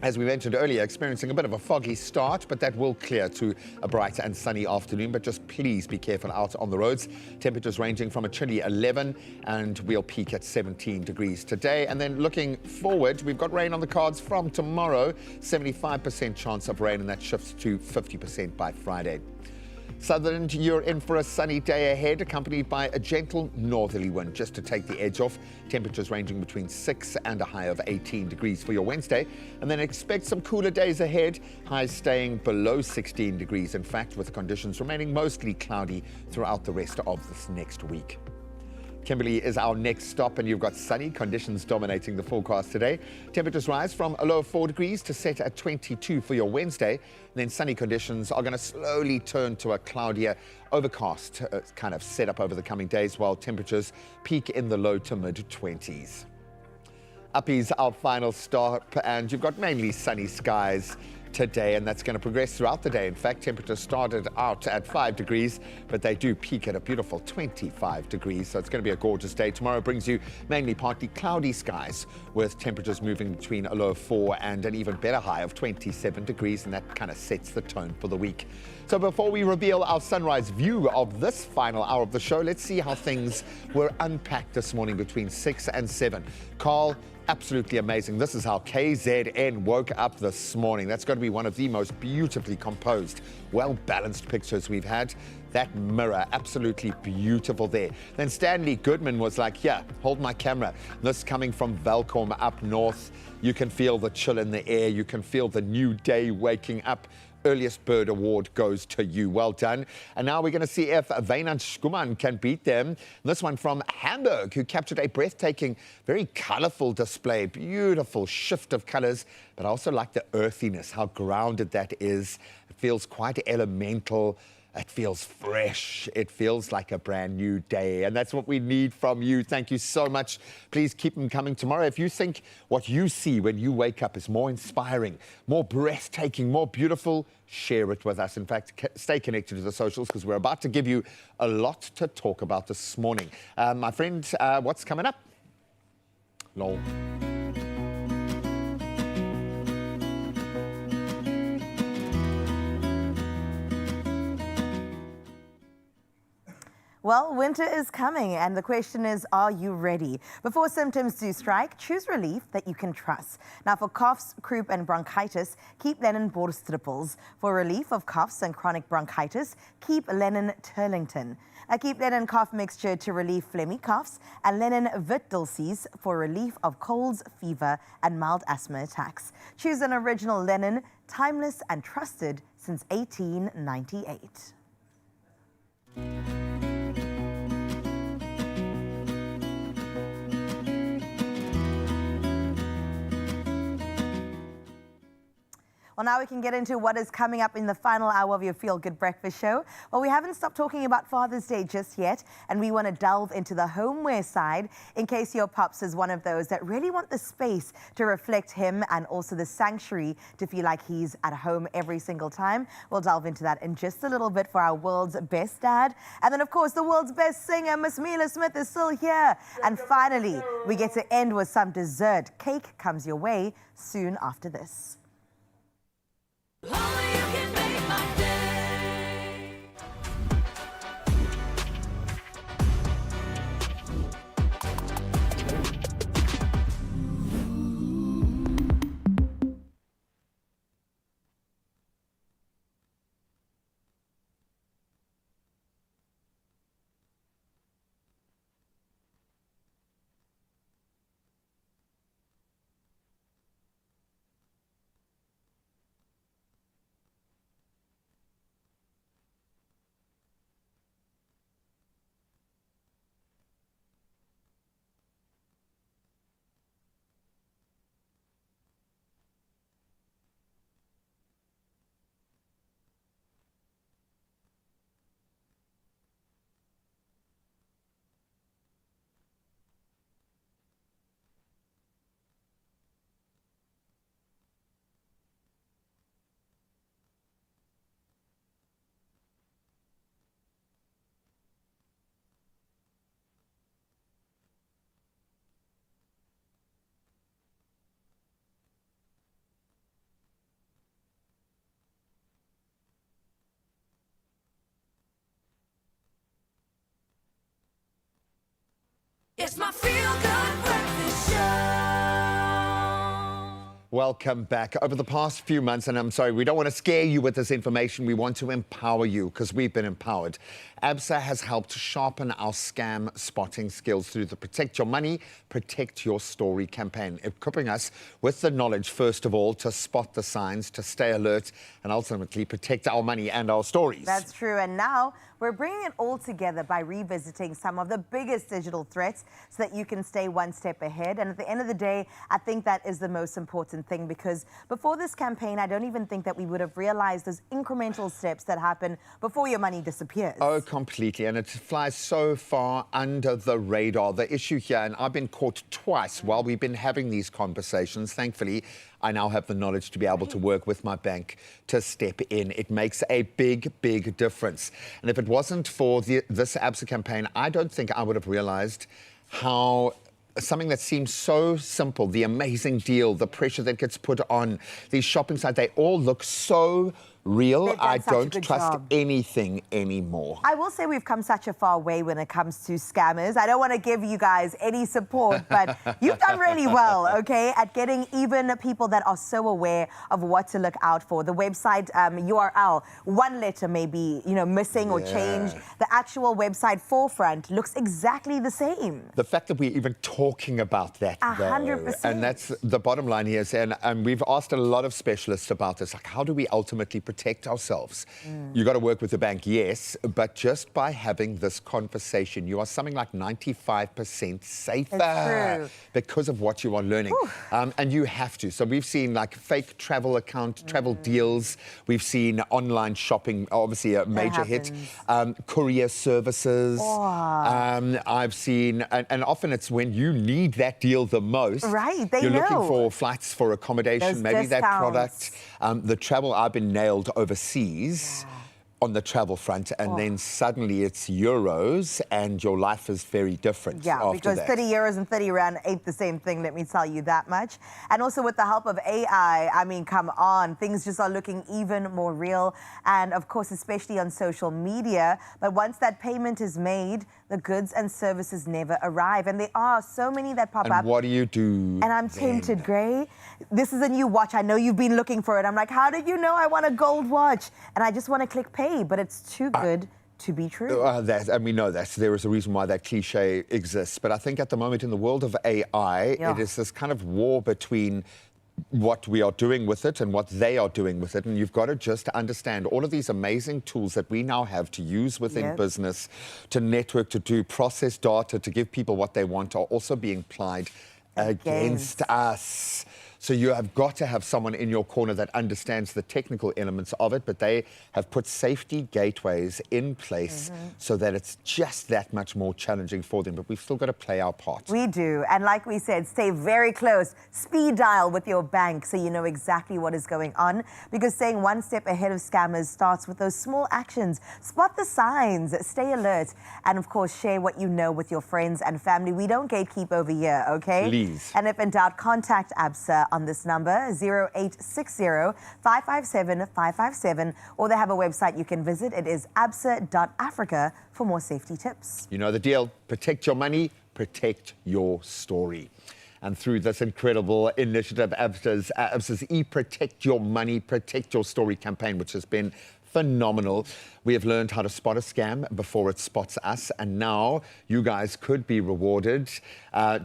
as we mentioned earlier, experiencing a bit of a foggy start, but that will clear to a bright and sunny afternoon. But just please be careful out on the roads. Temperatures ranging from a chilly 11 and we'll peak at 17 degrees today. And then looking forward, we've got rain on the cards from tomorrow, 75% chance of rain, and that shifts to 50% by Friday. Southern, you're in for a sunny day ahead, accompanied by a gentle northerly wind just to take the edge off. Temperatures ranging between 6 and a high of 18 degrees for your Wednesday. And then expect some cooler days ahead, highs staying below 16 degrees, in fact, with conditions remaining mostly cloudy throughout the rest of this next week. Kimberley is our next stop, and you've got sunny conditions dominating the forecast today. Temperatures rise from a low of 4 degrees to set at 22 for your Wednesday. And then sunny conditions are going to slowly turn to a cloudier, overcast kind of setup over the coming days, while temperatures peak in the low to mid 20s. Uppy's our final stop, and you've got mainly sunny skies today, and that's going to progress throughout the day. In fact, temperatures started out at 5 degrees, but they do peak at a beautiful 25 degrees, so it's going to be a gorgeous day. Tomorrow brings you mainly partly cloudy skies, with temperatures moving between a low of 4 and an even better high of 27 degrees, and that kind of sets the tone for the week. So before we reveal our sunrise view of this final hour of the show, let's see how things were unpacked this morning between 6 and 7. Carl, absolutely amazing. This is how KZN woke up this morning. That's going to be one of the most beautifully composed, well-balanced pictures we've had. That mirror, absolutely beautiful there. Then Stanley Goodman was like, yeah, hold my camera. This coming from Velkom up north. You can feel the chill in the air. You can feel the new day waking up. Earliest Bird Award goes to you. Well done. And now we're going to see if Wynand Skuman can beat them. This one from Hamburg, who captured a breathtaking, very colorful display. Beautiful shift of colors, but I also like the earthiness, how grounded that is. It feels quite elemental. It feels fresh. It feels like a brand new day. And that's what we need from you. Thank you so much. Please keep them coming tomorrow. If you think what you see when you wake up is more inspiring, more breathtaking, more beautiful, share it with us. In fact, stay connected to the socials, because we're about to give you a lot to talk about this morning. My friend, what's coming up? Lol. Well, winter is coming, and the question is, are you ready? Before symptoms do strike, choose relief that you can trust. Now, for coughs, croup, and bronchitis, keep Lennon Borstrippels. For relief of coughs and chronic bronchitis, keep Lennon Turlington. Now, keep Lennon Cough Mixture to relieve phlegmy coughs, and Lennon Vitdulcis for relief of colds, fever, and mild asthma attacks. Choose an original Lennon, timeless and trusted since 1898. Well, now we can get into what is coming up in the final hour of your Feel Good Breakfast show. Well, we haven't stopped talking about Father's Day just yet, and we want to delve into the homeware side in case your pops is one of those that really want the space to reflect him and also the sanctuary to feel like he's at home every single time. We'll delve into that in just a little bit for our world's best dad. And then, of course, the world's best singer, Miss Mila Smith, is still here. And finally, we get to end with some dessert. Cake comes your way soon after this. It's my Feel Good Breakfast Show. Welcome back. Over the past few months, and I'm sorry, we don't want to scare you with this information, we want to empower you, because we've been empowered. ABSA has helped sharpen our scam spotting skills through the Protect Your Money, Protect Your Story campaign, equipping us with the knowledge, first of all, to spot the signs, to stay alert, and ultimately protect our money and our stories. That's true. And now we're bringing it all together by revisiting some of the biggest digital threats so that you can stay one step ahead. And at the end of the day, I think that is the most important thing, because before this campaign, I don't even think that we would have realized those incremental steps that happen before your money disappears. Oh, completely. And it flies so far under the radar. The issue here, and I've been caught twice while we've been having these conversations. Thankfully, I now have the knowledge to be able to work with my bank to step in. It makes a big, big difference. And if it wasn't for this ABSA campaign, I don't think I would have realized how something that seems so simple, the amazing deal, the pressure that gets put on these shopping sites, they all look so real. I don't trust anything anymore. I will say we've come such a far way when it comes to scammers. I don't want to give you guys any support, but you've done really well, okay, at getting even people that are so aware of what to look out for. The website URL, one letter may be, missing or changed. The actual website forefront looks exactly the same. The fact that we're even talking about that, 100%. And that's the bottom line here. And we've asked a lot of specialists about this, like how do we ultimately protect ourselves? You got to work with the bank, yes, but just by having this conversation, you are something like 95% safer because of what you are learning. And you have to. So we've seen like fake travel deals. We've seen online shopping, obviously a major hit. Courier services. I've seen, and often it's when you need that deal the most. Right, You're looking for flights, for accommodation, maybe that product. The travel, I've been nailed overseas on the travel front, and then suddenly it's euros and your life is very different. Because 30 euros and 30 rand ain't the same thing, let me tell you that much. And also with the help of AI, I mean, come on, things just are looking even more real. And of course, especially on social media. But once that payment is made, the goods and services never arrive. And there are so many that pop up. And what do you do? And I'm tempted, Gray. This is a new watch. I know you've been looking for it. I'm like, how did you know I want a gold watch? And I just want to click pay, but it's too good to be true. And we know that. There is a reason why that cliche exists. But I think at the moment in the world of AI, it is this kind of war between what we are doing with it and what they are doing with it. And you've got to just understand all of these amazing tools that we now have to use within business, to network, to do process data, to give people what they want, are also being applied against us. So you have got to have someone in your corner that understands the technical elements of it, but they have put safety gateways in place so that it's just that much more challenging for them. But we've still got to play our part. We do. And like we said, stay very close. Speed dial with your bank so you know exactly what is going on. Because staying one step ahead of scammers starts with those small actions. Spot the signs, stay alert, and of course, share what you know with your friends and family. We don't gatekeep over here, okay? Please. And if in doubt, contact ABSA on this number, 0860-557-557, or they have a website you can visit. It is absa.africa for more safety tips. You know the deal. Protect your money, protect your story. And through this incredible initiative, ABSA's E-Protect Your Money, Protect Your Story campaign, which has been phenomenal. We have learned how to spot a scam before it spots us, and now you guys could be rewarded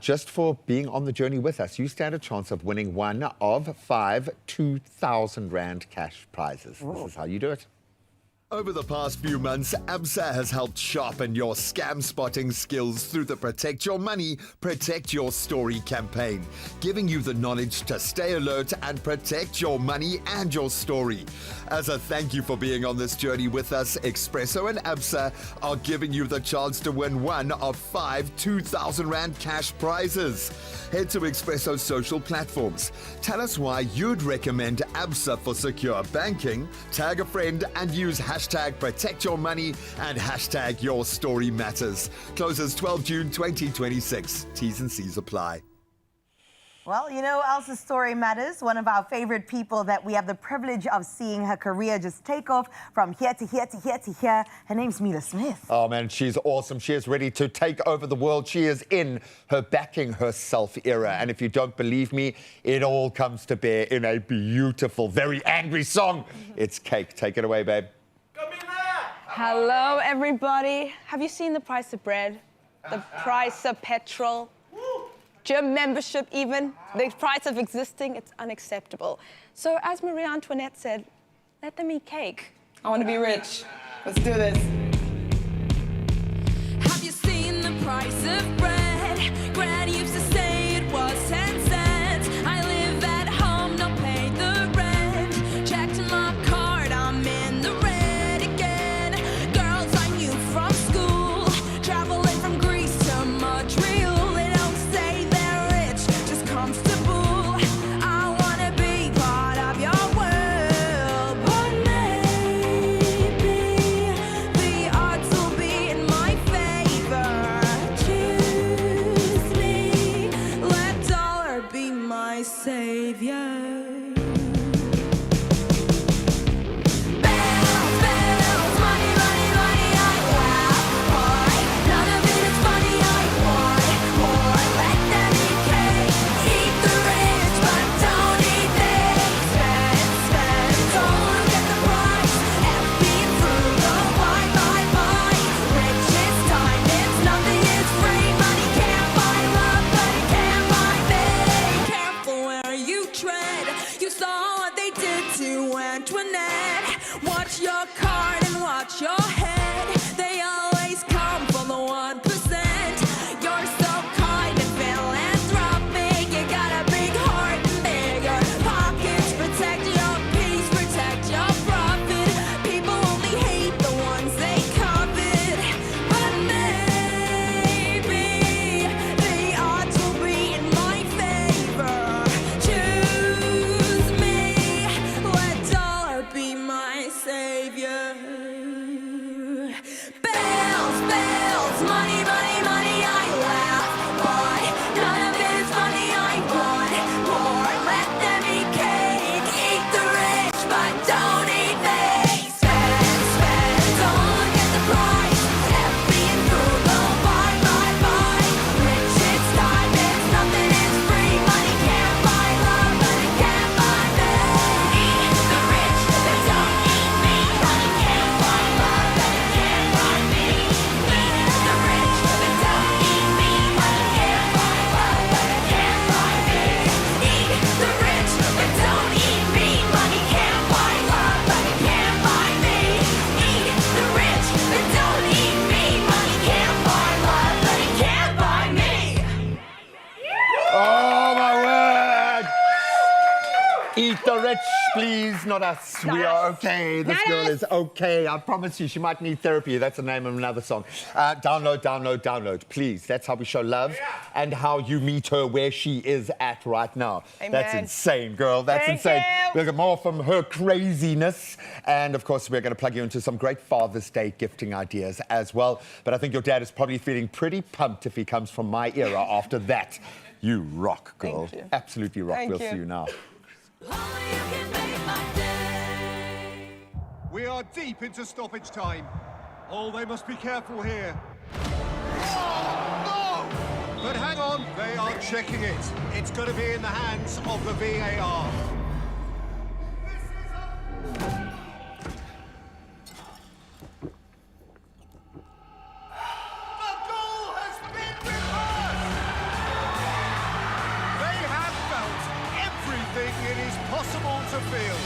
just for being on the journey with us. You stand a chance of winning one of 5 2,000 Rand cash prizes. This is how you do it. Over the past few months, ABSA has helped sharpen your scam spotting skills through the Protect Your Money, Protect Your Story campaign, giving you the knowledge to stay alert and protect your money and your story. As a thank you for being on this journey with us, Expresso and ABSA are giving you the chance to win one of 5 2,000 Rand cash prizes. Head to Expresso's social platforms. Tell us why you'd recommend ABSA for secure banking, tag a friend and use hashtag Protect Your Money and hashtag Your Story Matters. Closes 12 June 2026. T's and C's apply. Well, you know who else's story matters? One of our favorite people that we have the privilege of seeing her career just take off from here to here to here to here. Her name's Mila Smith. Oh, man, she's awesome. She is ready to take over the world. She is in her backing herself era. And if you don't believe me, it all comes to bear in a beautiful, very angry song. It's Cake. Take it away, babe. Hello, everybody. Have you seen the price of bread? The price of petrol? Gym membership even? The price of existing? It's unacceptable. So as Marie Antoinette said, let them eat cake. I want to be rich. Let's do this. savior. Watch your card and watch your head. They always come for the 1%. You're so kind and philanthropic. You got a big heart and bigger pockets. Protect your peace, protect your profit. People only hate the ones they covet. But maybe the odds will be in my favor. Choose me, let dollar be my savior. Bills, bills, money, money, money, I laugh. But none of it is money I want. More, let them eat cake, eat the rich, but don't eat me. Spend, spend, don't look at the price. Happy and frugal, buy, buy, buy. Rich, it's diamonds, nothing is free. Money can't buy love, but it can't buy me. Eat the rich, but don't eat me. Money can't buy love, but it can't buy me. Eat the rich, but don't eat me. Money can't buy love, but it can't buy me. Eat the rich, but don't eat me. Money can't buy love, but it can't buy me. Eat the rich, but don't eat me. Money can't buy love, but it can't buy me. Oh, my word! Eat the rich, please, not us. We are okay. This girl is okay. I promise you, she might need therapy. That's the name of another song. Download, download, download, please. That's how we show love and how you meet her where she is at right now. Amen. That's insane, girl. That's Thank insane. you. We'll get more from her craziness. And, of course, we're going to plug you into some great Father's Day gifting ideas as well. But I think your dad is probably feeling pretty pumped if he comes from my era after that. You rock, girl. Thank you. Absolutely rock. Thank We'll you. see you now. We are deep into stoppage time. Oh, they must be careful here. Oh, no! But hang on, they are checking it. It's going to be in the hands of the VAR. The goal has been reversed! They have felt everything it is possible to feel.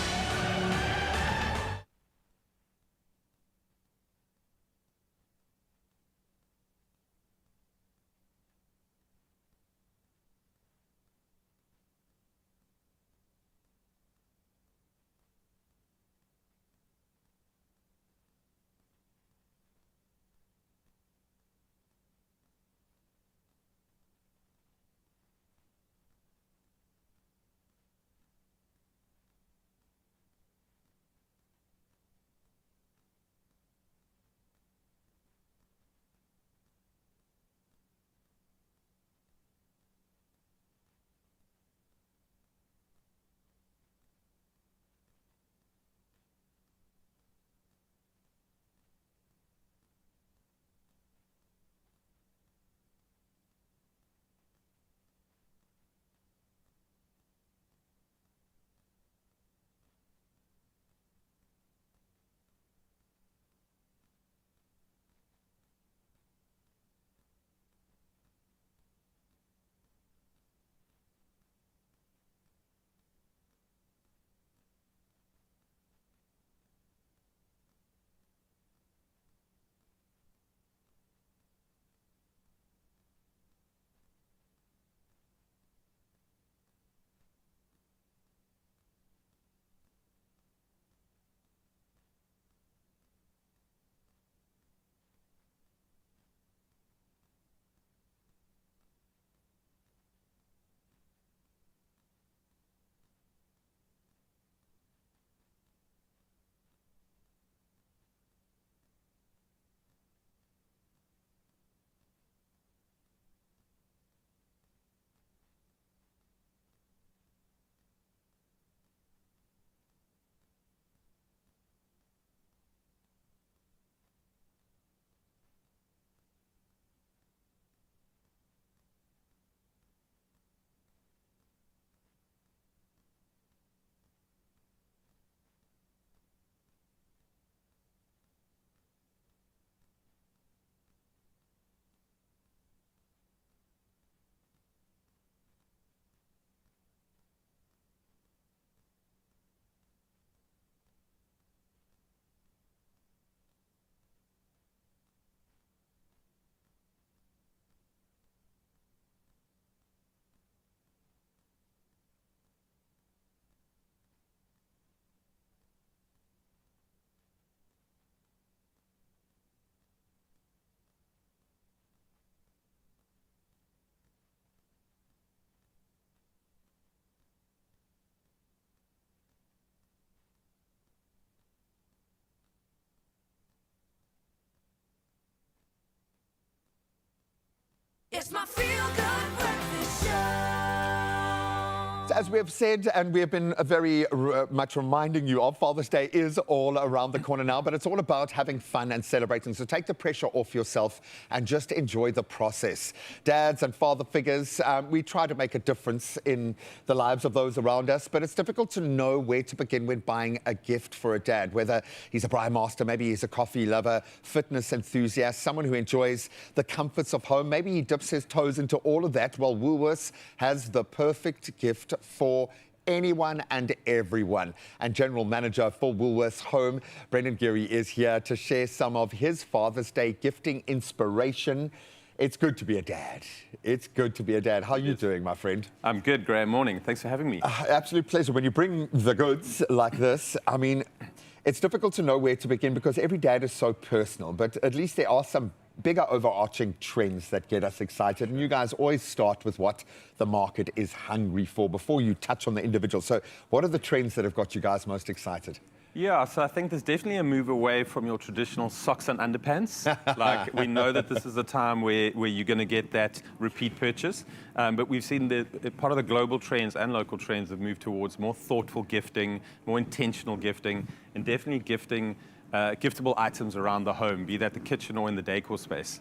It's my feel-good breakfast show. As we have said, and we have been very much reminding you of, Father's Day is all around the corner now, but it's all about having fun and celebrating. So take the pressure off yourself and just enjoy the process. Dads and father figures, we try to make a difference in the lives of those around us, but it's difficult to know where to begin when buying a gift for a dad, whether he's a braai master, maybe he's a coffee lover, fitness enthusiast, someone who enjoys the comforts of home. Maybe he dips his toes into all of that. Well, Woolworths has the perfect gift for anyone and everyone. And General Manager for Woolworths Home, Brendan Geary, is here to share some of his Father's Day gifting inspiration. It's good to be a dad. It's good to be a dad. How are you doing, my friend? I'm good, Graham. Morning. Thanks for having me. Absolute pleasure. When you bring the goods like this, I mean, it's difficult to know where to begin because every dad is so personal, but at least there are some bigger overarching trends that get us excited. And you guys always start with what the market is hungry for before you touch on the individual. So what are the trends that have got you guys most excited? Yeah, so I think there's definitely a move away from your traditional socks and underpants. Like, we know that this is a time where you're going to get that repeat purchase. But we've seen that part of the global trends and local trends have moved towards more thoughtful gifting, more intentional gifting, and definitely gifting giftable items around the home, be that the kitchen or in the decor space.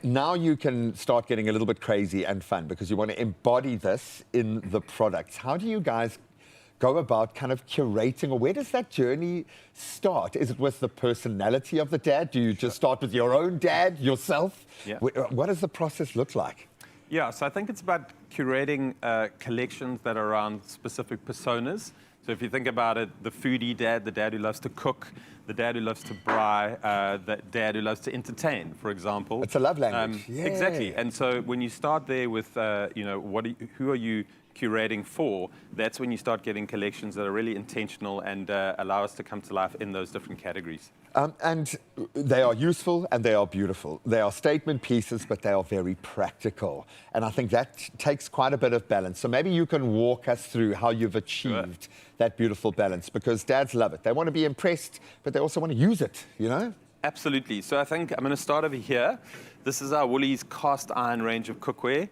Now you can start getting a little bit crazy and fun because you want to embody this in the products. How do you guys go about kind of curating, or where does that journey start? Is it with the personality of the dad? Do you just start with your own dad, yourself? Yeah. What does the process look like? Yeah, so I think it's about curating collections that are around specific personas. So if you think about it, the foodie dad, the dad who loves to cook, the dad who loves to braai, the dad who loves to entertain, for example. It's a love language. Yeah. Exactly. And so when you start there with, who are you curating for, that's when you start getting collections that are really intentional and allow us to come to life in those different categories. And they are useful and they are beautiful. They are statement pieces, but they are very practical. And I think that takes quite a bit of balance. So maybe you can walk us through how you've achieved that beautiful balance, because dads love it. They want to be impressed, but they also want to use it, you know? Absolutely. So I think I'm going to start over here. This is our Woolies cast iron range of cookware.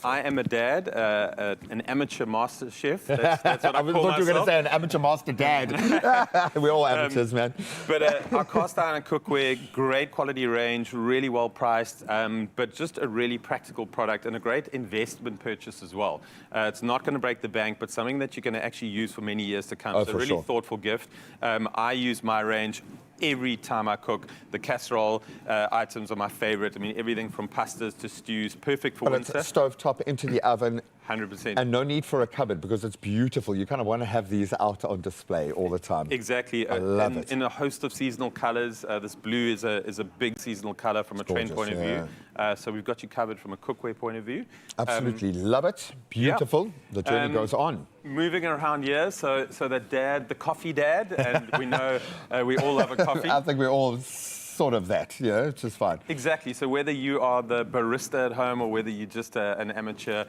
I am a dad, an amateur master chef. That's what I call myself. thought you were going to say an amateur master dad. We're all amateurs, man. But our cast iron cookware, great quality range, really well priced, but just a really practical product and a great investment purchase as well. It's not going to break the bank, but something that you're going to actually use for many years to come. So a really thoughtful gift. I use my range every time I cook. The casserole items are my favorite. I mean, everything from pastas to stews, perfect for winter. It's stovetop into the oven. 100%. And no need for a cupboard because it's beautiful. You kind of want to have these out on display all the time. Exactly. I love it. In a host of seasonal colors, this blue is a big seasonal color from a trend point of view. So we've got you covered from a cookware point of view. Absolutely love it. Beautiful. Yeah. The journey goes on. Moving around here, so the dad, the coffee dad, and we know we all love a coffee. I think we're all sort of that, yeah, which is fine. Exactly. So whether you are the barista at home or whether you're just an amateur,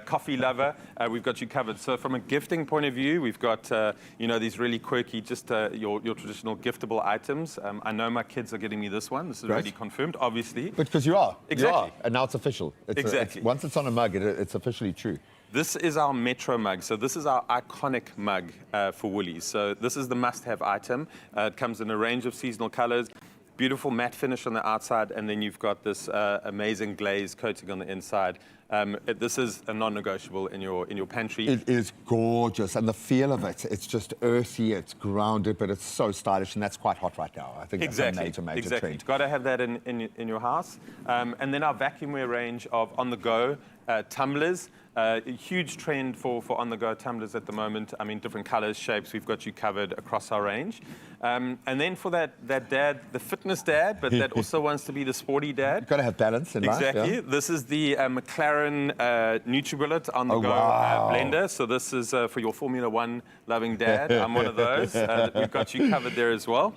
coffee lover, we've got you covered. So from a gifting point of view, we've got, these really quirky, just your traditional giftable items. I know my kids are getting me this one. This is already confirmed, obviously. But because you are. Exactly. You are. And now it's official. Once it's on a mug, it's officially true. This is our Metro mug. So this is our iconic mug for Woolies. So this is the must-have item. It comes in a range of seasonal colors, beautiful matte finish on the outside, and then you've got this amazing glaze coating on the inside. This is a non-negotiable in your pantry. It is gorgeous, and the feel of it, it's just earthy, it's grounded, but it's so stylish, and that's quite hot right now. I think that's a major trend. You've got to have that in your house. And then our vacuumware range of on-the-go tumblers. A huge trend for on-the-go tumblers at the moment. I mean, different colors, shapes, we've got you covered across our range. And then for that dad, the fitness dad, but that also wants to be the sporty dad. You've got to have balance in life. Exactly. Yeah. This is the McLaren NutriBullet on-the-go blender. So this is for your Formula One loving dad. I'm one of those. We've got you covered there as well.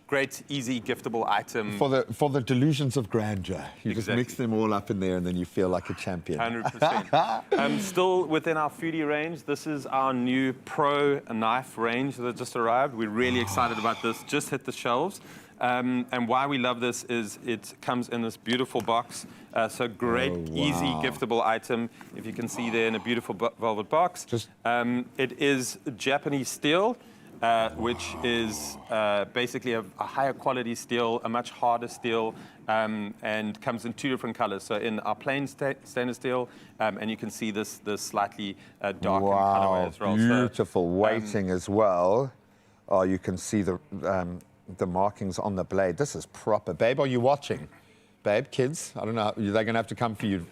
Great, easy, giftable item. For the delusions of grandeur. You just mix them all up in there and then you feel like a champion. 100%. Still within our foodie range, this is our new Pro knife range that just arrived. We're really excited about this. Just hit the shelves. And why we love this is it comes in this beautiful box. So great, easy, giftable item. If you can see there in a beautiful velvet box. It is Japanese steel. Which is basically a higher quality steel, a much harder steel, and comes in 2 different colors. So in our plain stainless steel, and you can see this slightly darker colorway as well. Beautiful weighting as well. Oh, you can see the markings on the blade. This is proper. Babe, are you watching? Babe, kids, I don't know, they're going to have to come for you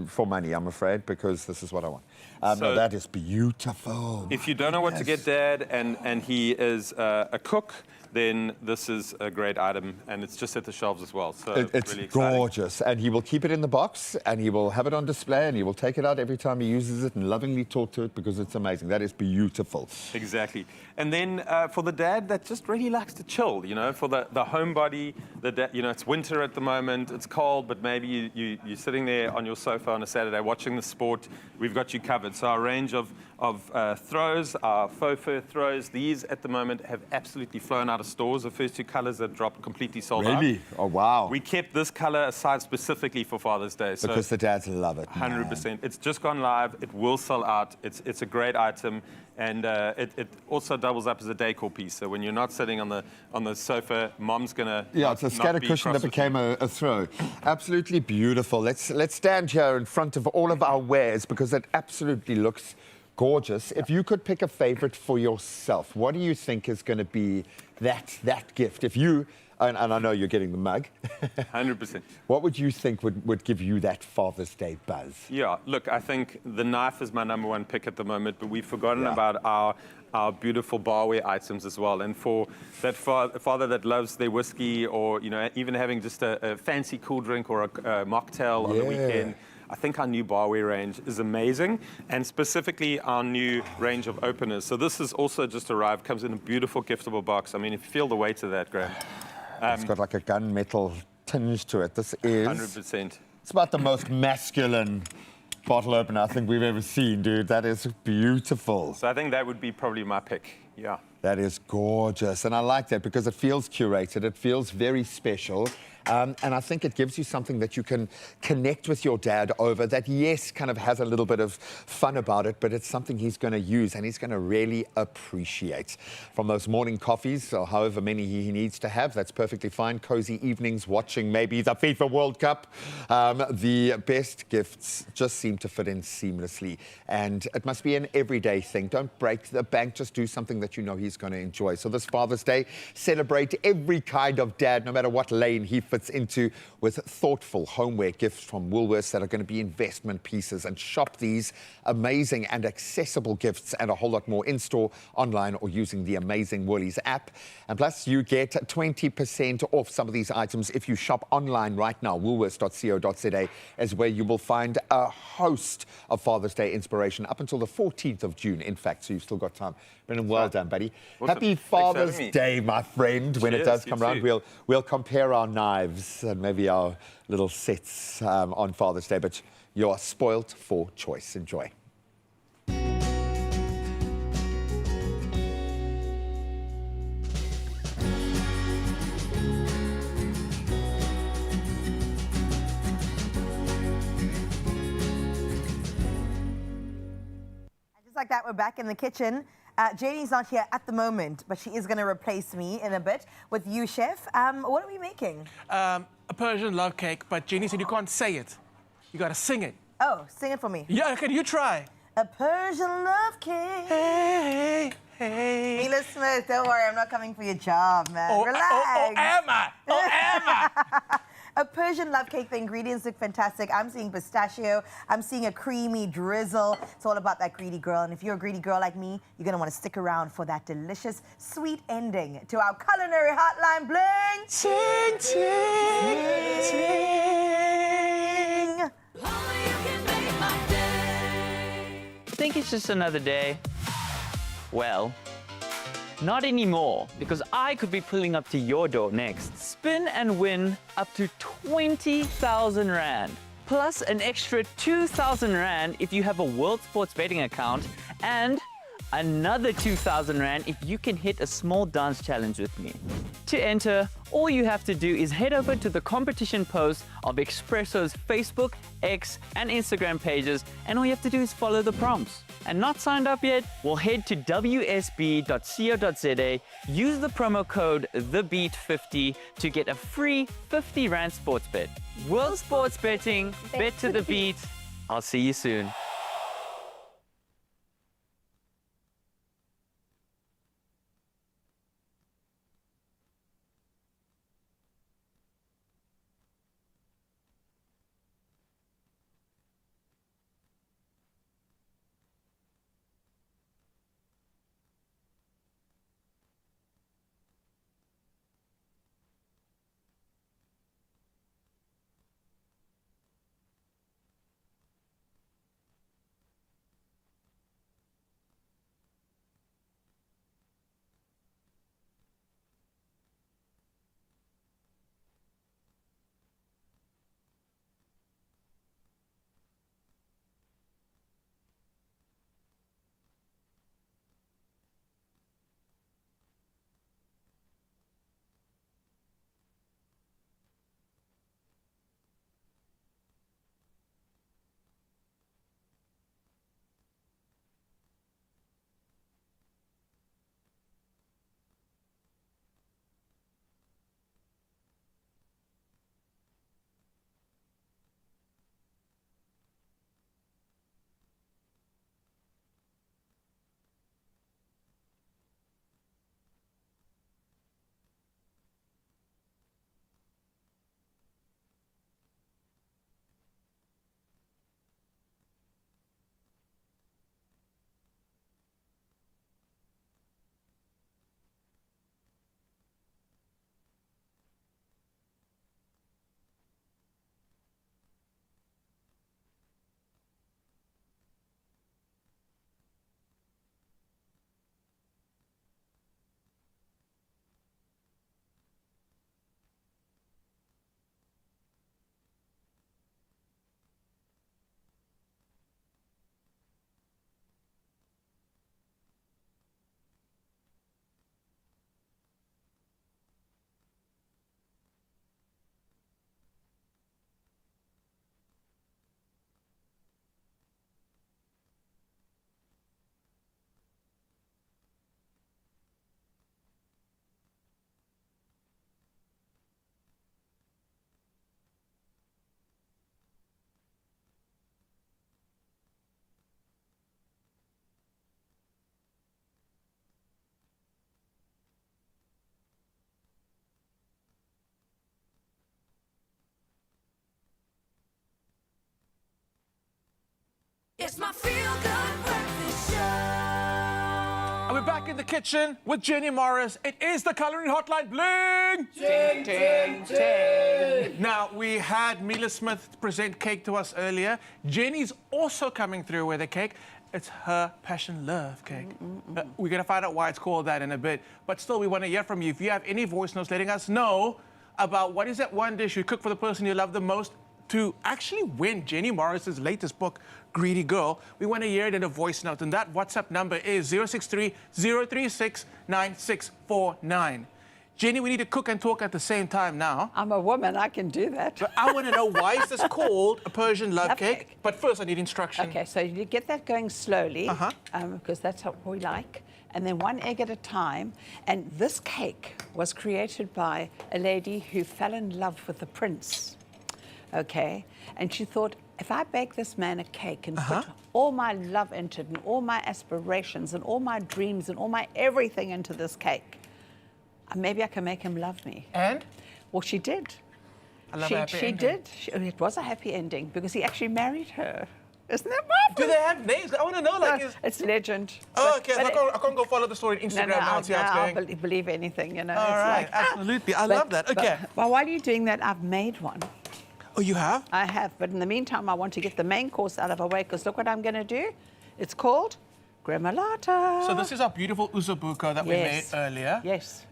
for money, I'm afraid, because this is what I want. No, that is beautiful. If you don't know what to get Dad, and he is a cook, then this is a great item, and it's just at the shelves as well. So it's really gorgeous, and he will keep it in the box, and he will have it on display, and he will take it out every time he uses it and lovingly talk to it because it's amazing. That is beautiful. Exactly. And then for the dad that just really likes to chill, you know, for the homebody, you know, it's winter at the moment, it's cold, but maybe you're sitting there on your sofa on a Saturday watching the sport, we've got you covered. So our range of throws, our faux fur throws, these at the moment have absolutely flown out of stores. The first 2 colors have dropped completely sold out. Really? Oh, wow. We kept this color aside specifically for Father's Day. Because the dads love it. 100%. It's just gone live. It will sell out. It's a great item. And it also doubles up as a decor piece. So when you're not sitting on the sofa, Mom's gonna it's a scatter cushion that became a throw. Absolutely beautiful. Let's stand here in front of all of our wares because it absolutely looks gorgeous. If you could pick a favorite for yourself, what do you think is going to be that gift? If you and I know you're getting the mug. 100%. What would you think would give you that Father's Day buzz? Yeah, look, I think the knife is my #1 pick at the moment, but we've forgotten about our beautiful barware items as well. And for that father that loves their whiskey, or you know, even having just a fancy cool drink or a mocktail on the weekend, I think our new barware range is amazing, and specifically our new range of openers. So this has also just arrived, comes in a beautiful giftable box. I mean, if you feel the weight of that, Graham. It's got like a gunmetal tinge to it. This is 100%. It's about the most masculine bottle opener I think we've ever seen, dude. That is beautiful. So I think that would be probably my pick. Yeah. That is gorgeous, and I like that because it feels curated. It feels very special. And I think it gives you something that you can connect with your dad over that, yes, kind of has a little bit of fun about it, but it's something he's going to use and he's going to really appreciate. From those morning coffees, or however many he needs to have, that's perfectly fine. Cozy evenings watching maybe the FIFA World Cup. The best gifts just seem to fit in seamlessly. And it must be an everyday thing. Don't break the bank. Just do something that you know he's going to enjoy. So this Father's Day, celebrate every kind of dad, no matter what lane he fits into, with thoughtful homeware gifts from Woolworths that are going to be investment pieces. And shop these amazing and accessible gifts and a whole lot more in-store, online, or using the Amazing Woolies app. And plus, you get 20% off some of these items if you shop online right now. Woolworths.co.za is where you will find a host of Father's Day inspiration up until the 14th of June, in fact, so you've still got time. Brendan, well done, buddy. Awesome. Happy Father's Day, my friend. When it does come around, we'll compare our knives and maybe our little sets on Father's Day, but you're spoilt for choice. Enjoy. Like that, we're back in the kitchen. Janie's not here at the moment, but she is going to replace me in a bit with you, Chef. What are we making? A Persian love cake, but Janie said you can't say it. You got to sing it. Oh, sing it for me. Yeah, can you try? A Persian love cake. Hey, hey. Mila Smith, don't worry, I'm not coming for your job, man. Relax. Oh, Emma. Oh, Emma. A Persian love cake, the ingredients look fantastic. I'm seeing pistachio. I'm seeing a creamy drizzle. It's all about that greedy girl. And if you're a greedy girl like me, you're going to want to stick around for that delicious, sweet ending to our culinary hotline bling. Ting, ting, ting. Think it's just another day? Well, not anymore, because I could be pulling up to your door next. Spin and win up to 20,000 Rand, plus an extra 2,000 Rand if you have a World Sports betting account, and another 2,000 Rand if you can hit a small dance challenge with me. To enter, all you have to do is head over to the competition post of Expresso's Facebook, X, and Instagram pages, and all you have to do is follow the prompts. And not signed up yet? Well, head to wsb.co.za, use the promo code TheBeat50 to get a free 50 Rand sports bet. World Sports Betting, bet to the beat. I'll see you soon. It's my feel-good breakfast show. And we're back in the kitchen with Jenny Morris. It is the culinary hotline bling! Ting, ting, ting. Now, we had Mila Smith present cake to us earlier. Jenny's also coming through with a cake. It's her passion love cake. We're going to find out why it's called that in a bit. But still, we want to hear from you. If you have any voice notes letting us know about what is that one dish you cook for the person you love the most, to actually win Jenny Morris's latest book, Greedy Girl, we want to hear it in a voice note. And that WhatsApp number is 063-036-9649. Jenny, we need to cook and talk at the same time now. I'm a woman, I can do that. But I want to know, why is this called a Persian love cake? But first, I need instruction. Okay, so you get that going slowly, because that's what we like. And then one egg at a time. And this cake was created by a lady who fell in love with the prince. Okay, and she thought, if I bake this man a cake and put all my love into it and all my aspirations and all my dreams and all my everything into this cake, maybe I can make him love me. And? Well, she did. I love a happy ending. It was a happy ending because he actually married her. Isn't that marvelous? Do they have names? I want to know. Like, it's legend. Oh, okay. So I can't go follow the story on Instagram now and see how it's going. I'll believe anything, you know. All right, absolutely. I love that. Okay. Well, while you're doing that, I've made one. Oh, you have? I have, but in the meantime, I want to get the main course out of the way, because look what I'm going to do. It's called gremolata. So this is our beautiful usabuco that we made earlier. Yes.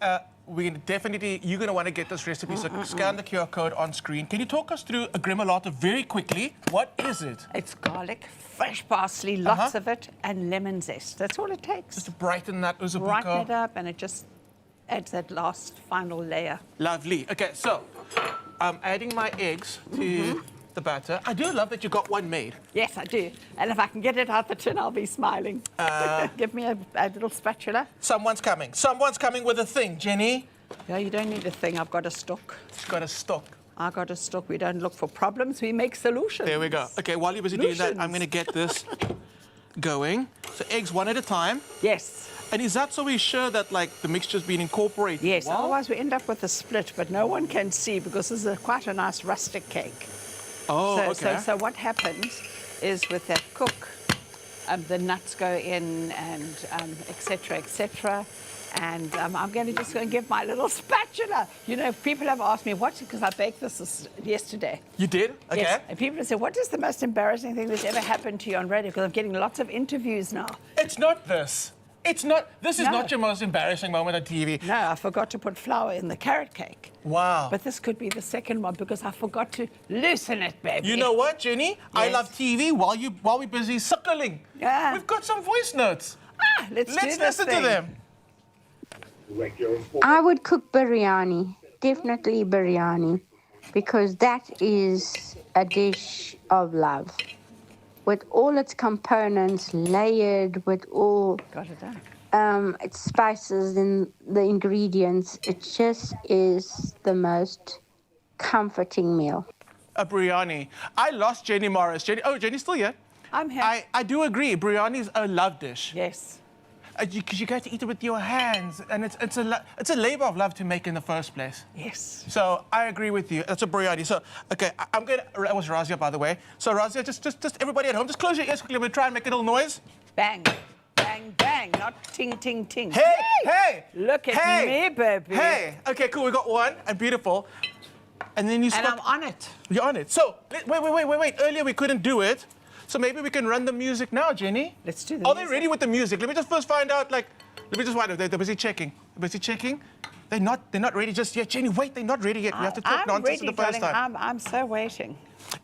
You're going to want to get this recipe, so scan the QR code on screen. Can you talk us through a gremolata very quickly? What is it? It's garlic, fresh parsley, lots of it, and lemon zest. That's all it takes. Just to brighten that usabuco. Brighten it up, and adds that last final layer. Lovely. Okay, so I'm adding my eggs to the batter. I do love that you got one made. Yes, I do. And if I can get it out the tin, I'll be smiling. Give me a little spatula. Someone's coming. Someone's coming with a thing, Jenny. Yeah, you don't need a thing. I've got a stock. It's got a stock. I got a stock. We don't look for problems. We make solutions. There we go. Okay, while you're busy doing that, I'm going to get this going. So eggs one at a time. Yes. And is that so we're sure that like the mixture's been incorporated? Yes. Well? Otherwise, we end up with a split, but no one can see because this is quite a nice rustic cake. Oh, okay. So what happens is with that cook, the nuts go in and et cetera, et cetera. And I'm going to just give my little spatula. You know, people have asked me, what, because I baked this yesterday. You did? Okay. Yes. And people have said, what is the most embarrassing thing that's ever happened to you on radio? Because I'm getting lots of interviews now. It's not this. It's not, this is not your most embarrassing moment on TV. No, I forgot to put flour in the carrot cake. Wow. But this could be the second one because I forgot to loosen it, baby. You know what, Jenny? Yes. I love TV while we're busy suckling. Yeah. We've got some voice notes. Let's listen to them. I would cook biryani, definitely biryani, because that is a dish of love. With all its components layered, with all its spices and the ingredients, it just is the most comforting meal. A biryani. I lost Jenny Morris. Jenny's still here. I'm here. I do agree. Biryani is a love dish. Yes. Because you get to eat it with your hands, and it's a labor of love to make in the first place. Yes. So I agree with you. That's a biryani. So okay, that was Razia, by the way. So Razia, just everybody at home, just close your ears quickly. We'll try and make a little noise. Bang, bang, bang, not ting, ting, ting. Hey, hey! Look at me, baby. Hey, okay, cool. We got one, and beautiful. And then you. And I'm on it. You're on it. So wait. Earlier we couldn't do it. So maybe we can run the music now, Jenny. Let's do the music. Are they ready with the music? Let me just first find out, let me just find out. They're busy checking. They're not ready just yet. Jenny, wait, they're not ready yet. We have to talk nonsense the first time. I'm so waiting.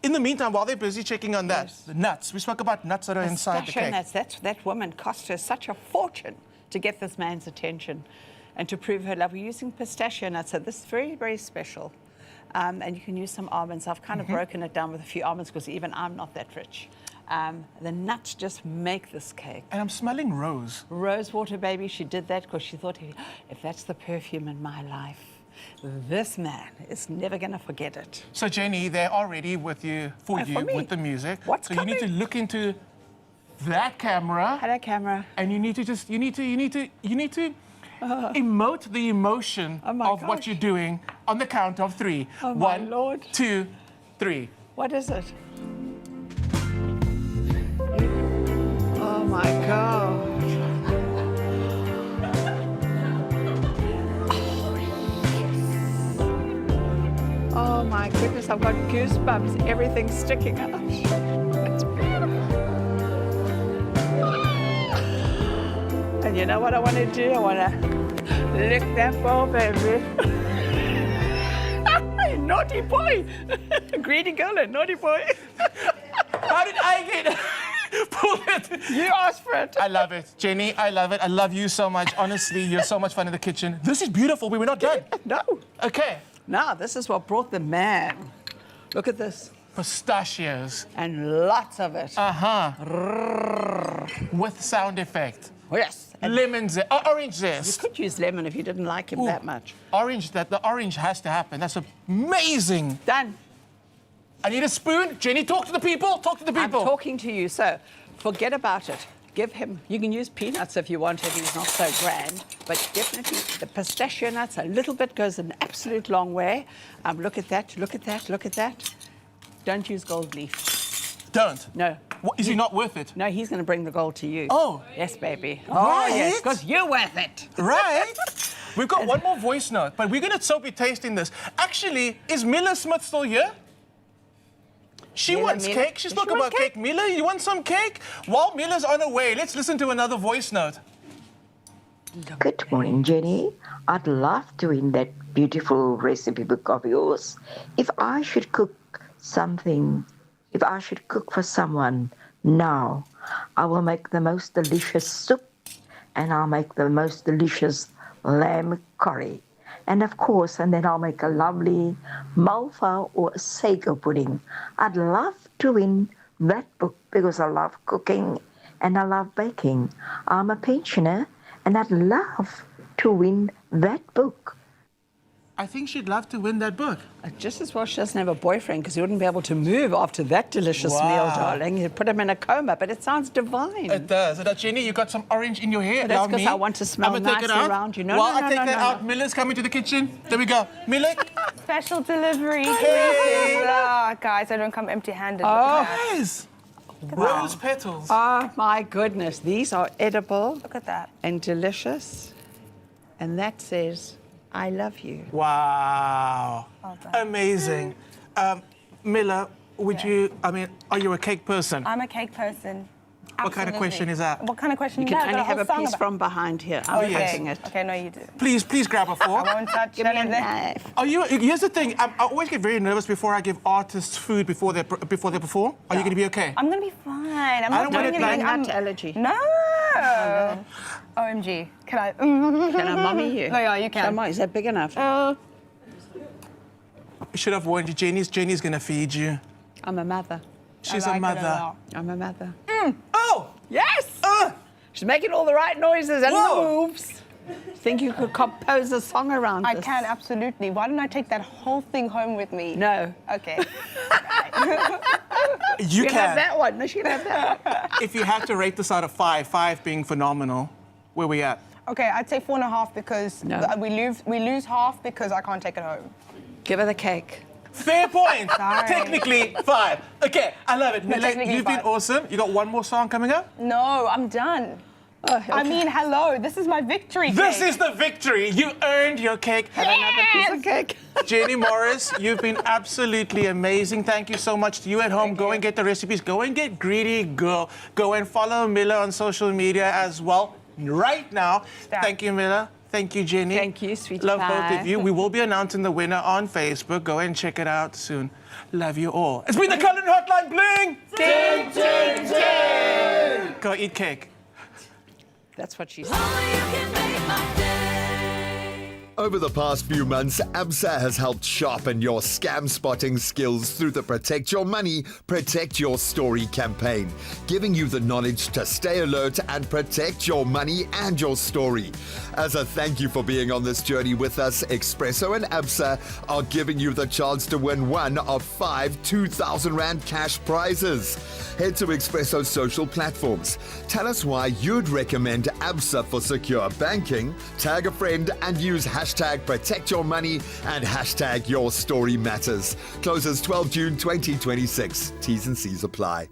In the meantime, while they're busy checking on that, the nuts. We spoke about nuts that are inside the cake. Nuts. That woman cost her such a fortune to get this man's attention and to prove her love. We're using pistachio nuts, so this is very, very special. And you can use some almonds. I've kind of broken it down with a few almonds because even I'm not that rich. The nuts just make this cake. And I'm smelling rose. Rose water, baby. She did that because she thought, if that's the perfume in my life, this man is never going to forget it. So, Jenny, they're all ready with you, with the music. What's coming? You need to look into that camera. Hello, camera. And you need to emote the emotion of what you're doing on the count of 3. Oh, my 1, Lord. 2, 3. What is it? Oh, my God. Oh, my goodness, I've got goosebumps. Everything's sticking out. It's beautiful. And you know what I want to do? I want to lick that bowl, baby. Naughty boy. Greedy girl and naughty boy. How did I get pulled it? You asked for it. I love it. Jenny, I love it. I love you so much. Honestly, you're so much fun in the kitchen. This is beautiful. We were not done. No. Okay. Now, this is what brought the man. Look at this. Pistachios. And lots of it. With sound effect. Yes. Lemon zest. Orange zest. You could use lemon if you didn't like him that much. The orange has to happen. That's amazing. Done. I need a spoon. Jenny, talk to the people. Talk to the people. I'm talking to you, so forget about it. Give him, you can use peanuts if you want if he's not so grand, but definitely the pistachio nuts, a little bit goes an absolute long way. Look at that, look at that, look at that. Don't use gold leaf. Don't? No. What, is he not worth it? No, he's going to bring the gold to you. Oh. Yes, baby. Right. Oh, yes, because you're worth it. Right. We've got one more voice note, but we're going to so be tasting this. Actually, is Mila Smith still here? She wants cake. She spoke about cake. Mila, you want some cake? While Mila's on her way, let's listen to another voice note. Good morning, Jenny. I'd love to win that beautiful recipe book of yours. If I should cook for someone now, I will make the most delicious soup and I'll make the most delicious lamb curry. And of course, and then I'll make a lovely malva or a sago pudding. I'd love to win that book because I love cooking and I love baking. I'm a pensioner and I'd love to win that book. I think she'd love to win that book. Just as well she doesn't have a boyfriend, because he wouldn't be able to move after that delicious meal, darling. You'd put him in a coma, but it sounds divine. It does. Jenny, you got some orange in your hair. But that's because I want to smell nicely around you. No, While no, I no, take no, that no, out, no. Miller's coming to the kitchen. There we go. Miller. Special delivery. Hey. Guys, I don't come empty-handed. Oh. Yes. Rose petals. Oh, my goodness. These are edible. Look at that. And delicious. And that says, I love you. Wow. Well done. Amazing. Miller, would you, are you a cake person? I'm a cake person. What kind of question is that? What kind of question You is can that? only I've got have a whole song piece about- from behind here. I'm cutting it. Okay, no, you do. Please grab a fork. I won't touch Give me a anything. knife. Here's the thing. I always get very nervous before I give artists food before they perform. Are you going to be okay? I'm going to be fine. I'm I not don't doing want it anything. Nut allergy. No. OMG. Can I? Can I mommy you? No, yeah, you can. Come on, is that big enough? You should have warned you. Jenny's going to feed you. I'm a mother. She's I a like it a mother. lot. I'm a mother. Oh! Yes! She's making all the right noises and Whoa. moves. Think you could compose a song around I this? can, absolutely. Why don't I take that whole thing home with me? No. Okay. You can can. have that one. No, she can have that. If you had to rate this out of 5 being phenomenal, where we at? Okay, I'd say 4.5 because we lose half because I can't take it home. Give her the cake. Fair point. Sorry. Technically 5. Okay, I love it. No, Miller, technically you've been 5. awesome. You got one more song coming up? No, I'm done. Oh, okay. I mean, hello, this is my victory This cake. is the victory. You earned your cake. Have another piece of cake. Jenny Morris, you've been absolutely amazing. Thank you so much to you at home. Go and get the recipes. Go and get Greedy Girl. Go and follow Miller on social media as well right now. Thank you, Miller. Thank you, Jenny. Thank you, sweetie Love pie. both of you. We will be announcing the winner on Facebook. Go and check it out soon. Love you all. It's been the Cullen Hotline Bling. Ding, ding, ding. Go eat cake. That's what she said. Over the past few months, ABSA has helped sharpen your scam spotting skills through the Protect Your Money, Protect Your Story campaign, giving you the knowledge to stay alert and protect your money and your story. As a thank you for being on this journey with us, Expresso and ABSA are giving you the chance to win one of 5 2,000 Rand cash prizes. Head to Expresso's social platforms. Tell us why you'd recommend ABSA for secure banking, tag a friend and use hashtag Protect Your Money and hashtag Your Story Matters. Closes 12 June 2026. T's and C's apply.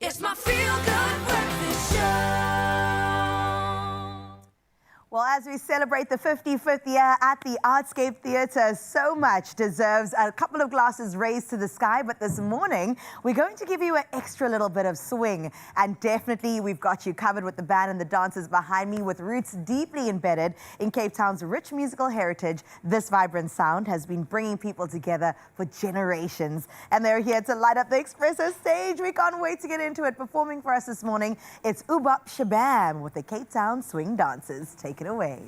It's my feel-good breakfast show. Well, as we celebrate the 55th year at the Artscape Theatre, so much deserves a couple of glasses raised to the sky. But this morning, we're going to give you an extra little bit of swing. And definitely, we've got you covered with the band and the dancers behind me with roots deeply embedded in Cape Town's rich musical heritage. This vibrant sound has been bringing people together for generations. And they're here to light up the Expresso stage. We can't wait to get into it. Performing for us this morning, it's Oobop Shabam with the Cape Town Swing Dancers. Take it away.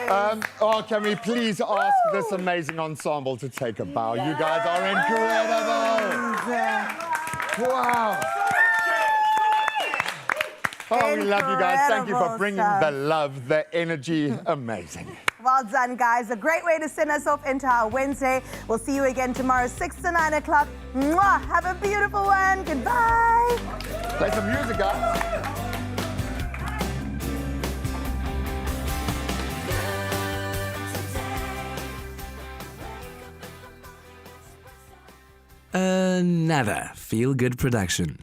Can we please ask this amazing ensemble to take a bow? You guys are incredible. Wow. Oh, we love you guys. Thank you for Incredible bringing stuff. the love, the energy. Amazing. Well done, guys. A great way to send us off into our Wednesday. We'll see you again tomorrow, 6 to 9 o'clock. Mwah! Have a beautiful one. Goodbye. Play some music, guys. Another feel-good production.